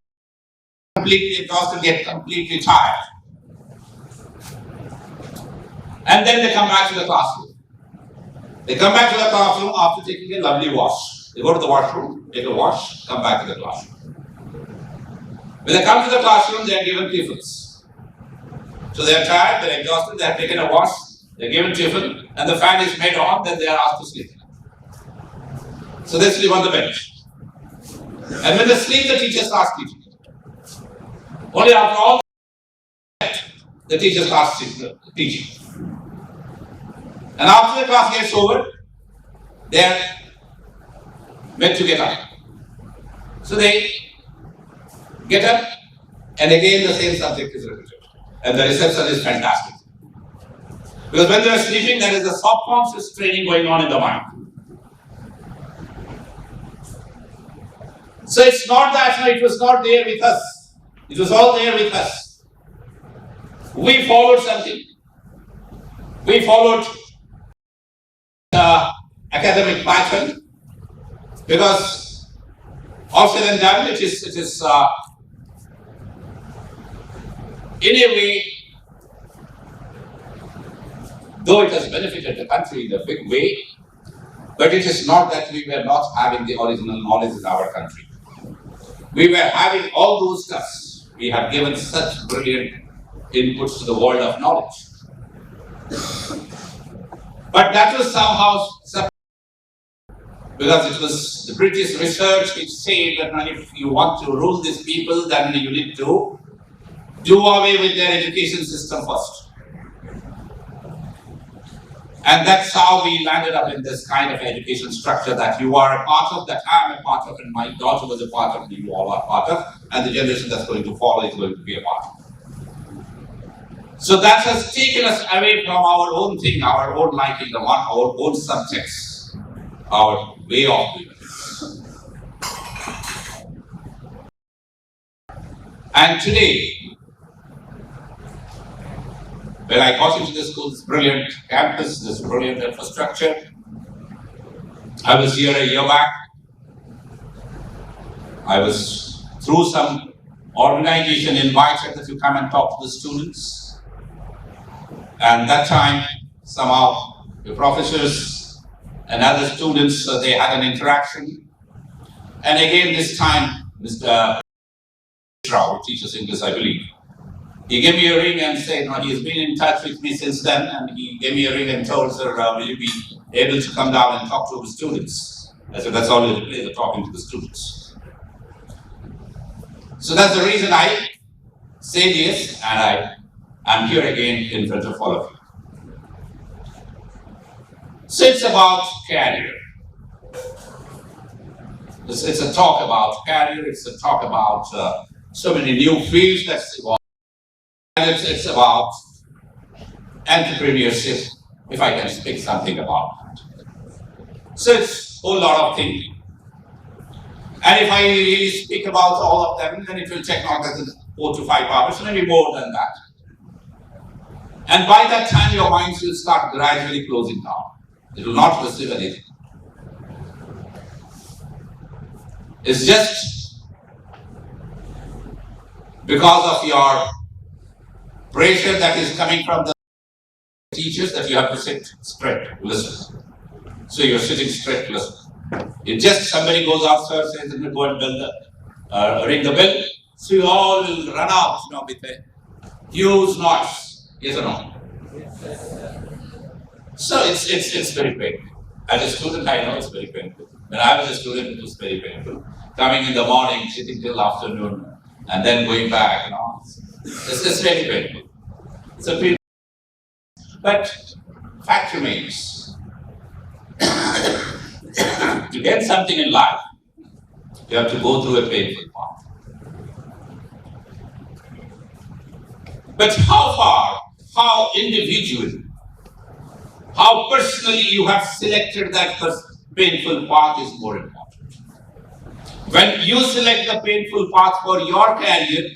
completely exhausted, get completely tired. And then they come back to the classroom. They come back to the classroom after taking a lovely wash. They go to the washroom, take a wash, come back to the classroom. When they come to the classroom, they are given tiffins. So they are tired, they are exhausted, they have taken a wash, they are given tiffin, and the fan is made on, then they are asked to sleep. So they sleep on the bench. And when they sleep, the teacher starts teaching. Only after all the teacher starts teaching. And after the class gets over, they are meant to get up. So they get up, and again the same subject is repeated. And the reception is fantastic. Because when they are sleeping, there is a subconscious training going on in the mind. So it's not that it was not there with us. It was all there with us. We followed something. We followed the academic pattern because all said and done, it is in a way, though it has benefited the country in a big way, but it is not that we were not having the original knowledge in our country. We were having all those stuffs. We have given such brilliant inputs to the world of knowledge. But that was somehow because it was the British research which said that if you want to rule these people, then you need to do away with their education system first. And that's how we landed up in this kind of education structure that you are a part of, that I am a part of, and my daughter was a part of, and you all are part of, and the generation that's going to follow is going to be a part of. So that has taken us away from our own thing, our own liking, our own subjects, our way of doing it. And today, when I got into this school, this brilliant campus, this brilliant infrastructure, I was here a year back. I was through some organization invited that you come and talk to the students. And that time, somehow, the professors and other students, they had an interaction. And again, this time, Mr. Rao, who teaches English, I believe, he gave me a ring and said, no, he's been in touch with me since then, and he gave me a ring and told, sir, will you be able to come down and talk to the students? I said, that's always a pleasure, talking to the students. So that's the reason I say this, and I'm here again in front of all of you. So it's about career. It's a talk about career, it's a talk about so many new fields that's evolved. And it's about entrepreneurship, if I can speak something about it. So it's a whole lot of thinking. And if I really speak about all of them, then it will take not less than 4 to 5 hours, maybe more than that. And by that time, your minds will start gradually closing down. It will not receive anything. It's just because of your pressure that is coming from the teachers that you have to sit straight, listen. So you're sitting straight, listen. If just somebody goes upstairs and says, go and ring the bell, so you all will run out, with a huge noise. Yes or no? So it's very painful. As a student, I know it's very painful. When I was a student, it was very painful. Coming in the morning, sitting till afternoon, and then going back, It's very painful. So, but fact remains, to get something in life, you have to go through a painful path. But how far, how individually, how personally you have selected that painful path is more important. When you select the painful path for your career,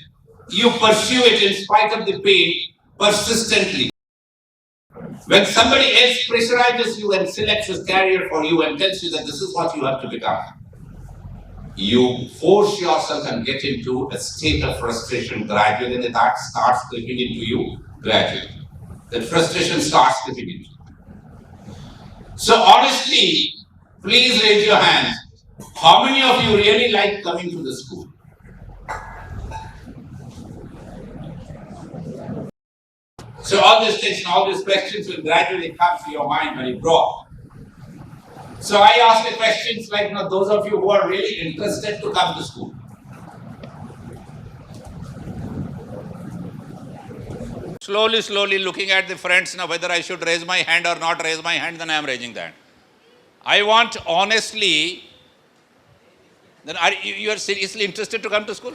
you pursue it in spite of the pain persistently. When somebody else pressurizes you and selects a career for you and tells you that this is what you have to become, you force yourself and get into a state of frustration gradually, and that starts creeping into you gradually. That frustration starts creeping into you. So honestly, please raise your hands. How many of you really like coming to the school? So all these things and all these questions will gradually come to your mind when you grow up. So I ask the questions like, those of you who are really interested to come to school. Slowly looking at the friends now, whether I should raise my hand or not raise my hand, then I am raising that. I want honestly, then you are seriously interested to come to school?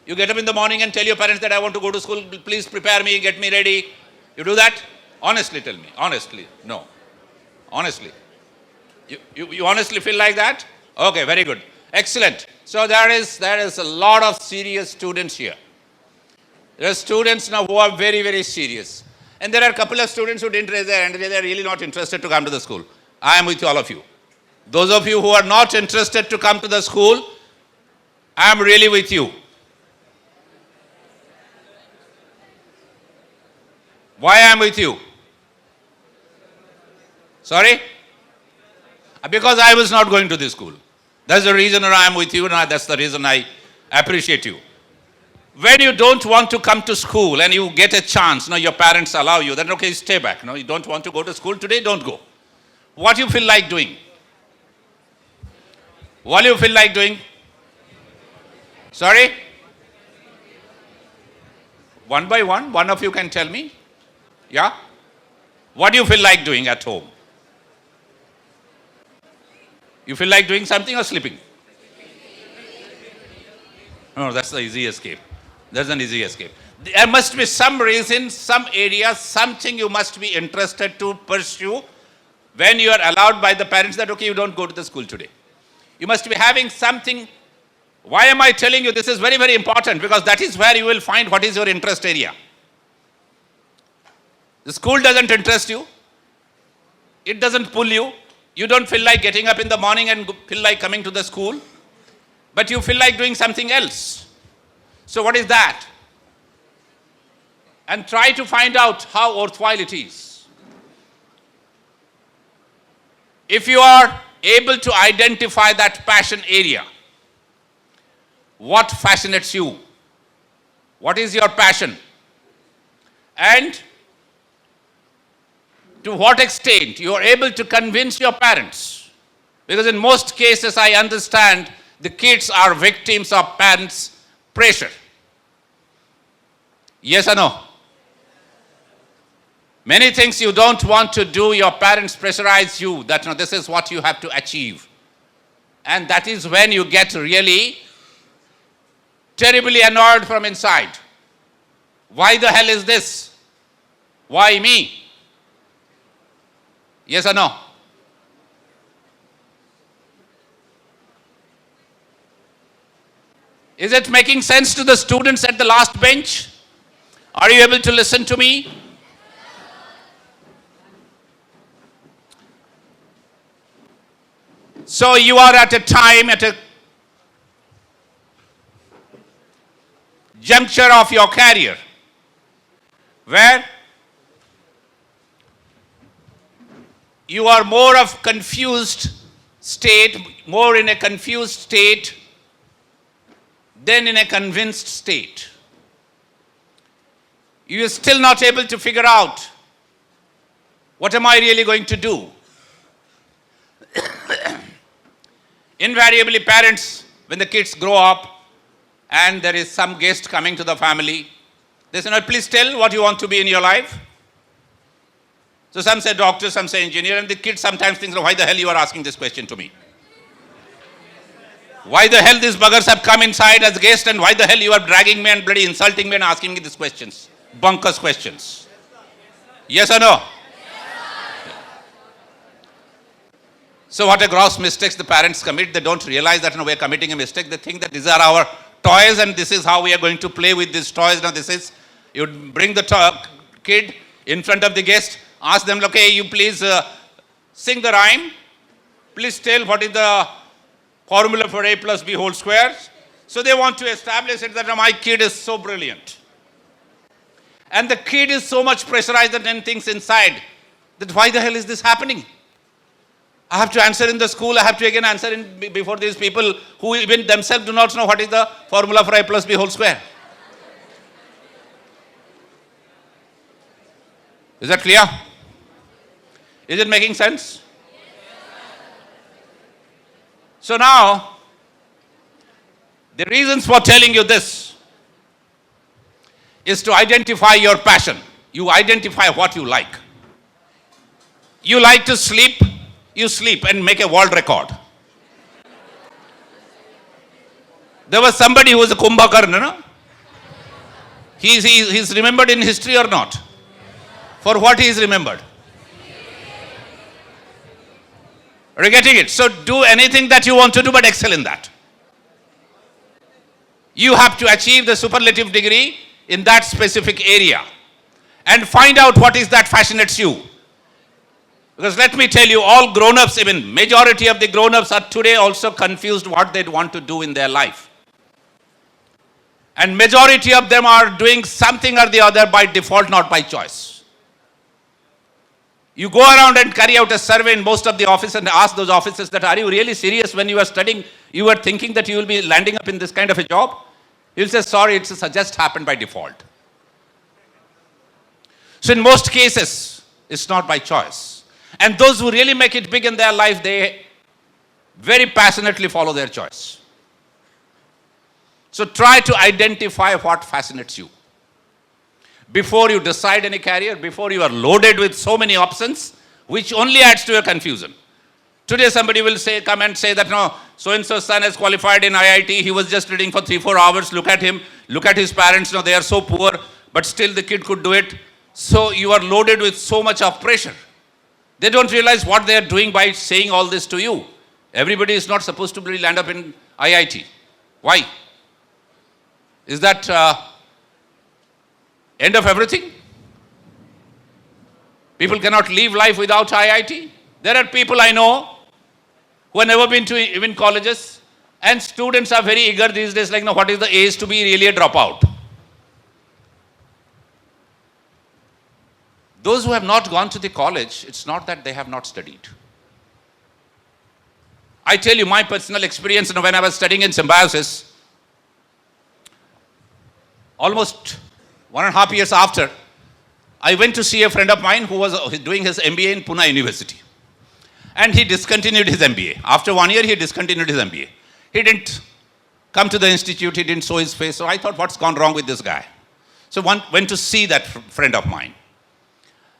You get up in the morning and tell your parents that I want to go to school, please prepare me, get me ready. You do that? Honestly tell me, honestly, no. Honestly. You honestly feel like that? Okay, very good. Excellent. So there is a lot of serious students here. There are students now who are very, very serious. And there are a couple of students who didn't raise their hand, they are really not interested to come to the school. I am with all of you. Those of you who are not interested to come to the school, I am really with you. Why I am with you? Sorry? Because I was not going to this school. That's the reason I am with you, and that's the reason I appreciate you. When you don't want to come to school and you get a chance, your parents allow you, then okay, stay back. You don't want to go to school today, don't go. What do you feel like doing? What do you feel like doing? Sorry? One by one of you can tell me. Yeah? What do you feel like doing at home? You feel like doing something or sleeping? No, that's the easy escape. That's an easy escape. There must be some reason, some area, something you must be interested to pursue when you are allowed by the parents that, okay, you don't go to the school today. You must be having something. Why am I telling you this is very, very important? Because that is where you will find what is your interest area. The school doesn't interest you. It doesn't pull you. You don't feel like getting up in the morning and feel like coming to the school. But you feel like doing something else. So what is that? And try to find out how worthwhile it is. If you are able to identify that passion area, what fascinates you? What is your passion? And to what extent you are able to convince your parents? Because in most cases, I understand the kids are victims of parents' pressure. Yes or no? Many things you don't want to do, your parents pressurize you that no, this is what you have to achieve. And that is when you get really terribly annoyed from inside. Why the hell is this? Why me? Yes or no? Is it making sense to the students at the last bench? Are you able to listen to me? So you are at a time, at a juncture of your career where you are more of confused state, more in a confused state than in a convinced state. You are still not able to figure out, what am I really going to do? Invariably, parents, when the kids grow up and there is some guest coming to the family, they say, no, please tell what you want to be in your life. So some say doctor, some say engineer, and the kids sometimes think, why the hell you are asking this question to me? Why the hell these buggers have come inside as guests, and why the hell you are dragging me and bloody insulting me and asking me these questions? Bunkers questions. Yes or no? So what a gross mistakes the parents commit. They don't realize that we are committing a mistake. They think that these are our toys and this is how we are going to play with these toys. Now this is, you bring the kid in front of the guest, ask them, okay, you please sing the rhyme. Please tell what is the formula for A plus B whole square. So they want to establish it that my kid is so brilliant. And the kid is so much pressurized and thinks inside that why the hell is this happening? I have to answer in the school, I have to again answer before these people who even themselves do not know what is the formula for A plus B whole square. Is that clear? Is it making sense? So now, the reasons for telling you this is to identify your passion. You identify what you like. You like to sleep, you sleep and make a world record. There was somebody who was a Kumbhakarna, no? He's remembered in history or not? For what he is remembered? Are you getting it? So do anything that you want to do, but excel in that. You have to achieve the superlative degree in that specific area and find out what is that fascinates you. Because let me tell you, all grown-ups, even majority of the grown-ups are today also confused what they want to do in their life. And majority of them are doing something or the other by default, not by choice. You go around and carry out a survey in most of the offices and ask those offices that, are you really serious when you are studying? You were thinking that you will be landing up in this kind of a job? You'll say, sorry, it's just happened by default. So in most cases, it's not by choice. And those who really make it big in their life, they very passionately follow their choice. So try to identify what fascinates you. Before you decide any career, before you are loaded with so many options, which only adds to your confusion. Today somebody will come and say that, no, so-and-so's son has qualified in IIT, he was just reading for 3-4 hours, look at him, look at his parents, no, they are so poor, but still the kid could do it. So you are loaded with so much of pressure. They don't realize what they are doing by saying all this to you. Everybody is not supposed to really land up in IIT. Why? Is that end of everything? People cannot live life without IIT. There are people I know who have never been to even colleges And students are very eager these days, like, what is the age to be really a dropout? Those who have not gone to the college, it's not that they have not studied. I tell you my personal experience, when I was studying in Symbiosis, almost 1.5 years after, I went to see a friend of mine who was doing his MBA in Pune University. And he discontinued his MBA. After 1 year, he discontinued his MBA. He didn't come to the institute, he didn't show his face. So I thought, what's gone wrong with this guy? So went to see that friend of mine.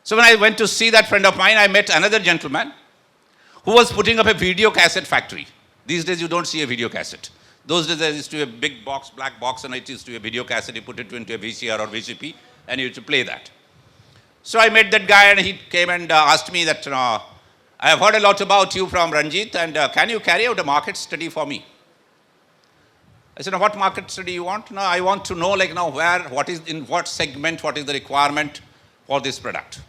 So when I went to see that friend of mine, I met another gentleman who was putting up a video cassette factory. These days, you don't see a video cassette. Those days, there used to be a big box, black box, and it used to be a video cassette. You put it into a VCR or VCP, and you used to play that. So I met that guy, and he came and asked me that, I have heard a lot about you from Ranjit, and can you carry out a market study for me? I said, what market study you want? No, I want to know, like, where, what is, in what segment, what is the requirement for this product?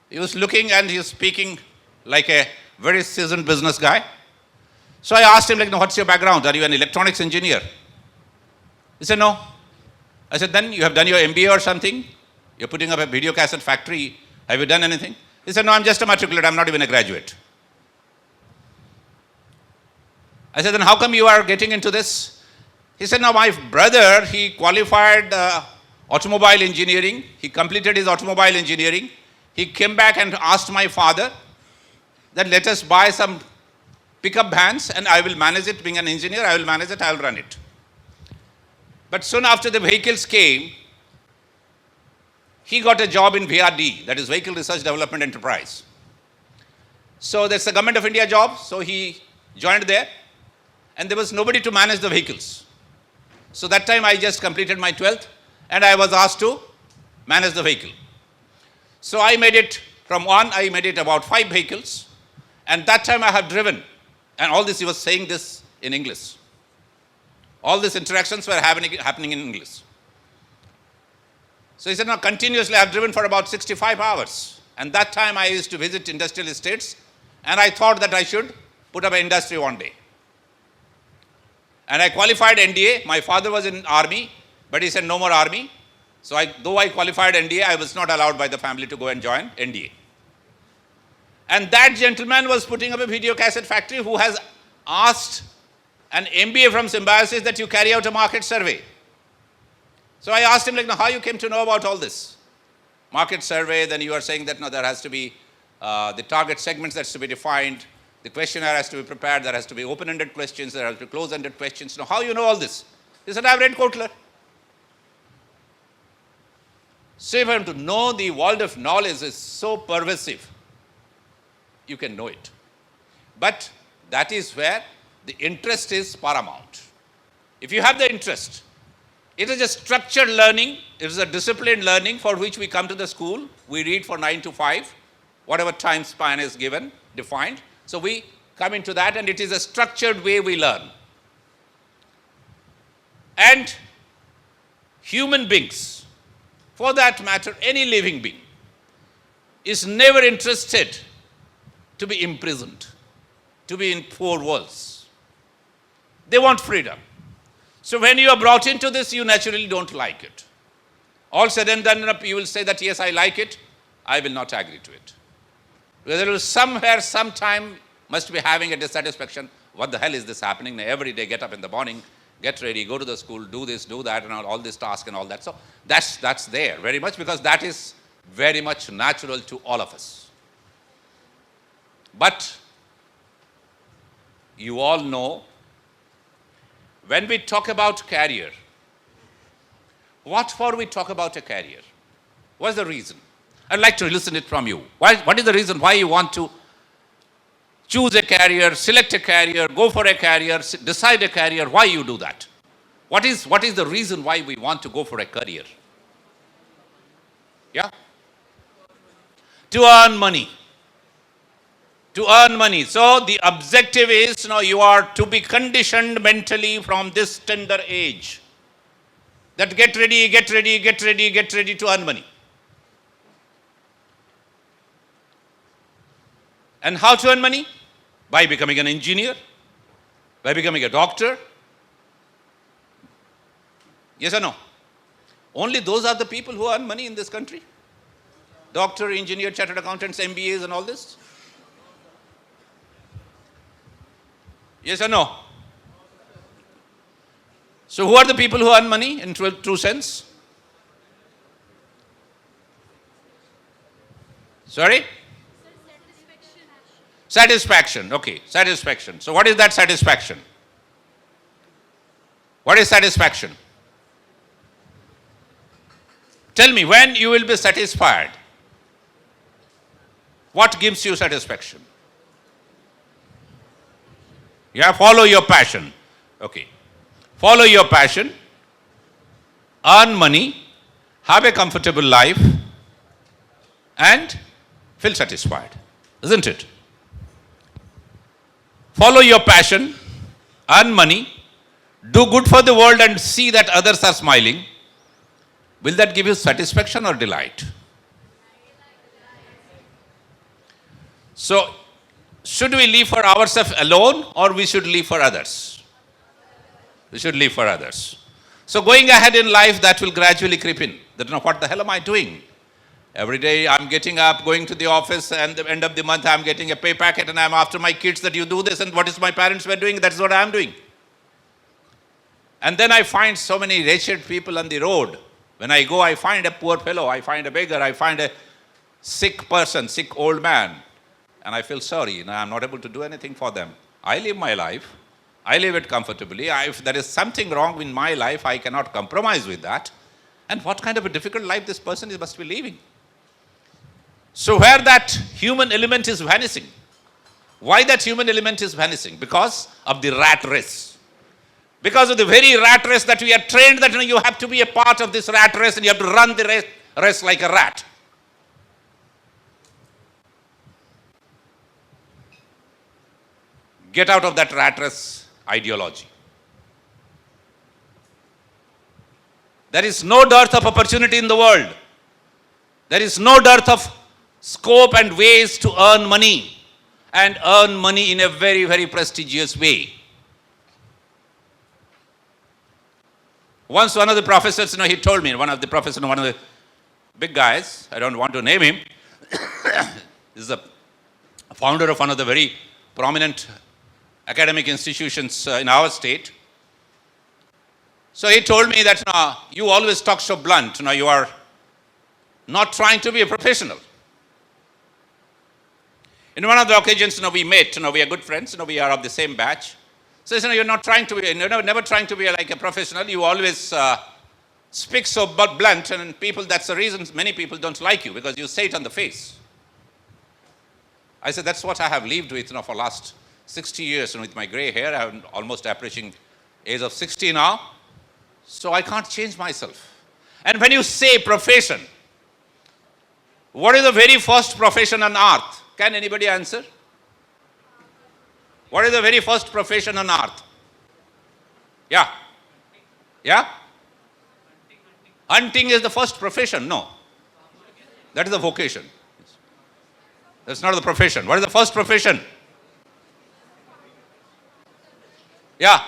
He was looking and he was speaking like a very seasoned business guy. So I asked him, like, what's your background? Are you an electronics engineer? He said, no. I said, then you have done your MBA or something? You're putting up a video cassette factory. Have you done anything? He said, no, I'm just a matriculate. I'm not even a graduate. I said, then how come you are getting into this? He said, no, my brother, he qualified automobile engineering. He completed his automobile engineering. He came back and asked my father that let us buy some pickup vans and I will manage it. Being an engineer, I will manage it, I will run it. But soon after the vehicles came, he got a job in VRD, that is Vehicle Research Development Enterprise. So that's the Government of India job. So he joined there and there was nobody to manage the vehicles. So that time I just completed my 12th and I was asked to manage the vehicle. So I made it from one, I made it about 5 vehicles. And that time I have driven. And all this, he was saying this in English. All these interactions were happening in English. So he said, no, continuously I've driven for about 65 hours. And that time I used to visit industrial estates. And I thought that I should put up an industry one day. And I qualified NDA. My father was in army, but he said no more army. So though I qualified NDA, I was not allowed by the family to go and join NDA. And that gentleman was putting up a video cassette factory who has asked an MBA from Symbiosis that you carry out a market survey. So I asked him, like, how you came to know about all this? Market survey, then you are saying that, no, there has to be the target segments that has to be defined, the questionnaire has to be prepared, there has to be open-ended questions, there has to be close-ended questions. Now, how you know all this? He said, I've read Kotler. So for him to know the world of knowledge is so pervasive, you can know it. But that is where the interest is paramount. If you have the interest, it is a structured learning, it is a disciplined learning for which we come to the school, we read for 9 to 5, whatever time span is given, defined. So we come into that and it is a structured way we learn. And human beings, for that matter, any living being, is never interested to be imprisoned, to be in 4 walls. They want freedom. So when you are brought into this, you naturally don't like it. All said and done, you will say that, yes, I like it, I will not agree to it. Whether it is somewhere, sometime, must be having a dissatisfaction. What the hell is this happening? Every day, get up in the morning, get ready, go to the school, do this, do that, and all this task and all that. So that's there very much, because that is very much natural to all of us. But you all know, when we talk about career, what for we talk about a career? What's the reason? I'd like to listen it from you. What is the reason why you want to choose a career, select a career, go for a career, decide a career? Why you do that? What is the reason why we want to go for a career? Yeah? To earn money. To earn money. So the objective is, you are to be conditioned mentally from this tender age. That get ready to earn money. And how to earn money? By becoming an engineer, by becoming a doctor? Yes or no? Only those are the people who earn money in this country. Doctor, engineer, chartered accountants, MBAs and all this. Yes or no? So who are the people who earn money in true sense? Sorry? Satisfaction. Okay, satisfaction. So what is that satisfaction? What is satisfaction? Tell me, when you will be satisfied? What gives you satisfaction? Yeah, follow your passion. Okay. Follow your passion, earn money, have a comfortable life, and feel satisfied. Isn't it? Follow your passion, earn money, do good for the world and see that others are smiling. Will that give you satisfaction or delight? So, should we live for ourselves alone or we should live for others? We should live for others. So going ahead in life, that will gradually creep in. That, what the hell am I doing? Every day I'm getting up, going to the office, and at the end of the month I'm getting a pay packet and I'm after my kids that you do this, and what is my parents were doing, that's what I'm doing. And then I find so many wretched people on the road. When I go, I find a poor fellow, I find a beggar, I find a sick person, sick old man. And I feel sorry, I'm not able to do anything for them. I live my life. I live it comfortably. If there is something wrong in my life, I cannot compromise with that. And what kind of a difficult life this person must be living. So where that human element is vanishing. Why that human element is vanishing? Because of the rat race. Because of the very rat race that we are trained that you have to be a part of this rat race and you have to run the race like a rat. Get out of that rat race ideology. There is no dearth of opportunity in the world. There is no dearth of scope and ways to earn money, and earn money in a very, very prestigious way. Once one of the professors, he told me, one of the big guys, I don't want to name him, is the founder of one of the very prominent academic institutions in our state. So he told me that you always talk so blunt, you are not trying to be a professional. In one of the occasions, we met, we are good friends, we are of the same batch. So he said, you're not trying to be, never trying to be like a professional, you always speak so blunt, and people, that's the reason many people don't like you, because you say it on the face. I said, that's what I have lived with for last 60 years, with my gray hair. I'm almost approaching age of 60 now. So I can't change myself. And when you say profession, what is the very first profession on earth? Can anybody answer? What is the very first profession on earth? Yeah? Yeah? Hunting is the first profession? No. That is the vocation. That's not the profession. What is the first profession? Yeah?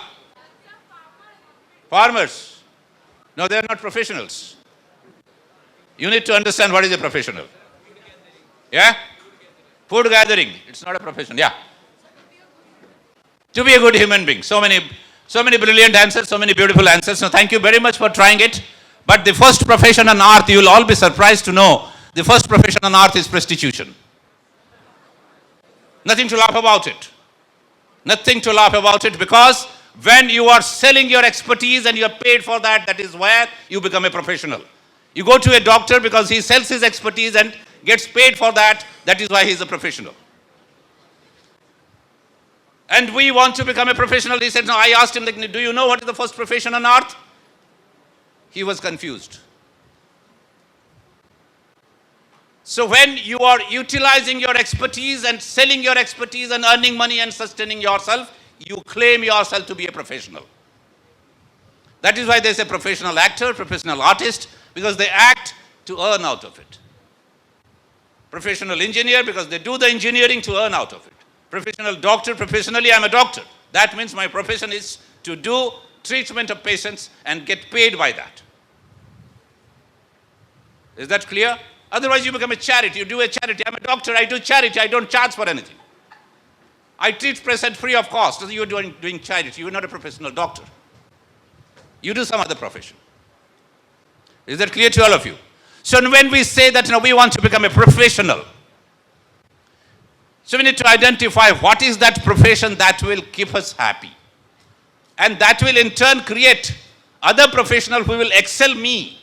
Farmers. No, they are not professionals. You need to understand what is a professional. Yeah? Food gathering. It's not a profession. Yeah? To be a good human being. So many brilliant answers, so many beautiful answers. So thank you very much for trying it. But the first profession on earth, you will all be surprised to know, the first profession on earth is prostitution. Nothing to laugh about it. Nothing to laugh about it, because when you are selling your expertise and you are paid for that, that is where you become a professional. You go to a doctor because he sells his expertise and gets paid for that, that is why he is a professional. And we want to become a professional. He said, no, I asked him, do you know what is the first profession on earth? He was confused. So when you are utilizing your expertise and selling your expertise and earning money and sustaining yourself, you claim yourself to be a professional. That is why there's a professional actor, professional artist, because they act to earn out of it. Professional engineer, because they do the engineering to earn out of it. Professional doctor, professionally I'm a doctor. That means my profession is to do treatment of patients and get paid by that. Is that clear? Otherwise you become a charity, you do a charity. I'm a doctor, I do charity, I don't charge for anything. I treat patients free of cost. So you're doing charity, you're not a professional doctor. You do some other profession. Is that clear to all of you? So when we say that we want to become a professional, so we need to identify what is that profession that will keep us happy. And that will in turn create other professionals who will excel me.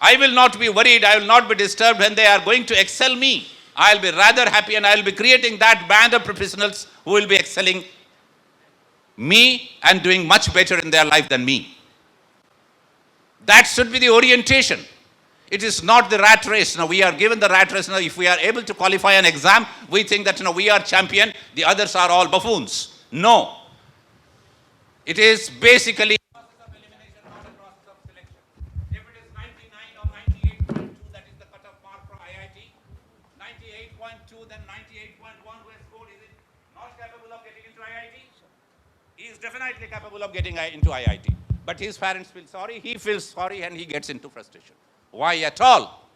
I will not be worried, I will not be disturbed when they are going to excel me. I will be rather happy and I will be creating that band of professionals who will be excelling me and doing much better in their life than me. That should be the orientation. It is not the rat race. Now we are given the rat race. Now if we are able to qualify an exam, we think that we are champion, the others are all buffoons. No. It is basically definitely capable of getting into IIT. But his parents feel sorry, he feels sorry, and he gets into frustration. Why at all?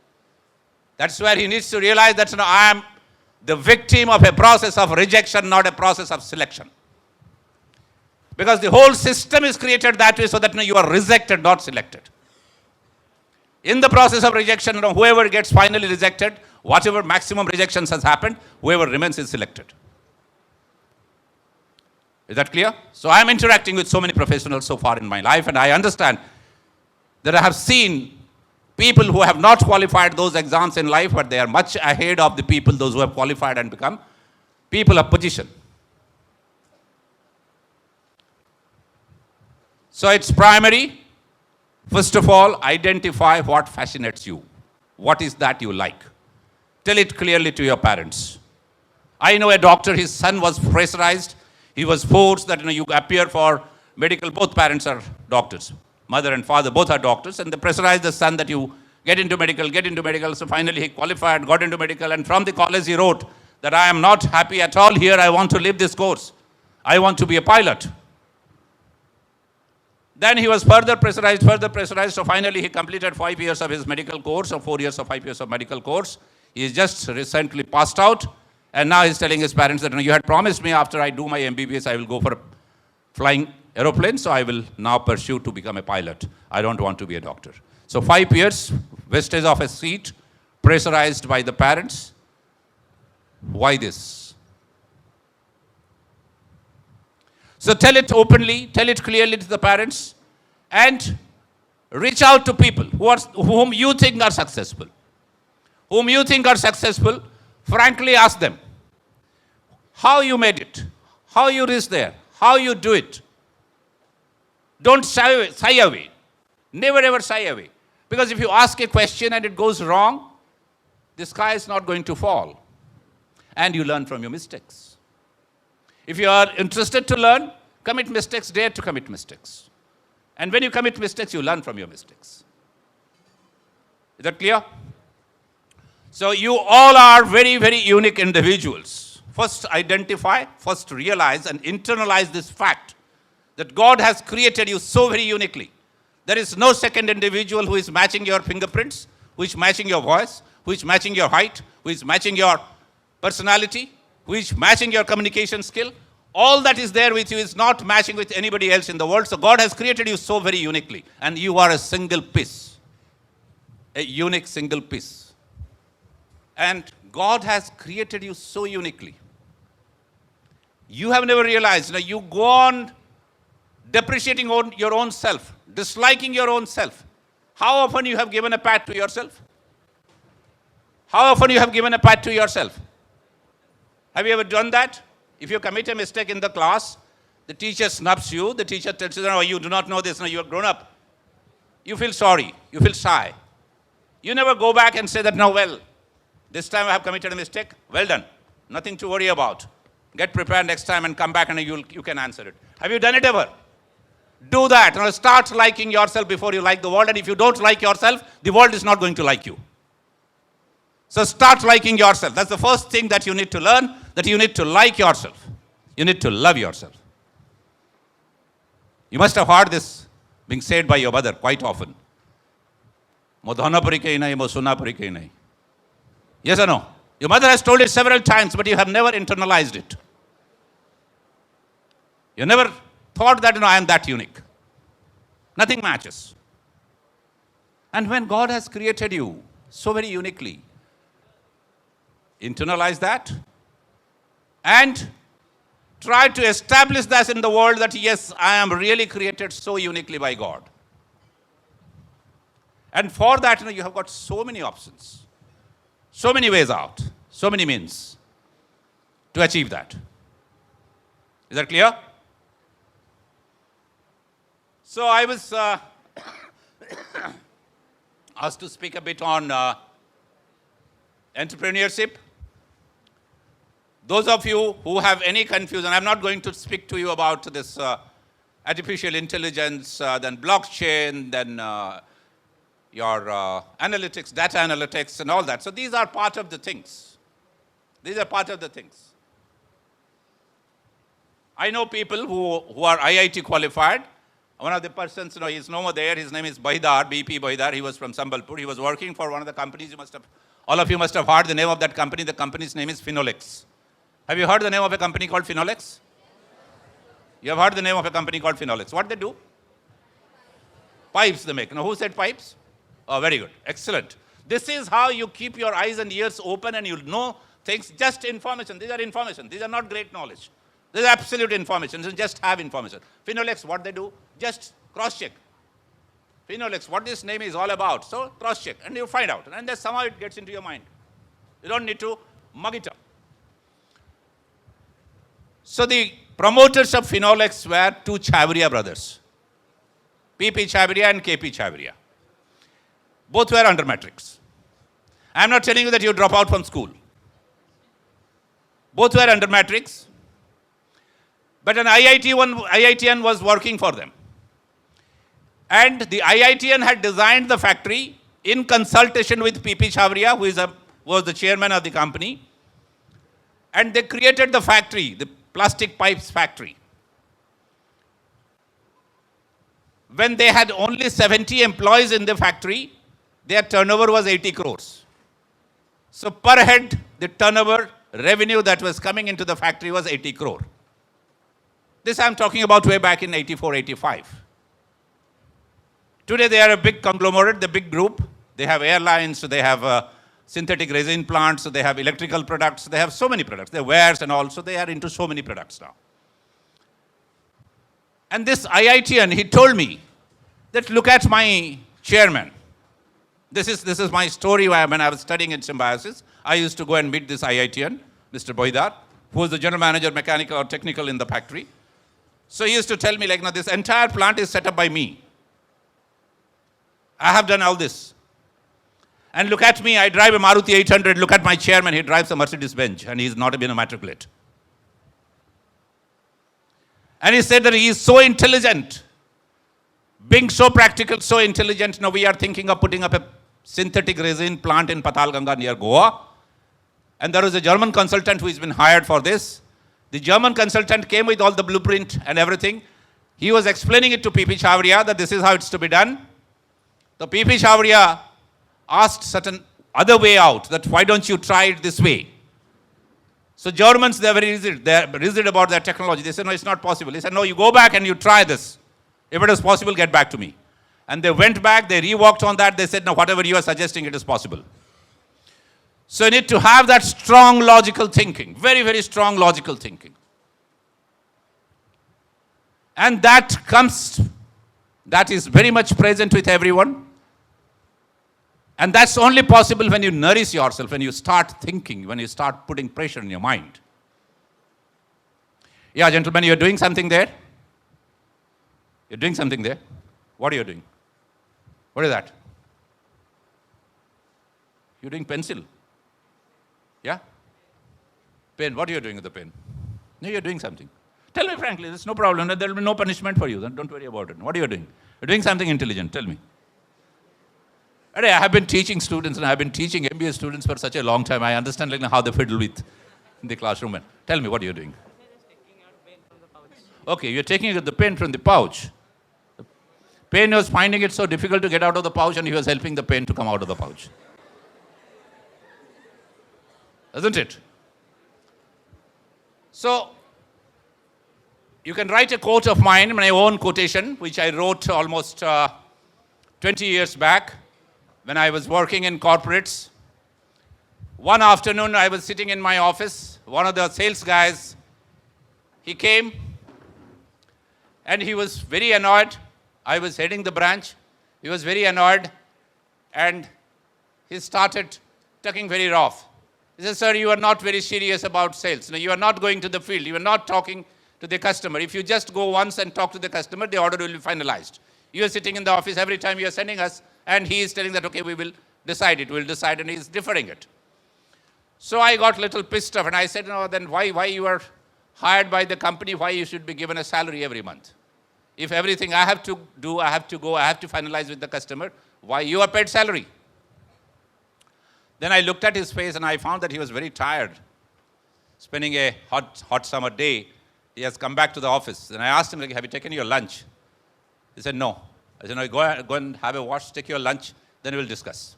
That's where he needs to realize that I am the victim of a process of rejection, not a process of selection. Because the whole system is created that way so that you are rejected, not selected. In the process of rejection, whoever gets finally rejected, whatever maximum rejections has happened, whoever remains is selected. Is that clear? So I am interacting with so many professionals so far in my life, and I understand that I have seen people who have not qualified those exams in life, but they are much ahead of the people, those who have qualified and become people of position. So it's primary. First of all, identify what fascinates you. What is that you like? Tell it clearly to your parents. I know a doctor, his son was pressurized. He was forced that you appear for medical. Both parents are doctors. Mother and father both are doctors, and they pressurized the son that you get into medical, get into medical. So finally he qualified, got into medical, and from the college he wrote that I am not happy at all here. I want to leave this course. I want to be a pilot. Then he was further pressurized. So finally he completed 5 years of his medical course, or 4 years or 5 years of medical course. He is just recently passed out. And now he's telling his parents that you had promised me after I do my MBBS, I will go for flying aeroplanes. So I will now pursue to become a pilot. I don't want to be a doctor. So 5 years, wastage of a seat, pressurized by the parents. Why this? So tell it openly, tell it clearly to the parents, and reach out to people whom you think are successful. Whom you think are successful, frankly ask them how you made it, how you reached there, how you do it. Don't shy away. Never ever shy away. Because if you ask a question and it goes wrong, the sky is not going to fall. And you learn from your mistakes. If you are interested to learn, commit mistakes, dare to commit mistakes. And when you commit mistakes, you learn from your mistakes. Is that clear? So you all are very, very unique individuals. First identify, first realize and internalize this fact that God has created you so very uniquely. There is no second individual who is matching your fingerprints, who is matching your voice, who is matching your height, who is matching your personality, who is matching your communication skill. All that is there with you is not matching with anybody else in the world. So God has created you so very uniquely. And you are a single piece. A unique single piece. And God has created you so uniquely. You have never realized. You go on depreciating your own self, disliking your own self. How often you have given a pat to yourself? How often you have given a pat to yourself? Have you ever done that? If you commit a mistake in the class, the teacher snubs you, the teacher tells you, no, you do not know this, no, you are grown up. You feel sorry, you feel shy. You never go back and say that, no, well, this time I have committed a mistake, well done. Nothing to worry about. Get prepared next time and come back and you can answer it. Have you done it ever? Do that. Now start liking yourself before you like the world. And if you don't like yourself, the world is not going to like you. So start liking yourself. That's the first thing that you need to learn, that you need to like yourself. You need to love yourself. You must have heard this being said by your mother quite often. Mo dhana pari kahi nahi, mo suna pari kahi nahi. Yes or no? Your mother has told it several times, but you have never internalized it. You never thought that, I am that unique. Nothing matches. And when God has created you so very uniquely, internalize that and try to establish that in the world that yes, I am really created so uniquely by God. And for that, you have got so many options, so many ways out, so many means to achieve that. Is that clear? So I was asked to speak a bit on entrepreneurship. Those of you who have any confusion, I'm not going to speak to you about this artificial intelligence, then blockchain, then your analytics, data analytics and all that. So these are part of the things. These are part of the things. I know people who are IIT qualified. One of the persons, he's no more there. His name is Baidar, BP Baidar. He was from Sambalpur. He was working for one of the companies. All of you must have heard the name of that company. The company's name is Finolex. Have you heard the name of a company called Finolex? You have heard the name of a company called Finolex. What they do? Pipes they make. Now, who said pipes? Oh, very good. Excellent. This is how you keep your eyes and ears open and you'll know things. Just information. These are information. These are not great knowledge. This is absolute information. So just have information. Finolex, what they do? Just cross-check. Finolex, what this name is all about. So cross-check and you find out. And then somehow it gets into your mind. You don't need to mug it up. So the promoters of Finolex were two Chhavria brothers. P.P. Chhavria and K.P. Chhavria. Both were under matrix. I am not telling you that you drop out from school. Both were under matrix. But an IITian was working for them. And the IITian had designed the factory in consultation with P.P. Chhavria, who was the chairman of the company. And they created the factory, the plastic pipes factory. When they had only 70 employees in the factory, their turnover was 80 crores. So per head, the turnover revenue that was coming into the factory was 80 crore. This I'm talking about way back in 84, 85. Today they are a big conglomerate, the big group. They have airlines, they have synthetic resin plants, they have electrical products, they have so many products. They have wares and all, so they are into so many products now. And this IITian, he told me that look at my chairman. This is my story when I was studying in symbiosis. I used to go and meet this IITian, Mr. Boydar, who was the general manager, mechanical or technical in the factory. So he used to tell me like, no, this entire plant is set up by me. I have done all this. And look at me, I drive a Maruti 800. Look at my chairman, he drives a Mercedes-Benz and he's not been a matriculate. And he said that he is so intelligent, being so practical, so intelligent. Now we are thinking of putting up a synthetic resin plant in Patalganga near Goa. And there is a German consultant who has been hired for this. The German consultant came with all the blueprint and everything. He was explaining it to P.P. Chhavria that this is how it's to be done. The P.P. Chhavria asked certain other way out, that why don't you try it this way? So Germans, they are very rigid about their technology. They said, no, it's not possible. He said, no, you go back and you try this. If it is possible, get back to me. And they went back, they reworked on that. They said, no, whatever you are suggesting, it is possible. So you need to have that strong logical thinking, very, very strong logical thinking. And that is very much present with everyone. And that's only possible when you nourish yourself, when you start thinking, when you start putting pressure in your mind. Yeah, gentlemen, you're doing something there? You're doing something there? What are you doing? What is that? You're doing pencil. Yeah? Pen. What are you doing with the pen? No, you're doing something. Tell me frankly, there's no problem. There will be no punishment for you. Then don't worry about it. What are you doing? You're doing something intelligent. Tell me. I have been teaching students and I have been teaching MBA students for such a long time. I understand how they fiddle with in the classroom. And tell me, what are you doing? Okay, you're taking the pen from the pouch. The pen was finding it so difficult to get out of the pouch, and he was helping the pen to come out of the pouch. Isn't it? So, you can write a quote of mine, my own quotation, which I wrote almost 20 years back when I was working in corporates. One afternoon, I was sitting in my office. One of the sales guys, he came and he was very annoyed. I was heading the branch. He was very annoyed and he started talking very rough. He said, sir, you are not very serious about sales. No, you are not going to the field. You are not talking to the customer. If you just go once and talk to the customer, the order will be finalized. You are sitting in the office every time you are sending us, and he is telling that, okay, we will decide it. We will decide, and he is deferring it. So I got a little pissed off, and I said, no, then why you are hired by the company, why you should be given a salary every month? If everything I have to do, I have to go, I have to finalize with the customer, why you are paid salary? Then I looked at his face and I found that he was very tired, spending a hot summer day. He has come back to the office. And I asked him, like, have you taken your lunch? He said, no. I said, no, go and have a wash, take your lunch, then we'll discuss.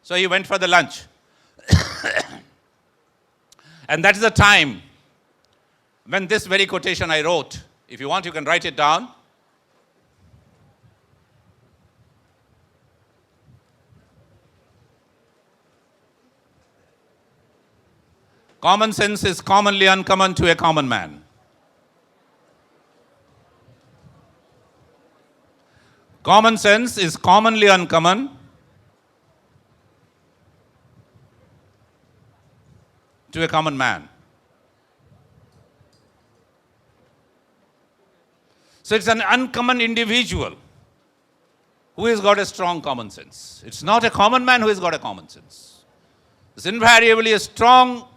So he went for the lunch. And that is the time when this very quotation I wrote, if you want, you can write it down. Common sense is commonly uncommon to a common man. Common sense is commonly uncommon to a common man. So it's an uncommon individual who has got a strong common sense. It's not a common man who has got a common sense. It's invariably a strong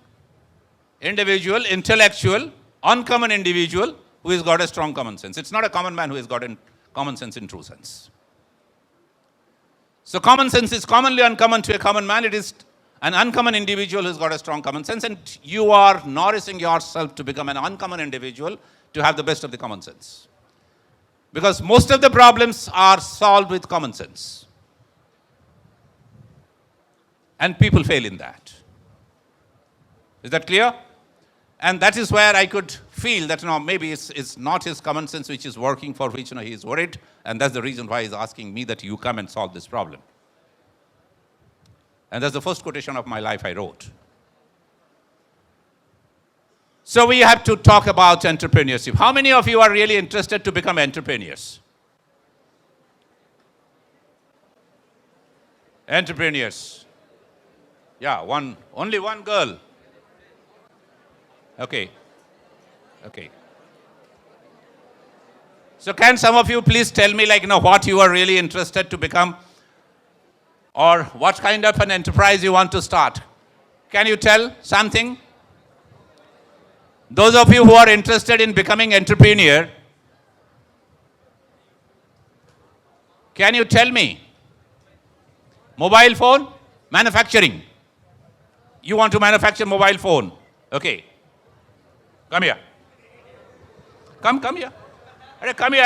individual, intellectual, uncommon individual who has got a strong common sense. It's not a common man who has got a common sense in true sense. So common sense is commonly uncommon to a common man. It is an uncommon individual who has got a strong common sense, and you are nourishing yourself to become an uncommon individual to have the best of the common sense. Because most of the problems are solved with common sense. And people fail in that. Is that clear? And that is where I could feel that maybe it's not his common sense which is working, for which he is worried, and that's the reason why he's asking me that you come and solve this problem. And that's the first quotation of my life I wrote. So we have to talk about entrepreneurship. How many of you are really interested to become entrepreneurs? Entrepreneurs. Yeah, only one girl. Okay. So can some of you please tell me what you are really interested to become, or what kind of an enterprise you want to start? Can you tell something? Those of you who are interested in becoming entrepreneur, can you tell me? Mobile phone? Manufacturing. You want to manufacture mobile phone. Okay. Come here. Come here. Come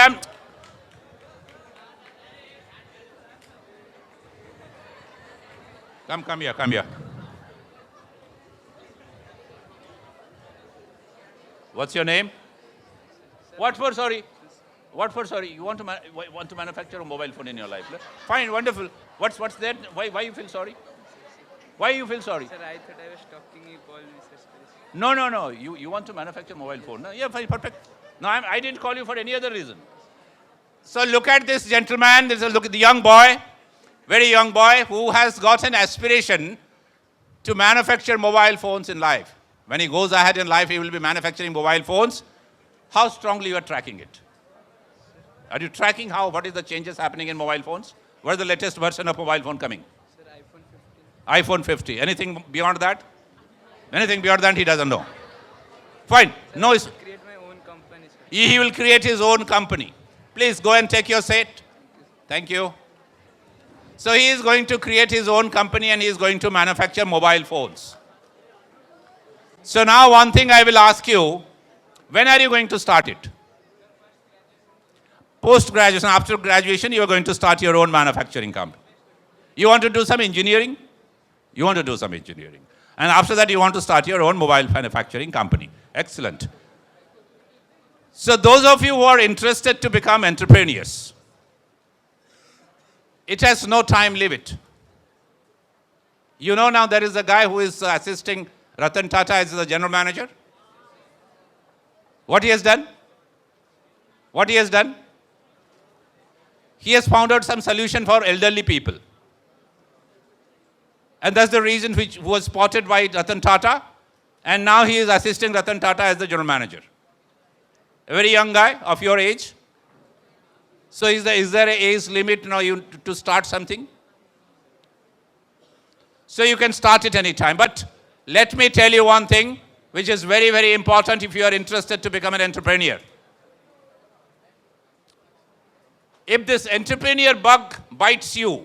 here. Come here. What's your name? What for, sorry? You want to manufacture a mobile phone in your life? Fine, wonderful. What's that? Why you feel sorry? Why you feel sorry? Sir, I thought I was talking, you called me such. No. You want to manufacture mobile phone? No? Yeah, fine, perfect. No, I didn't call you for any other reason. So look at this gentleman. Look at the young boy, very young boy, who has got an aspiration to manufacture mobile phones in life. When he goes ahead in life, he will be manufacturing mobile phones. How strongly you are tracking it? Are you tracking what is the changes happening in mobile phones? What is the latest version of mobile phone coming? Sir, iPhone 15. iPhone 50. Anything beyond that? Anything beyond that he doesn't know. Fine. No. Create my own company, sir. He will create his own company. Please go and take your seat. Thank you. So he is going to create his own company and he is going to manufacture mobile phones. So now one thing I will ask you, when are you going to start it? Post-graduation, after graduation, you are going to start your own manufacturing company. You want to do some engineering? You want to do some engineering. And after that, you want to start your own mobile manufacturing company. Excellent. So those of you who are interested to become entrepreneurs, it has no time limit. You know now there is a guy who is assisting Ratan Tata as the general manager. What he has done? What he has done? He has found out some solution for elderly people. And that's the reason which was spotted by Ratan Tata. And now he is assisting Ratan Tata as the general manager. A very young guy of your age. So is there an age limit now to start something? So you can start it anytime. But let me tell you one thing which is very, very important if you are interested to become an entrepreneur. If this entrepreneur bug bites you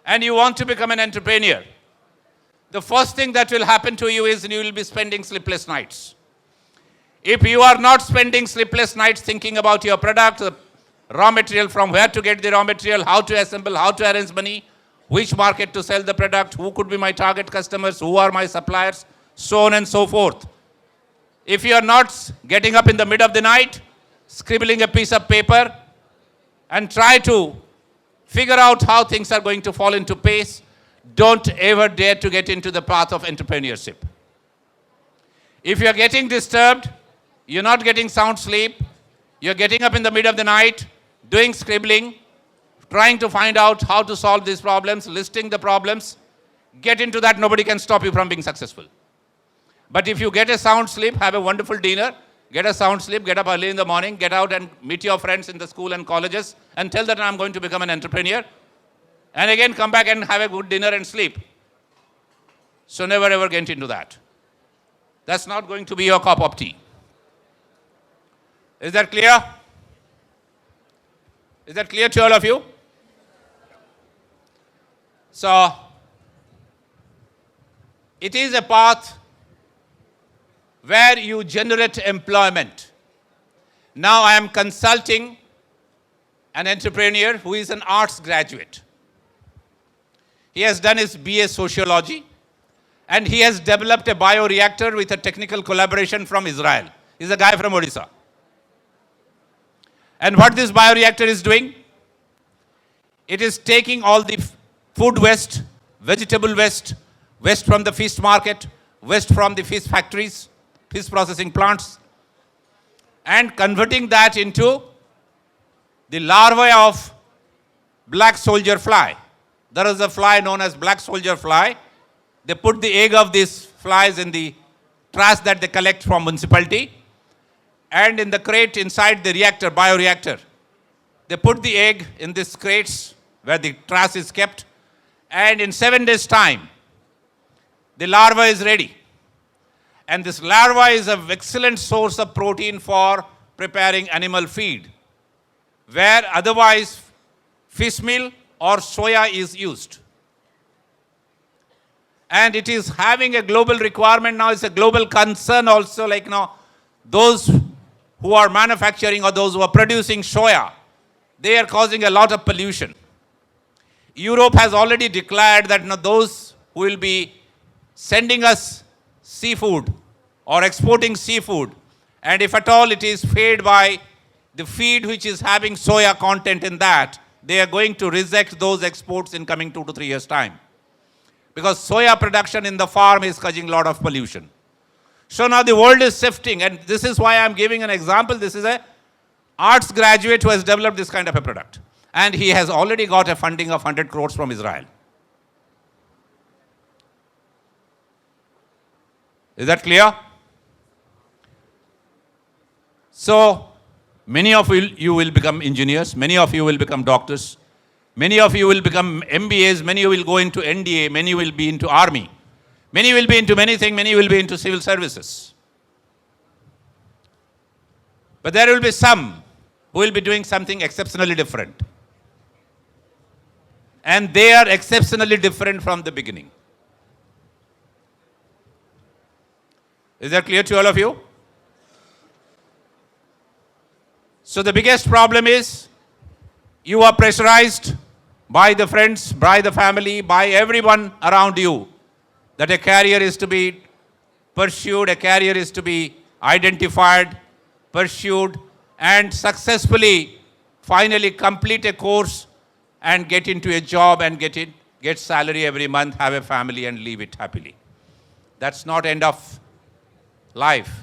and you want to become an entrepreneur, the first thing that will happen to you is you will be spending sleepless nights. If you are not spending sleepless nights thinking about your product, the raw material, from where to get the raw material, how to assemble, how to arrange money, which market to sell the product, who could be my target customers, who are my suppliers, so on and so forth. If you are not getting up in the middle of the night, scribbling a piece of paper and try to figure out how things are going to fall into place, don't ever dare to get into the path of entrepreneurship. If you are getting disturbed, you're not getting sound sleep, you're getting up in the middle of the night, doing scribbling, trying to find out how to solve these problems, listing the problems, get into that, nobody can stop you from being successful. But if you get a sound sleep, have a wonderful dinner, get a sound sleep, get up early in the morning, get out and meet your friends in the school and colleges and tell them I'm going to become an entrepreneur. And again, come back and have a good dinner and sleep. So never ever get into that. That's not going to be your cup of tea. Is that clear? Is that clear to all of you? So, it is a path where you generate employment. Now I am consulting an entrepreneur who is an arts graduate. He has done his BA Sociology and he has developed a bioreactor with a technical collaboration from Israel. He's a guy from Odisha. And what this bioreactor is doing? It is taking all the food waste, vegetable waste, waste from the fish market, waste from the fish factories, fish processing plants, and converting that into the larvae of black soldier fly. There is a fly known as black soldier fly. They put the egg of these flies in the trash that they collect from municipality, and in the crate inside the reactor, bioreactor, they put the egg in these crates where the trash is kept, and in 7 days' time, the larva is ready. And this larva is an excellent source of protein for preparing animal feed, where otherwise fish meal or soya is used. And it is having a global requirement now, it's a global concern also, like now, those who are manufacturing or those who are producing soya, they are causing a lot of pollution. Europe has already declared that those who will be sending us seafood or exporting seafood, and if at all it is fed by the feed which is having soya content in that, they are going to reject those exports in coming 2 to 3 years' time. Because soya production in the farm is causing a lot of pollution. So now the world is shifting, and this is why I am giving an example. This is an arts graduate who has developed this kind of a product. And he has already got a funding of 100 crores from Israel. Is that clear? So, many of you will become engineers, many of you will become doctors, many of you will become MBAs, many will go into NDA, many will be into army. Many will be into many things, many will be into civil services. But there will be some who will be doing something exceptionally different. And they are exceptionally different from the beginning. Is that clear to all of you? So the biggest problem is you are pressurized by the friends, by the family, by everyone around you that a career is to be pursued, a career is to be identified, pursued, and successfully finally complete a course and get into a job and get salary every month, have a family and live it happily. That's not end of life.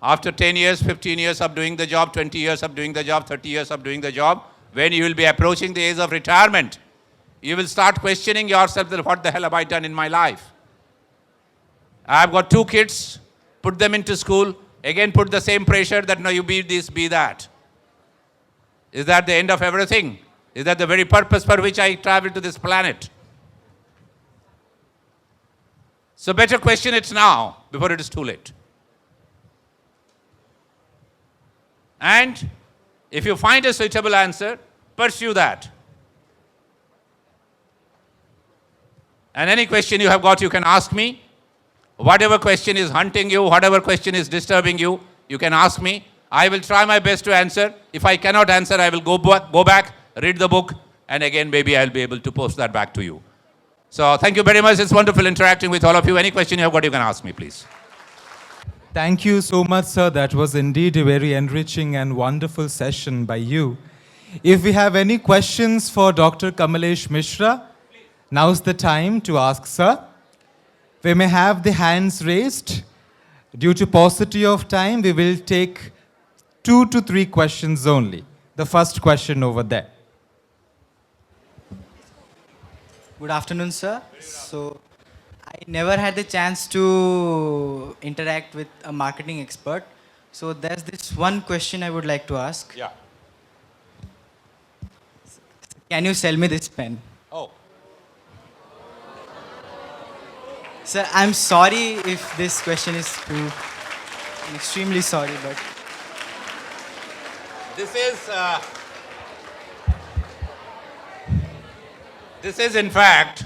After 10 years, 15 years of doing the job, 20 years of doing the job, 30 years of doing the job, when you will be approaching the age of retirement, you will start questioning yourself that what the hell have I done in my life? I've got 2 kids, put them into school, again put the same pressure that no, you be this, be that. Is that the end of everything? Is that the very purpose for which I traveled to this planet? So better question it now before it is too late. And if you find a suitable answer, pursue that. And any question you have got, you can ask me. Whatever question is hunting you, whatever question is disturbing you, you can ask me. I will try my best to answer. If I cannot answer, I will go back, read the book, and again, maybe I'll be able to post that back to you. So thank you very much. It's wonderful interacting with all of you. Any question you have got, you can ask me, please. Thank you so much, sir. That was indeed a very enriching and wonderful session by you. If we have any questions for Dr. Kamalesh Mishra, now's the time to ask, sir. We may have the hands raised. Due to paucity of time, we will take 2 to 3 questions only. The first question over there. Good afternoon, sir. So, I never had the chance to interact with a marketing expert. So, there's this one question I would like to ask. Yeah. Can you sell me this pen? Oh. Sir, I'm sorry if this question is too... I'm extremely sorry, but... This is in fact,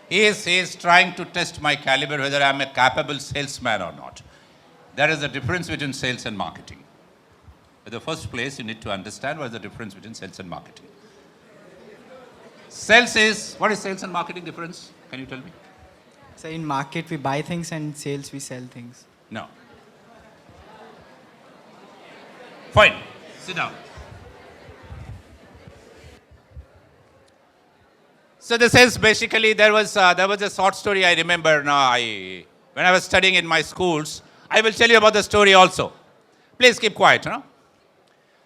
he is trying to test my caliber, whether I'm a capable salesman or not. There is a difference between sales and marketing. In the first place, you need to understand what is the difference between sales and marketing. What is sales and marketing difference? Can you tell me? So in market we buy things and sales we sell things. No. Fine. Sit down. So this is basically, there was a short story I remember now. When I was studying in my schools, I will tell you about the story also. Please keep quiet. No?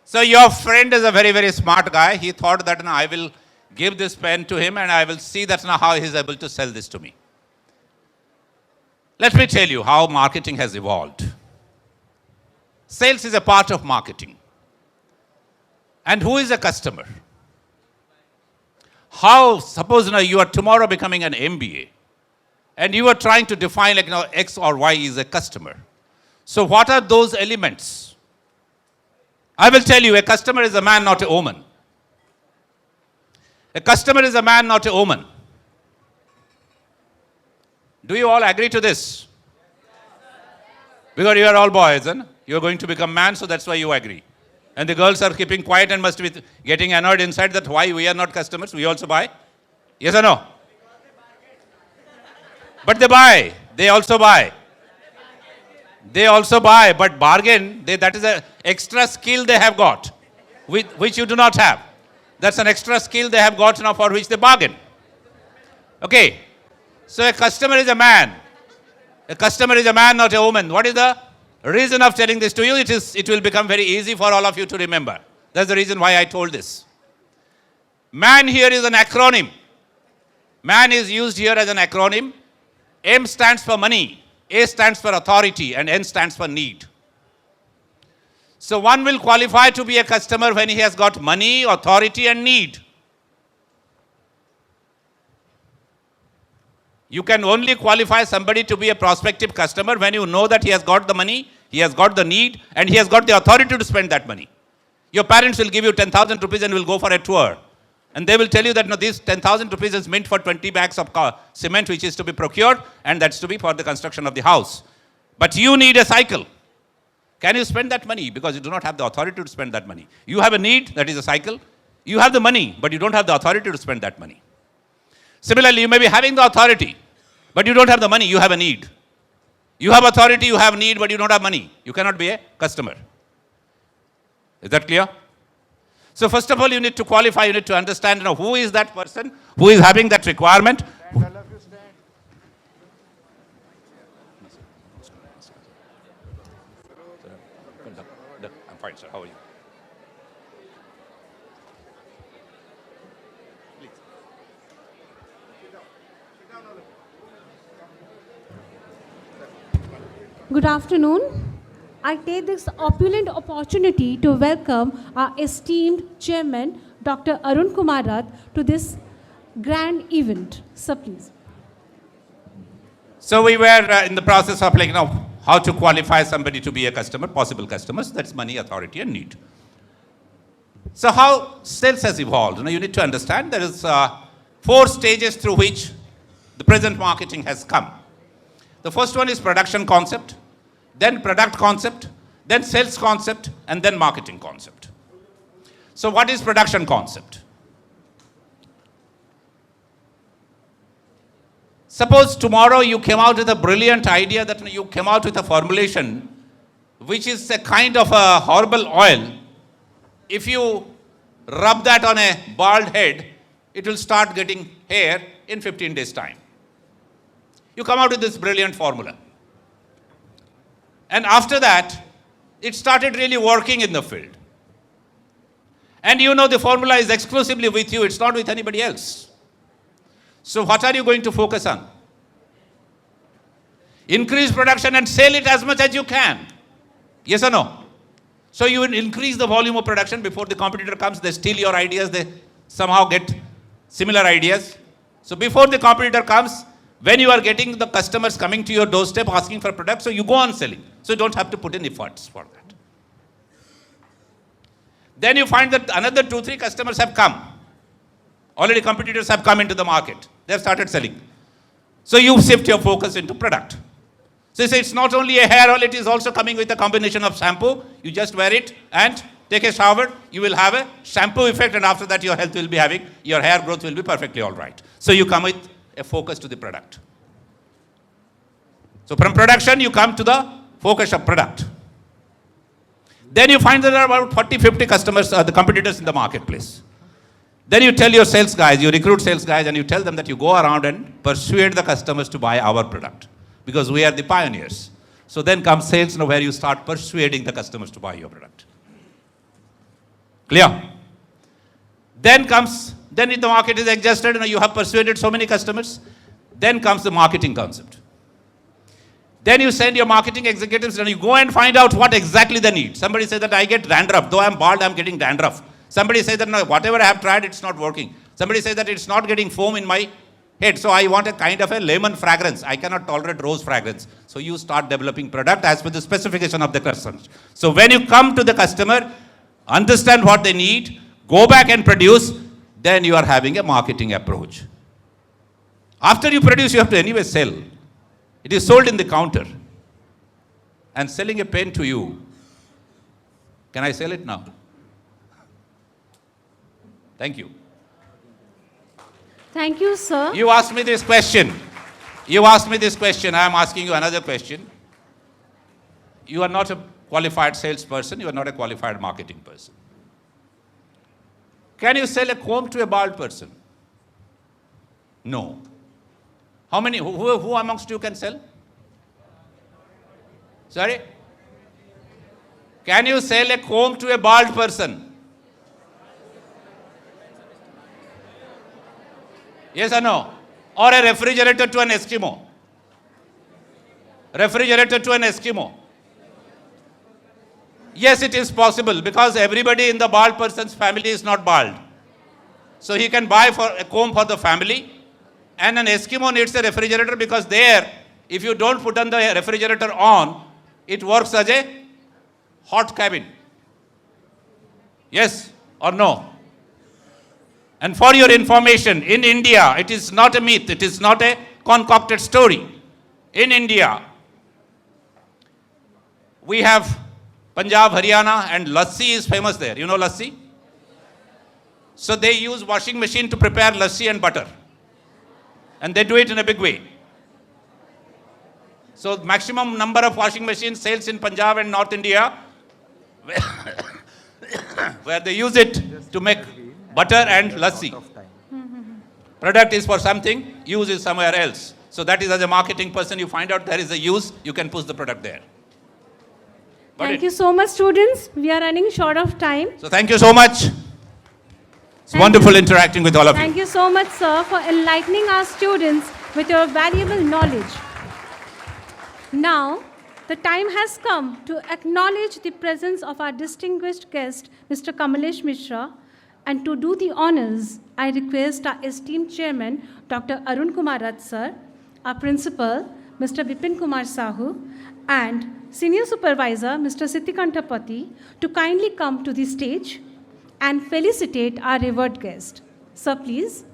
So your friend is a very, very smart guy. He thought that I will give this pen to him and I will see that how he is able to sell this to me. Let me tell you how marketing has evolved. Sales is a part of marketing. And who is a customer? Suppose you are tomorrow becoming an MBA and you are trying to define X or Y is a customer. So what are those elements? I will tell you, a customer is a man, not a woman. A customer is a man, not a woman. Do you all agree to this? Because you are all boys, and you are going to become man, so that's why you agree. And the girls are keeping quiet and must be getting annoyed inside that why we are not customers, we also buy. Yes or no? But they buy, they also buy. They also buy, but bargain, that is an extra skill they have got, which you do not have. That's an extra skill they have got now for which they bargain. Okay. So a customer is a man. A customer is a man, not a woman. What is the reason of telling this to you? It will become very easy for all of you to remember. That's the reason why I told this. Man here is an acronym. Man is used here as an acronym. M stands for money, A stands for authority, and N stands for need. So one will qualify to be a customer when he has got money, authority, and need. You can only qualify somebody to be a prospective customer when you know that he has got the money, he has got the need, and he has got the authority to spend that money. Your parents will give you 10,000 rupees and will go for a tour. And they will tell you that no, this 10,000 rupees is meant for 20 bags of cement which is to be procured, and that's to be for the construction of the house. But you need a cycle. Can you spend that money? Because you do not have the authority to spend that money. You have a need, that is a cycle. You have the money, but you don't have the authority to spend that money. Similarly, you may be having the authority, but you don't have the money, you have a need. You have authority, you have need, but you don't have money. You cannot be a customer. Is that clear? So first of all, you need to qualify, you need to understand, who is that person, who is having that requirement. I'm fine, sir. How are you? Good afternoon. I take this opulent opportunity to welcome our esteemed chairman, Dr. Arun Kumar Rath, to this grand event. Sir, please. So we were in the process of how to qualify somebody to be a customer, possible customers. That's money, authority, and need. So how sales has evolved? You need to understand there is 4 stages through which the present marketing has come. The first one is production concept, then product concept, then sales concept, and then marketing concept. So what is production concept? Suppose tomorrow you came out with a brilliant idea that you came out with a formulation which is a kind of a horrible oil. If you rub that on a bald head, it will start getting hair in 15 days' time. You come out with this brilliant formula. And after that, it started really working in the field. And the formula is exclusively with you, it's not with anybody else. So what are you going to focus on? Increase production and sell it as much as you can. Yes or no? So you will increase the volume of production before the competitor comes, they steal your ideas, they somehow get similar ideas. So before the competitor comes, when you are getting the customers coming to your doorstep asking for products, so you go on selling. So you don't have to put in efforts for that. Then you find that another 2-3 customers have come. Already competitors have come into the market. They have started selling. So you shift your focus into product. So you say it's not only a hair oil, it is also coming with a combination of shampoo. You just wear it and take a shower. You will have a shampoo effect, and after that your health will be your hair growth will be perfectly all right. So you come with a focus to the product. So from production you come to the focus of product. Then you find that there are about 40-50 customers, the competitors in the marketplace. Then you tell your sales guys, you recruit sales guys, and you tell them that you go around and persuade the customers to buy our product because we are the pioneers. So then comes sales, where you start persuading the customers to buy your product. Clear? Then if the market is adjusted, you have persuaded so many customers, then comes the marketing concept. Then you send your marketing executives and you go and find out what exactly they need. Somebody says that I get dandruff. Though I'm bald, I'm getting dandruff. Somebody says that no, whatever I have tried, it's not working. Somebody says that it's not getting foam in my head. So I want a kind of a lemon fragrance. I cannot tolerate rose fragrance. So you start developing product as per the specification of the customer. So when you come to the customer, understand what they need, go back and produce, then you are having a marketing approach. After you produce, you have to anyway sell. It is sold in the counter. And selling a pen to you, can I sell it now? Thank you. Thank you, sir. You asked me this question. I am asking you another question. You are not a qualified salesperson. You are not a qualified marketing person. Can you sell a comb to a bald person? No. How many, who amongst you can sell? Sorry? Can you sell a comb to a bald person? Yes or no? Or a refrigerator to an Eskimo? Refrigerator to an Eskimo? Yes, it is possible because everybody in the bald person's family is not bald. So he can buy for a comb for the family, and an Eskimo needs a refrigerator because there, if you don't put on the refrigerator on, it works as a hot cabin. Yes or no? And for your information, in India, it is not a myth, it is not a concocted story. In India, we have Punjab, Haryana, and lassi is famous there. You know lassi? So they use washing machine to prepare lassi and butter. And they do it in a big way. So maximum number of washing machine sales in Punjab and North India, where they use it to make butter and lassi. Product is for something, use is somewhere else. So that is, as a marketing person, you find out there is a use, you can push the product there. Thank you so much, students. We are running short of time. So thank you so much. It's wonderful interacting with all of you. Thank you so much, sir, for enlightening our students with your valuable knowledge. Now, the time has come to acknowledge the presence of our distinguished guest, Mr. Kamalesh Mishra, and to do the honors, I request our esteemed chairman, Dr. Arun Kumar Rath, sir, our principal, Mr. Vipin Kumar Sahu, and senior supervisor, Mr. Sitikanta Pati, to kindly come to the stage and felicitate our revered guest. Sir, please.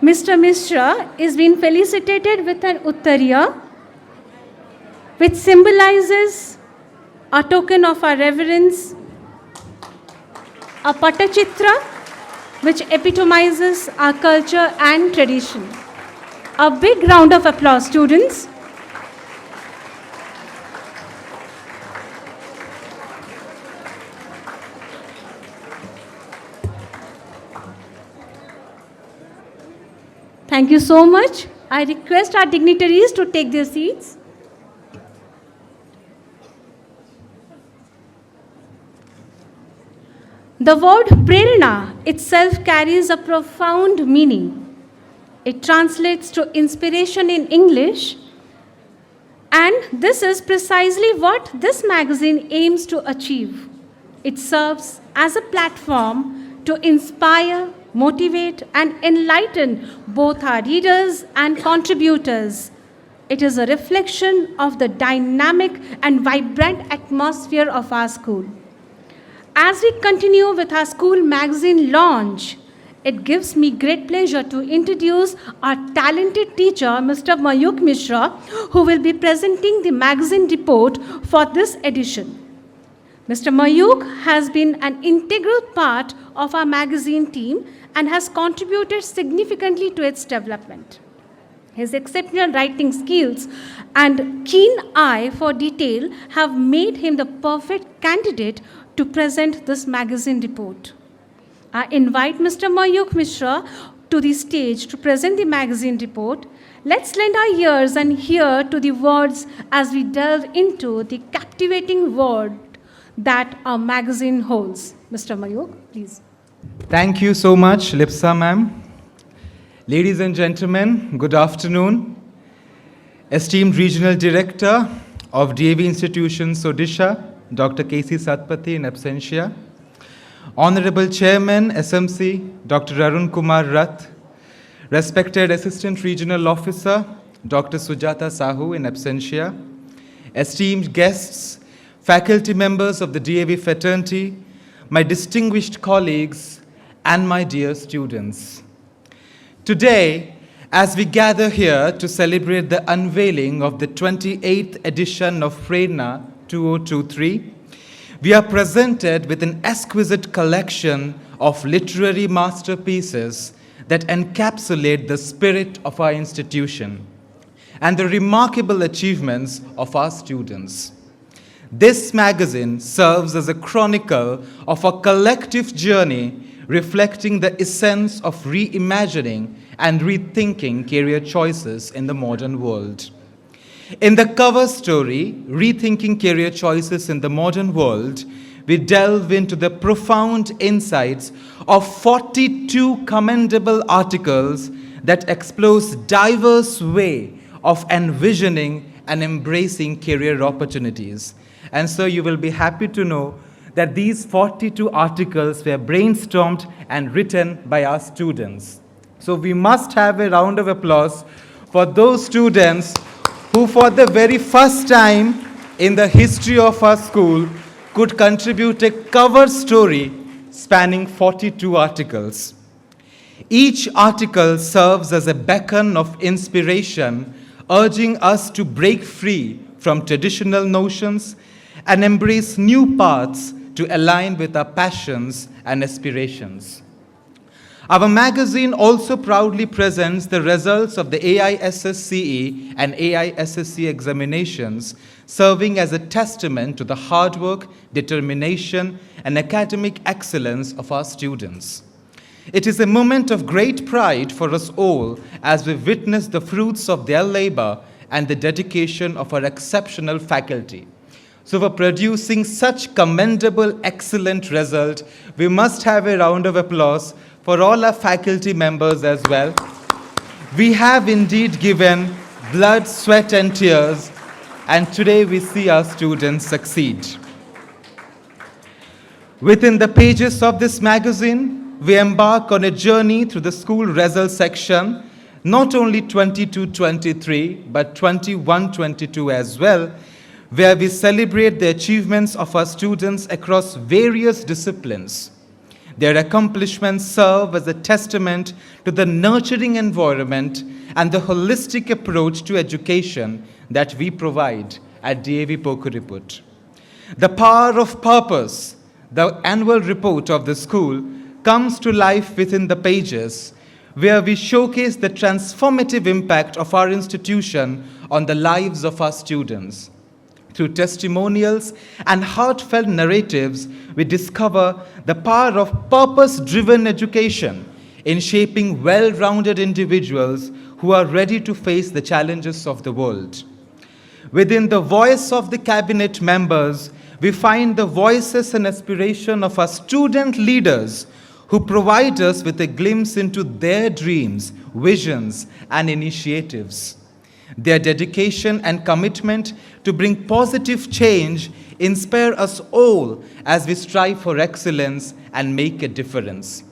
Mr. Mishra is being felicitated with an Uttariya, which symbolizes a token of our reverence, a Patachitra, which epitomizes our culture and tradition. A big round of applause, students. Thank you so much. I request our dignitaries to take their seats. The word prerna itself carries a profound meaning. It translates to inspiration in English, and this is precisely what this magazine aims to achieve. It serves as a platform to inspire, motivate, and enlighten both our readers and contributors. It is a reflection of the dynamic and vibrant atmosphere of our school. As we continue with our school magazine launch, it gives me great pleasure to introduce our talented teacher, Mr. Mayuk Mishra, who will be presenting the magazine report for this edition. Mr. Mayuk has been an integral part of our magazine team and has contributed significantly to its development. His exceptional writing skills and keen eye for detail have made him the perfect candidate to present this magazine report. I invite Mr. Mayuk Mishra to the stage to present the magazine report. Let's lend our ears and hear to the words as we delve into the captivating world that our magazine holds. Mr. Mayuk, please. Thank you so much, Lipsa ma'am. Ladies and gentlemen, good afternoon. Esteemed Regional Director of DAV Institutions Odisha, Dr. K.C. Satpathy in absentia. Honorable Chairman, SMC, Dr. Arun Kumar Rath. Respected Assistant Regional Officer, Dr. Sujata Sahu in absentia. Esteemed guests, faculty members of the DAV fraternity, my distinguished colleagues, and my dear students. Today, as we gather here to celebrate the unveiling of the 28th edition of Prerna 2023, we are presented with an exquisite collection of literary masterpieces that encapsulate the spirit of our institution and the remarkable achievements of our students. This magazine serves as a chronicle of a collective journey reflecting the essence of reimagining and rethinking career choices in the modern world. In the cover story, Rethinking Career Choices in the Modern World, we delve into the profound insights of 42 commendable articles that explores diverse way of envisioning and embracing career opportunities. And so you will be happy to know that these 42 articles were brainstormed and written by our students. So we must have a round of applause for those students who for the very first time in the history of our school could contribute a cover story spanning 42 articles. Each article serves as a beacon of inspiration, urging us to break free from traditional notions and embrace new paths to align with our passions and aspirations. Our magazine also proudly presents the results of the AISSCE and AISSC examinations, serving as a testament to the hard work, determination, and academic excellence of our students. It is a moment of great pride for us all as we witness the fruits of their labor and the dedication of our exceptional faculty. So for producing such commendable, excellent result, we must have a round of applause for all our faculty members as well. We have indeed given blood, sweat, and tears, and today we see our students succeed. Within the pages of this magazine, we embark on a journey through the school result section, not only 22-23, but 21-22 as well, where we celebrate the achievements of our students across various disciplines. Their accomplishments serve as a testament to the nurturing environment and the holistic approach to education that we provide at DAV Pokuriput. The power of purpose, the annual report of the school, comes to life within the pages, where we showcase the transformative impact of our institution on the lives of our students. Through testimonials and heartfelt narratives, we discover the power of purpose-driven education in shaping well-rounded individuals who are ready to face the challenges of the world. Within the voice of the cabinet members, we find the voices and aspiration of our student leaders who provide us with a glimpse into their dreams, visions, and initiatives. Their dedication and commitment to bring positive change inspire us all as we strive for excellence and make a difference.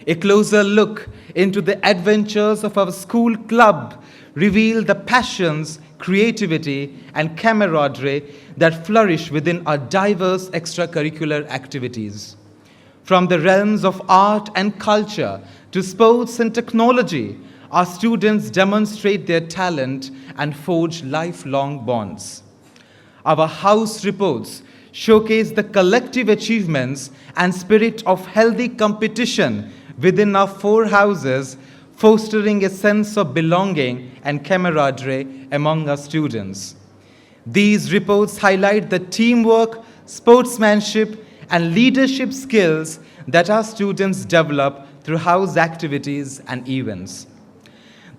A closer look into the adventures of our school club reveal the passions, creativity, and camaraderie that flourish within our diverse extracurricular activities. From the realms of art and culture to sports and technology, our students demonstrate their talent and forge lifelong bonds. Our house reports showcase the collective achievements and spirit of healthy competition within our 4 houses, fostering a sense of belonging and camaraderie among our students. These reports highlight the teamwork, sportsmanship, and leadership skills that our students develop through house activities and events.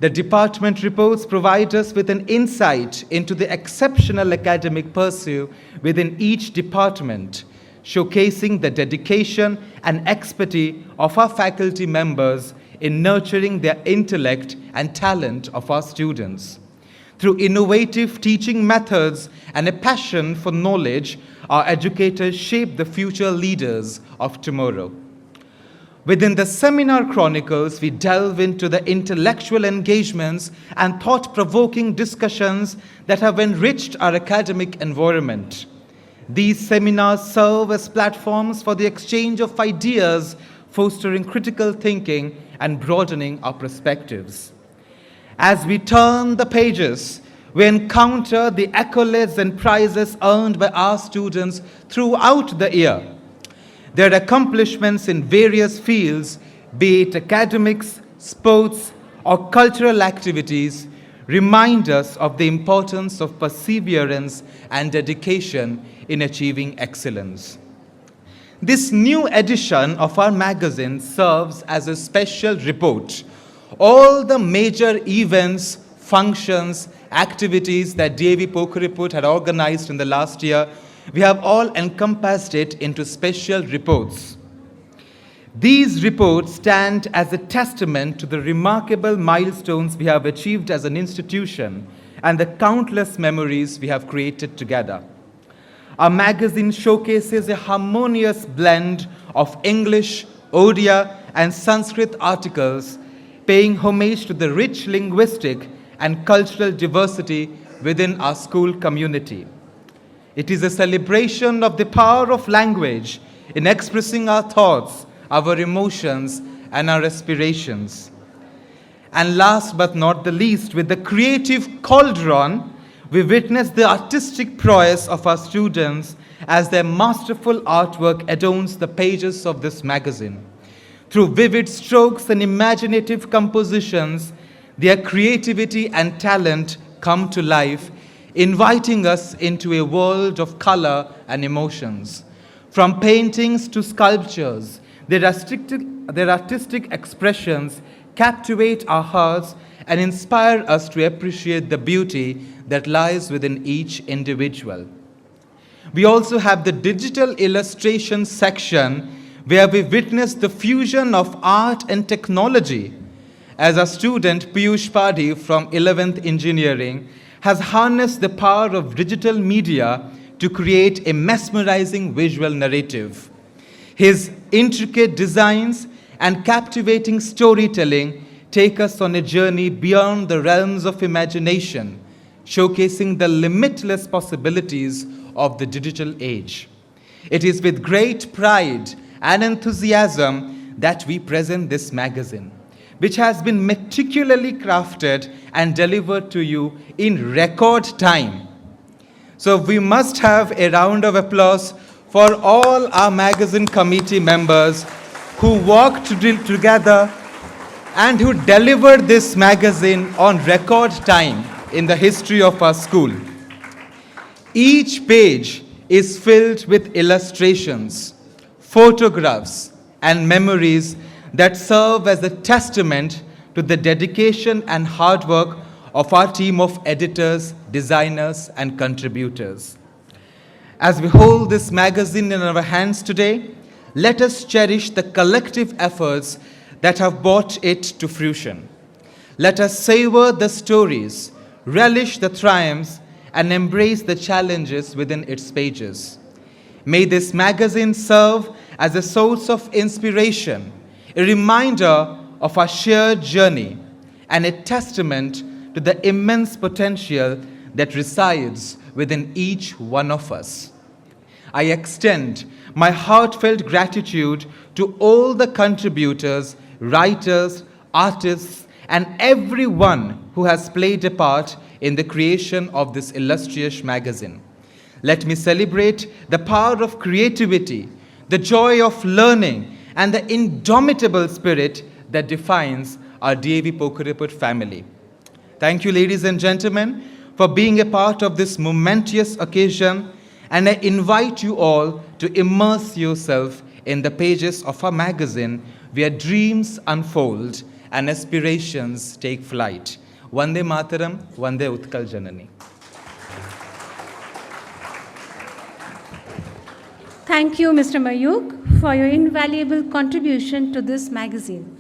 The department reports provide us with an insight into the exceptional academic pursuit within each department, showcasing the dedication and expertise of our faculty members in nurturing their intellect and talent of our students. Through innovative teaching methods and a passion for knowledge, our educators shape the future leaders of tomorrow. Within the seminar chronicles, we delve into the intellectual engagements and thought-provoking discussions that have enriched our academic environment. These seminars serve as platforms for the exchange of ideas, fostering critical thinking and broadening our perspectives. As we turn the pages, we encounter the accolades and prizes earned by our students throughout the year. Their accomplishments in various fields, be it academics, sports, or cultural activities, remind us of the importance of perseverance and dedication in achieving excellence. This new edition of our magazine serves as a special report. All the major events, functions, activities that DAV Pokuriput had organized in the last year, we have all encompassed it into special reports. These reports stand as a testament to the remarkable milestones we have achieved as an institution and the countless memories we have created together. Our magazine showcases a harmonious blend of English, Odia, and Sanskrit articles, paying homage to the rich linguistic and cultural diversity within our school community. It is a celebration of the power of language in expressing our thoughts, our emotions, and our aspirations. And last but not the least, with the creative cauldron, we witness the artistic prowess of our students as their masterful artwork adorns the pages of this magazine. Through vivid strokes and imaginative compositions, their creativity and talent come to life, inviting us into a world of color and emotions. From paintings to sculptures, their artistic expressions captivate our hearts and inspire us to appreciate the beauty that lies within each individual. We also have the digital illustration section where we witness the fusion of art and technology. As our student Piyush Padhi from 11th Engineering has harnessed the power of digital media to create a mesmerizing visual narrative. His intricate designs and captivating storytelling take us on a journey beyond the realms of imagination, showcasing the limitless possibilities of the digital age. It is with great pride and enthusiasm that we present this magazine, which has been meticulously crafted and delivered to you in record time. So we must have a round of applause for all our magazine committee members who worked together and who delivered this magazine on record time in the history of our school. Each page is filled with illustrations, photographs, and memories that serve as a testament to the dedication and hard work of our team of editors, designers, and contributors. As we hold this magazine in our hands today, let us cherish the collective efforts that have brought it to fruition. Let us savor the stories, relish the triumphs, and embrace the challenges within its pages. May this magazine serve as a source of inspiration, a reminder of our shared journey, and a testament to the immense potential that resides within each one of us. I extend my heartfelt gratitude to all the contributors, writers, artists, and everyone who has played a part in the creation of this illustrious magazine. Let me celebrate the power of creativity, the joy of learning, and the indomitable spirit that defines our DAV Pokariput family. Thank you, ladies and gentlemen, for being a part of this momentous occasion, and I invite you all to immerse yourself in the pages of our magazine where dreams unfold and aspirations take flight. Vande Mataram, Vande Utkal Janani. Thank you, Mr. Mayuk, for your invaluable contribution to this magazine.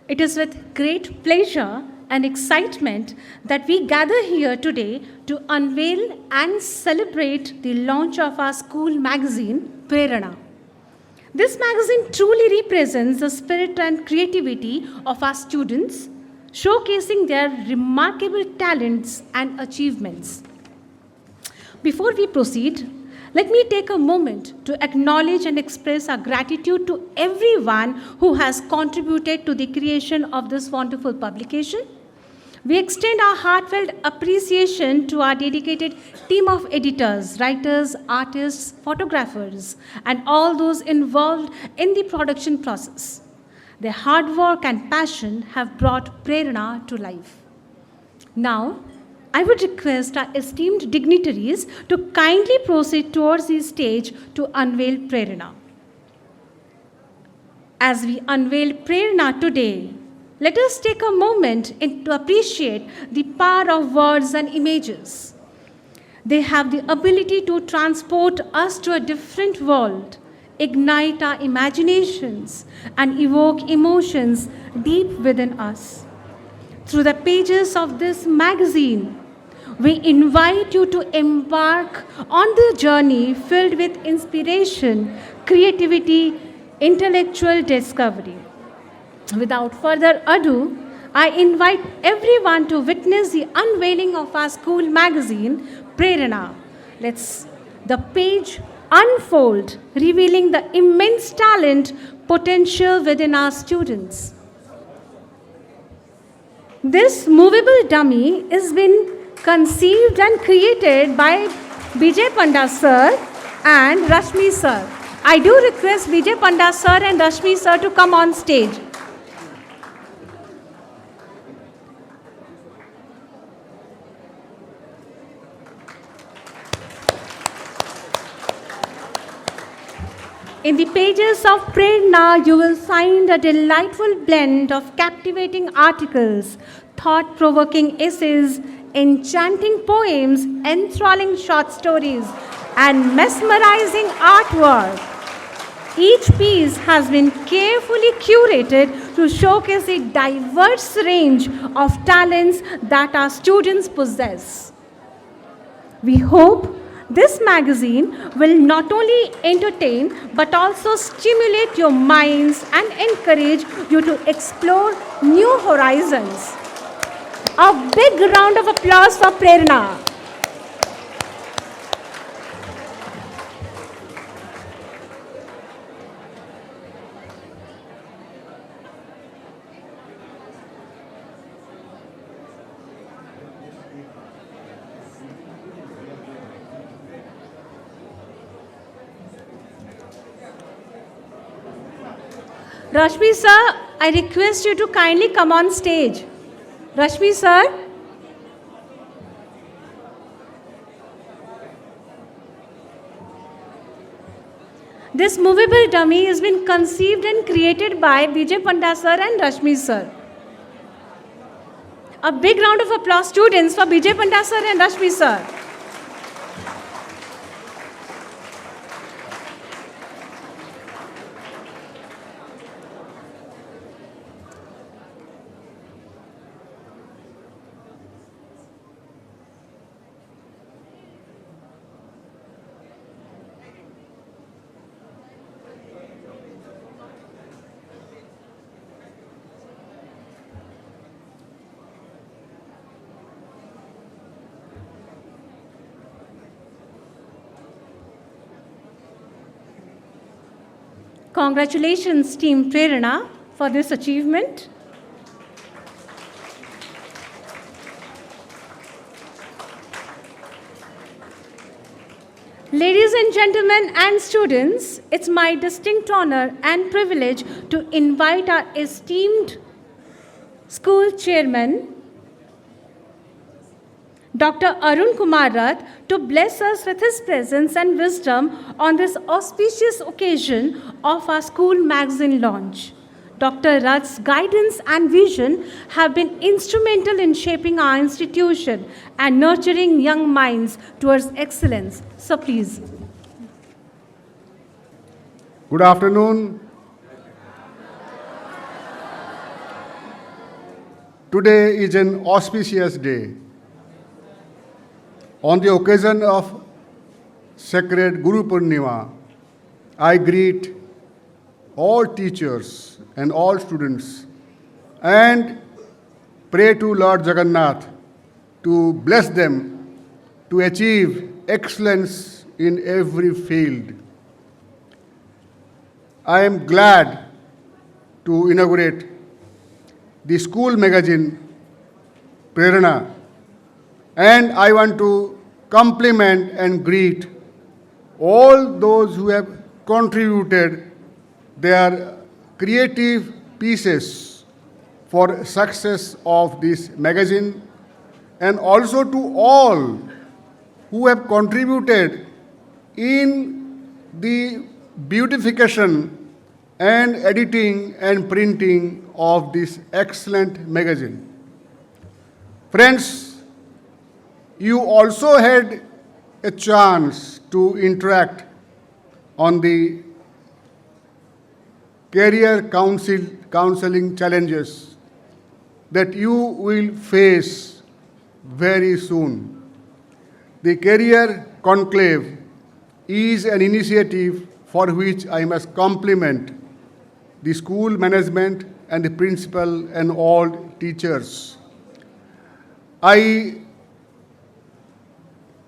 It is with great pleasure and excitement that we gather here today to unveil and celebrate the launch of our school magazine, Prerana. This magazine truly represents the spirit and creativity of our students, showcasing their remarkable talents and achievements. Before we proceed, let me take a moment to acknowledge and express our gratitude to everyone who has contributed to the creation of this wonderful publication. We extend our heartfelt appreciation to our dedicated team of editors, writers, artists, photographers, and all those involved in the production process. Their hard work and passion have brought Prerana to life. Now, I would request our esteemed dignitaries to kindly proceed towards the stage to unveil Prerana. As we unveil Prerana today, let us take a moment to appreciate the power of words and images. They have the ability to transport us to a different world, ignite our imaginations, and evoke emotions deep within us. Through the pages of this magazine, we invite you to embark on the journey filled with inspiration, creativity, intellectual discovery. Without further ado, I invite everyone to witness the unveiling of our school magazine, Prerana. Let's the page unfold, revealing the immense talent, potential within our students. This movable dummy has been conceived and created by Vijay Panda sir and Rashmi sir. I do request Vijay Panda sir and Rashmi sir to come on stage. In the pages of Prerana, you will find a delightful blend of captivating articles, thought-provoking essays, enchanting poems, enthralling short stories, and mesmerizing artwork. Each piece has been carefully curated to showcase a diverse range of talents that our students possess. We hope this magazine will not only entertain but also stimulate your minds and encourage you to explore new horizons. A big round of applause for Prerana. Rashmi sir, I request you to kindly come on stage. Rashmi sir. This movable dummy has been conceived and created by Vijay Panda sir and Rashmi sir. A big round of applause, students, for Vijay Panda sir and Rashmi sir. Congratulations, Team Prerana, for this achievement. Ladies and gentlemen and students, it's my distinct honor and privilege to invite our esteemed school chairman, Dr. Arun Kumar Rath, to bless us with his presence and wisdom on this auspicious occasion of our school magazine launch. Dr. Rath's guidance and vision have been instrumental in shaping our institution and nurturing young minds towards excellence. So please. Good afternoon. Today is an auspicious day. On the occasion of sacred Guru Purnima, I greet all teachers and all students and pray to Lord Jagannath to bless them to achieve excellence in every field. I am glad to inaugurate the school magazine Prerana, and I want to compliment and greet all those who have contributed their creative pieces for success of this magazine, and also to all who have contributed in the beautification and editing and printing of this excellent magazine. Friends, you also had a chance to interact on the career counseling challenges that you will face very soon. The Career Conclave is an initiative for which I must compliment the school management and the principal and all teachers. I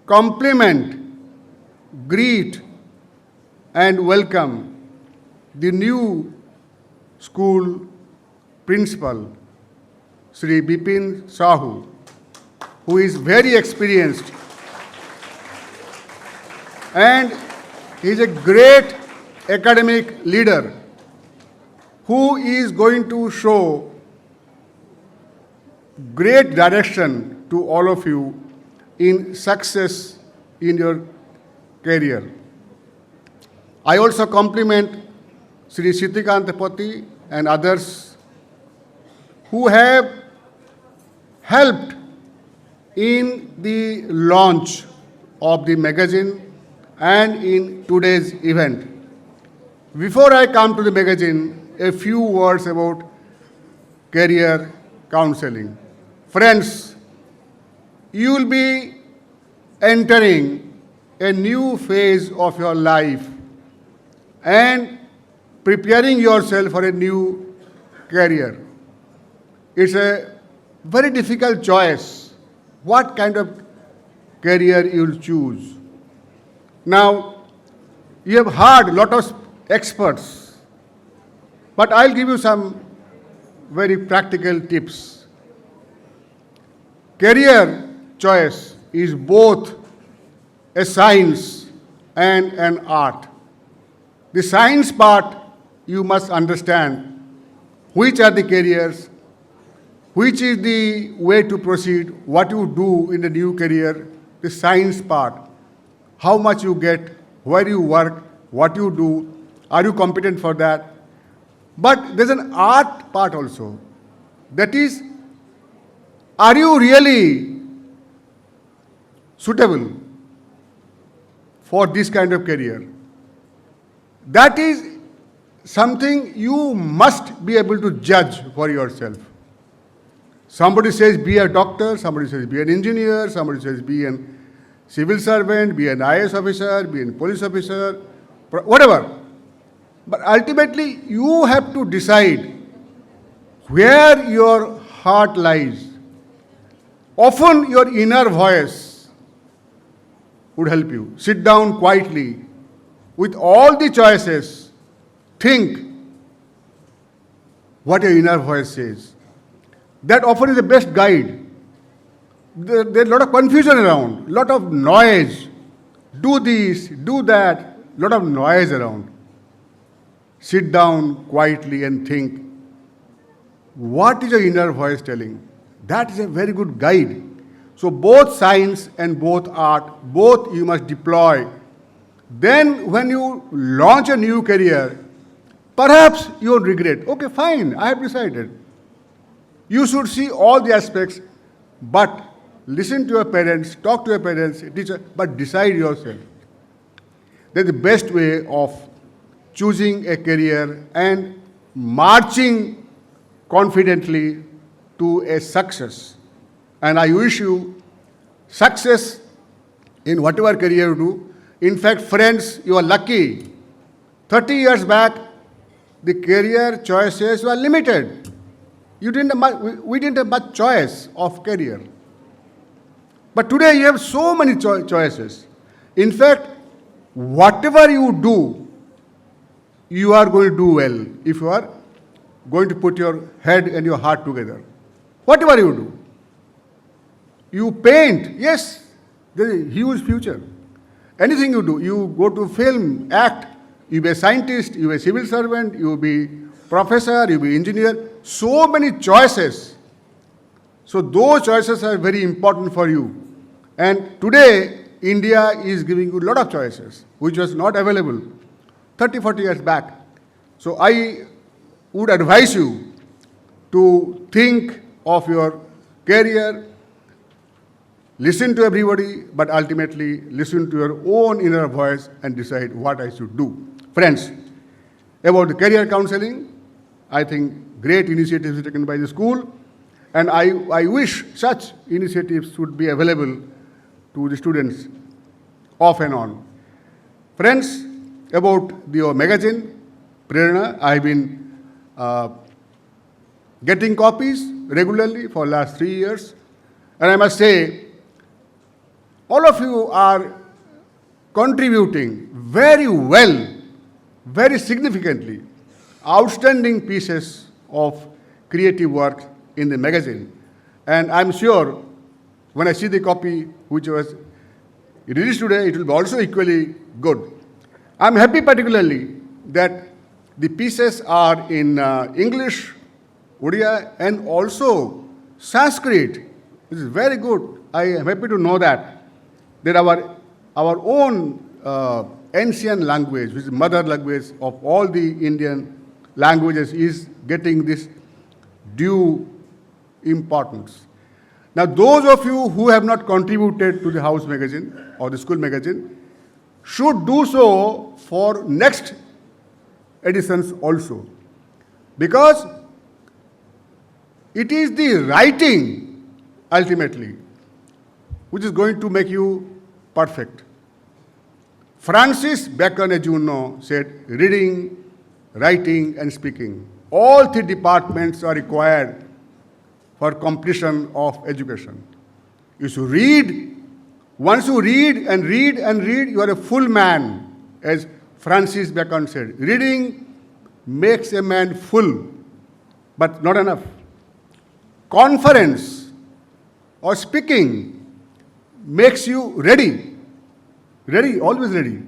compliment, greet, and welcome the new school principal, Sri Bipin Sahu, who is very experienced and he is a great academic leader who is going to show great direction to all of you in success in your career. I also compliment Sri Sitikantapati and others who have helped in the launch of the magazine and in today's event. Before I come to the magazine, a few words about career counseling. Friends, you will be entering a new phase of your life and preparing yourself for a new career. It's a very difficult choice. What kind of career you'll choose? Now, you have heard a lot of experts, but I'll give you some very practical tips. Career choice is both a science and an art. The science part, you must understand which are the careers, which is the way to proceed, what you do in the new career, the science part, how much you get, where you work, what you do, are you competent for that? But there's an art part also. That is, are you really suitable for this kind of career? That is something you must be able to judge for yourself. Somebody says be a doctor, somebody says be an engineer, somebody says be a civil servant, be an IAS officer, be a police officer, whatever. But ultimately, you have to decide where your heart lies. Often your inner voice would help you. Sit down quietly with all the choices. Think what your inner voice says. That often is the best guide. There's a lot of confusion around, a lot of noise. Do this, do that, a lot of noise around. Sit down quietly and think, what is your inner voice telling? That is a very good guide. So both science and both art, both you must deploy. Then when you launch a new career, perhaps you won't regret. Okay, fine, I have decided. You should see all the aspects, but listen to your parents, talk to your parents, teacher, but decide yourself. That's the best way of choosing a career and marching confidently to a success. And I wish you success in whatever career you do. In fact, friends, you are lucky. 30 years back, the career choices were limited. We didn't have much choice of career. But today you have so many choices. In fact, whatever you do, you are going to do well if you are going to put your head and your heart together. Whatever you do. You paint, yes, there is a huge future. Anything you do, you go to film, act, you be a scientist, you be a civil servant, you be professor, you be engineer, so many choices. So those choices are very important for you. And today, India is giving you a lot of choices, which was not available 30, 40 years back. So I would advise you to think of your career, listen to everybody, but ultimately listen to your own inner voice and decide what I should do. Friends, about the career counseling, I think great initiatives are taken by the school, and I wish such initiatives should be available to the students off and on. Friends, about your magazine, Prerna, I've been getting copies regularly for last 3 years. And I must say, all of you are contributing very well, very significantly, outstanding pieces of creative work in the magazine. And I'm sure when I see the copy which was released today, it will be also equally good. I'm happy particularly that the pieces are in English, Odia, and also Sanskrit. This is very good. I am happy to know that our own ancient language, which is mother language of all the Indian languages, is getting this due importance. Now, those of you who have not contributed to the house magazine or the school magazine should do so for next editions also, because it is the writing ultimately which is going to make you perfect. Francis Bacon, as you know, said reading, writing and speaking, all three departments are required for completion of education. You should read. Once you read and read and read, you are a full man, as Francis Bacon said. Reading makes a man full, but not enough. Conference or speaking makes you ready, always ready.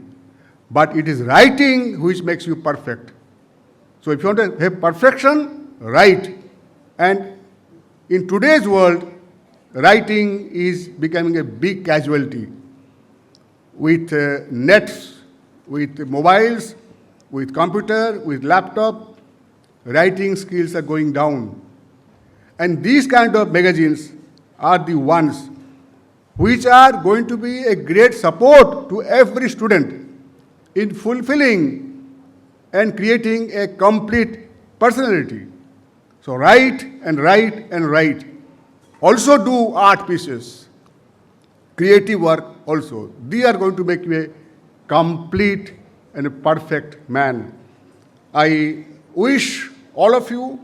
But it is writing which makes you perfect. So if you want to have perfection, write. And in today's world, writing is becoming a big casualty. With nets, with mobiles, with computer, with laptop, writing skills are going down. And these kind of magazines are the ones which are going to be a great support to every student in fulfilling and creating a complete personality. So write and write and write. Also do art pieces, creative work also. These are going to make you a complete and a perfect man. I wish all of you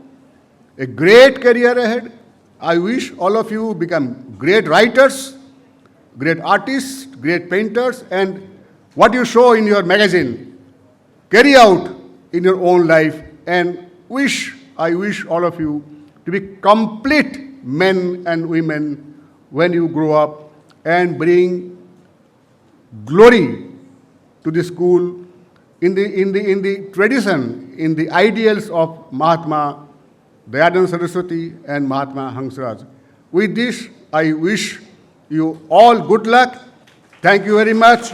a great career ahead. I wish all of you become great writers, great artists, great painters, and what you show in your magazine, carry out in your own life, and I wish all of you to be complete men and women when you grow up and bring glory to the school in the tradition, in the ideals of Mahatma Dayanand Saraswati and Mahatma Hansraj. With this, I wish you all good luck. Thank you very much.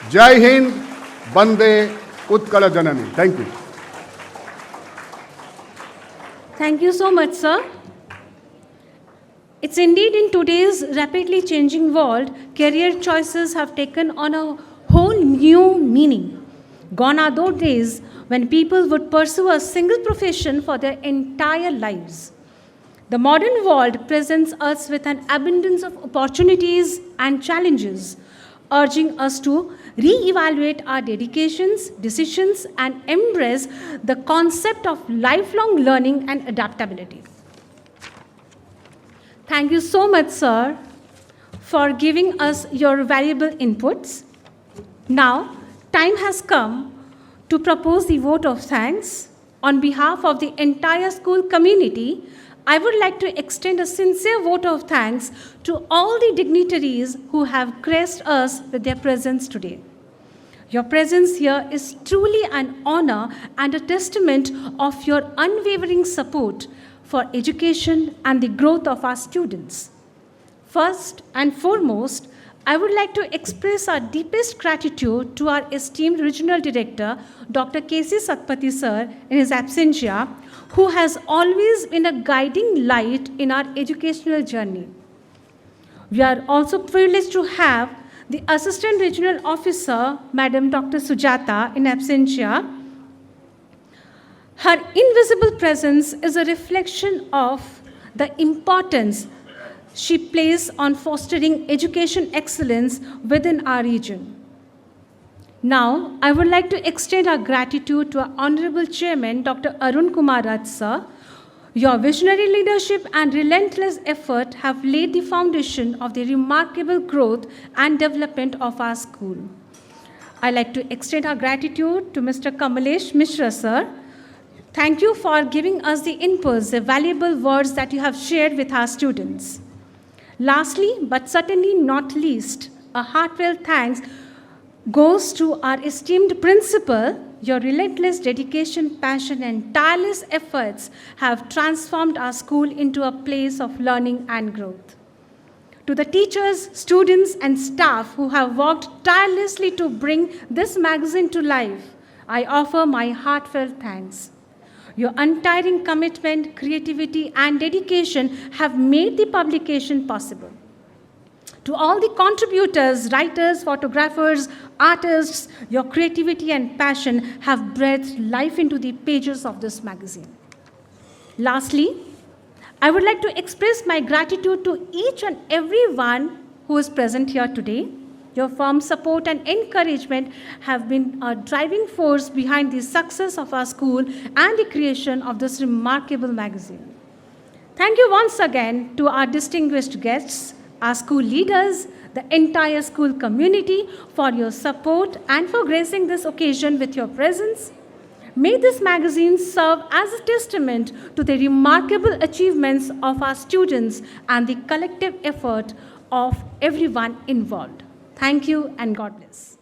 Jai Hind, Bande Utkala Janani. Thank you. Thank you so much, sir. It's indeed in today's rapidly changing world, career choices have taken on a whole new meaning. Gone are those days when people would pursue a single profession for their entire lives. The modern world presents us with an abundance of opportunities and challenges, urging us to re-evaluate our dedications, decisions, and embrace the concept of lifelong learning and adaptability. Thank you so much, sir, for giving us your valuable inputs. Now, time has come to propose the vote of thanks. On behalf of the entire school community, I would like to extend a sincere vote of thanks to all the dignitaries who have graced us with their presence today. Your presence here is truly an honor and a testament of your unwavering support for education and the growth of our students. First and foremost, I would like to express our deepest gratitude to our esteemed Regional Director, Dr. K.C. Satpathy sir, in his absentia, who has always been a guiding light in our educational journey. We are also privileged to have the Assistant Regional Officer, Madam Dr. Sujata, in absentia. Her invisible presence is a reflection of the importance she plays on fostering education excellence within our region. Now, I would like to extend our gratitude to our Honorable Chairman, Dr. Arun Kumar Raj sir, Your visionary leadership and relentless effort have laid the foundation of the remarkable growth and development of our school. I'd like to extend our gratitude to Mr. Kamalesh Mishra, sir. Thank you for giving us the inputs, the valuable words that you have shared with our students. Lastly, but certainly not least, a heartfelt thanks goes to our esteemed principal. Your relentless dedication, passion, and tireless efforts have transformed our school into a place of learning and growth. To the teachers, students, and staff who have worked tirelessly to bring this magazine to life, I offer my heartfelt thanks. Your untiring commitment, creativity, and dedication have made the publication possible. To all the contributors, writers, photographers, artists, your creativity and passion have breathed life into the pages of this magazine. Lastly, I would like to express my gratitude to each and everyone who is present here today. Your firm support and encouragement have been a driving force behind the success of our school and the creation of this remarkable magazine. Thank you once again to our distinguished guests, our school leaders, the entire school community for your support and for gracing this occasion with your presence. May this magazine serve as a testament to the remarkable achievements of our students and the collective effort of everyone involved. Thank you and God bless.